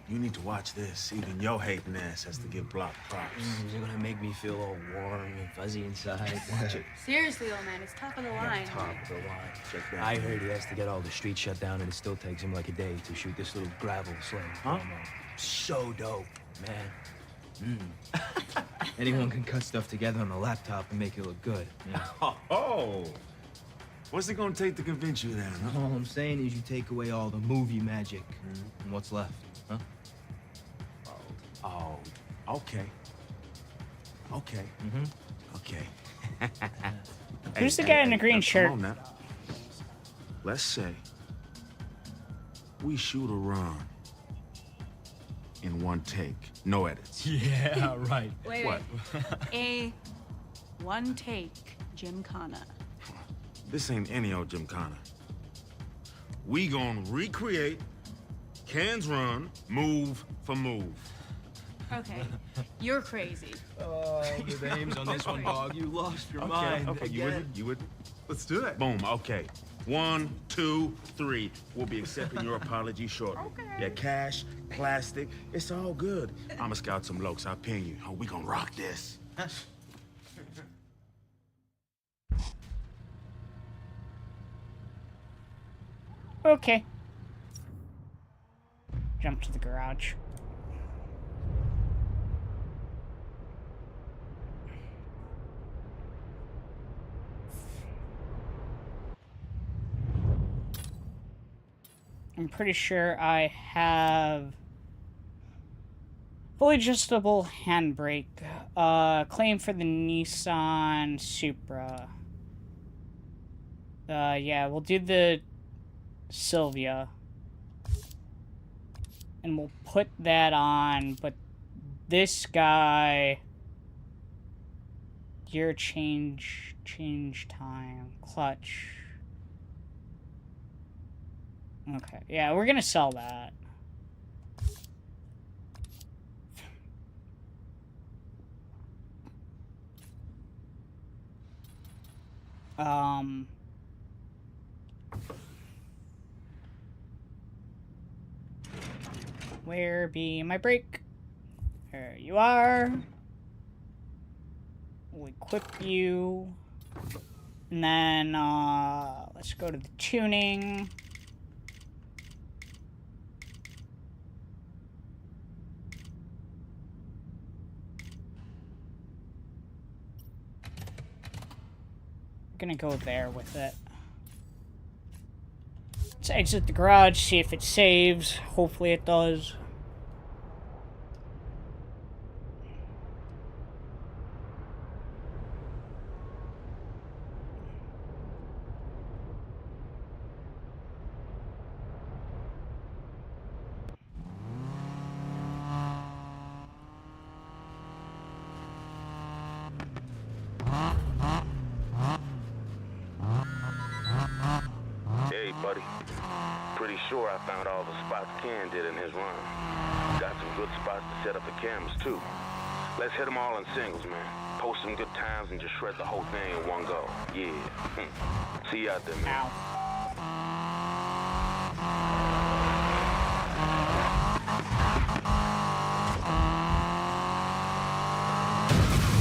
you need to watch this. Even your hating ass has to give Block props. You're gonna make me feel all warm and fuzzy inside. Watch it. Seriously, old man, it's top of the line. Top of the line. Check that. I heard he has to get all the streets shut down, and it still takes him like a day to shoot this little gravel sling. Huh? So dope, man. Anyone can cut stuff together on a laptop and make it look good. Yeah. Oh. What's it gonna take to convince you then, huh? All I'm saying is you take away all the movie magic, and what's left, huh? Oh, okay. Okay. Okay. Who's the guy in the green shirt? Come on now. Let's say we shoot a run in one take, no edits. Yeah, right. Wait. What? A one take gymkhana. This ain't any old gymkhana. We gonna recreate cans run, move for move. Okay, you're crazy. Oh, the names on this one, dog. You lost your mind. Okay, you with me? again. You with me? Let's do it. Boom, okay. 1, 2, 3. We'll be accepting your apology shortly. Okay. Yeah, cash, plastic, it's all good. I'ma scout some lokes, I'll pin you. Oh, we gonna rock this. Okay. Jump to the garage. I'm pretty sure I have fully adjustable handbrake. Claim for the Nissan Supra. Yeah, we'll do the Sylvia. And we'll put that on, but this guy... Gear change time, clutch. Okay, yeah, we're gonna sell that. Where be my brake? There you are. We'll equip you. And then, let's go to the tuning. gonna go there with it. Let's exit the garage, see if it saves. Hopefully it does. Hey, buddy. Pretty sure I found all the spots Ken did in his run. Got some good spots to set up the cameras, too. Let's hit them all in singles, man. Post some good times and just shred the whole thing in one go. Yeah. See you out there, man. Ow.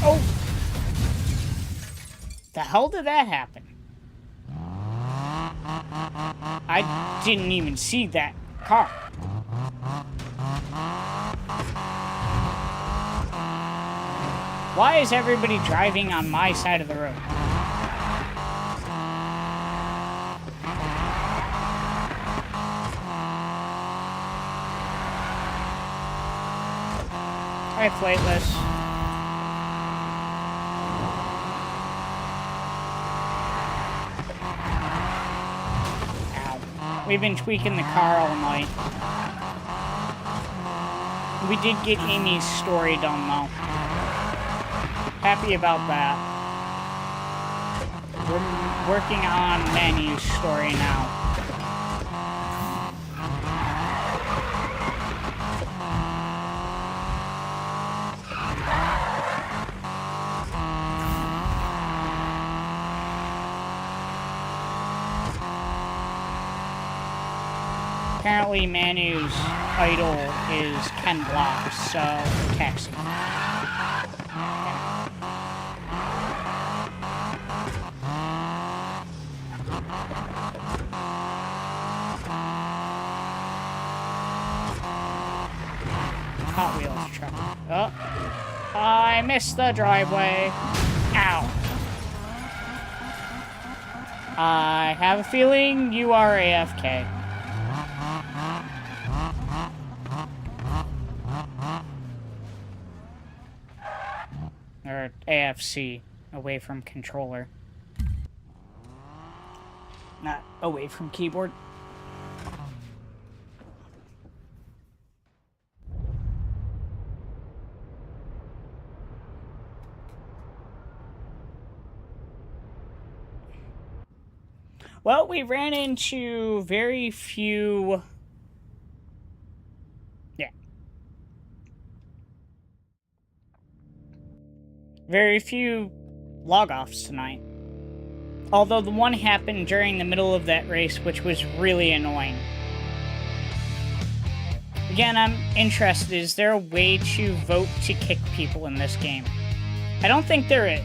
Oh! The hell did that happen? I didn't even see that car. Why is everybody driving on my side of the road? Alright, Flightless. We've been tweaking the car all night. We did get Amy's story done, though. Happy about that. We're working on Manu's story now. Apparently, Manu's idol is Ken Block, so taxi. Hot Wheels truck. Oh, I missed the driveway. Ow. I have a feeling you are AFK. Or AFC, away from controller. Not away from keyboard. Well, we ran into very few... Very few log-offs tonight. Although the one happened during the middle of that race, which was really annoying. Again, I'm interested. Is there a way to vote to kick people in this game? I don't think there is.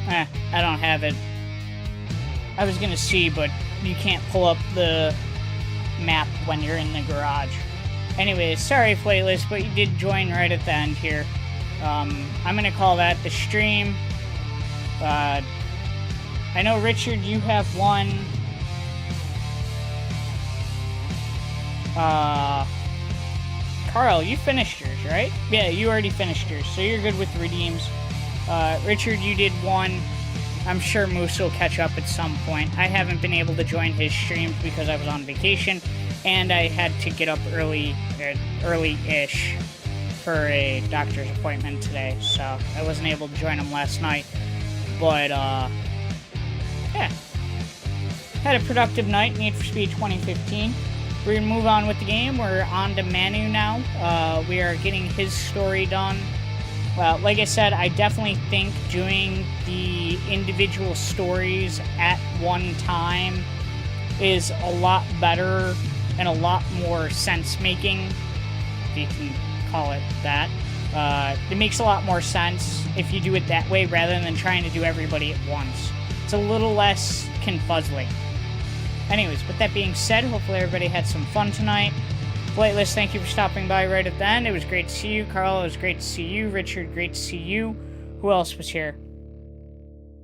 I don't have it. I was gonna see, but you can't pull up the map when you're in the garage. Anyways, sorry, Flightless, but you did join right at the end here. I'm gonna call that the stream. I know, Richard, you have one. Carl, you finished yours, right? Yeah, you already finished yours, so you're good with redeems. Richard, you did one. I'm sure Moose will catch up at some point. I haven't been able to join his streams because I was on vacation, and I had to get up early-ish for a doctor's appointment today, so I wasn't able to join him last night. But, yeah. Had a productive night, Need for Speed 2015. We're gonna move on with the game. We're on to Manu now. We are getting his story done. Well, like I said, I definitely think doing the individual stories at one time is a lot better and a lot more sense-making, if you can call it that. It makes a lot more sense if you do it that way rather than trying to do everybody at once. It's a little less confuzzling. Anyways, with that being said, hopefully everybody had some fun tonight. Blightless, thank you for stopping by right at the end. It was great to see you. Carl, it was great to see you. Richard, great to see you. Who else was here?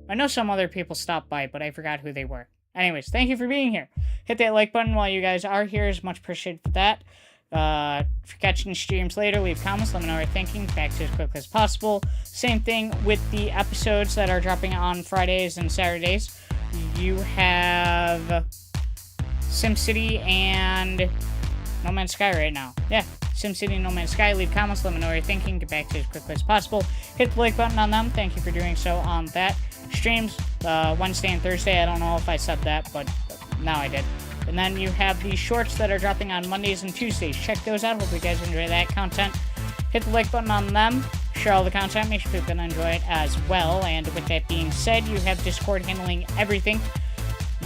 I know some other people stopped by, but I forgot who they were. Anyways, thank you for being here. Hit that like button while you guys are here. Is much appreciated for that. If you're catching streams later, leave comments. Let me know what you're thinking. Back to as quickly as possible. Same thing with the episodes that are dropping on Fridays and Saturdays. You have SimCity and No Man's Sky right now. Yeah, SimCity and No Man's Sky. Leave comments. Let me know what you're thinking. Get back to as quickly as possible. Hit the like button on them. Thank you for doing so on that. Streams Wednesday and Thursday. I don't know if I said that, but now I did. And then you have the shorts that are dropping on Mondays and Tuesdays. Check those out. Hope you guys enjoy that content. Hit the like button on them. Share all the content. Make sure people can enjoy it as well. And with that being said, you have Discord handling everything.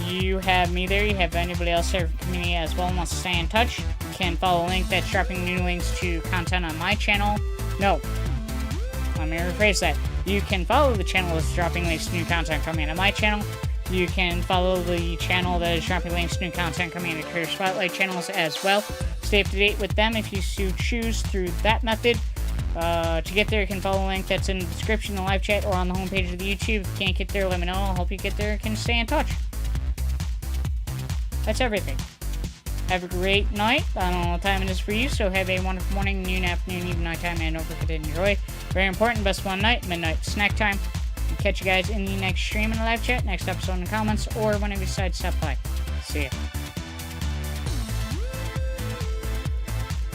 You have me there. You have anybody else there from the community as well and wants to stay in touch. You can follow a link that's dropping new links to content on my channel. No. Let me rephrase that. You can follow the channel that's dropping links to new content coming on my channel. You can follow the channel that is dropping links to new content coming in the Career Spotlight channels as well. Stay up to date with them if you so choose through that method. To get there, you can follow a link that's in the description, the live chat, or on the homepage of the YouTube. If you can't get there, let me know. I'll help you get there. Can stay in touch. That's everything. Have a great night. I don't know what time it is for you, so have a wonderful morning, noon, afternoon, even nighttime, and don't forget to enjoy. Very important, best one night, midnight snack time. I'll catch you guys in the next stream in the live chat, next episode in the comments, or whenever you decide to stop by. See ya.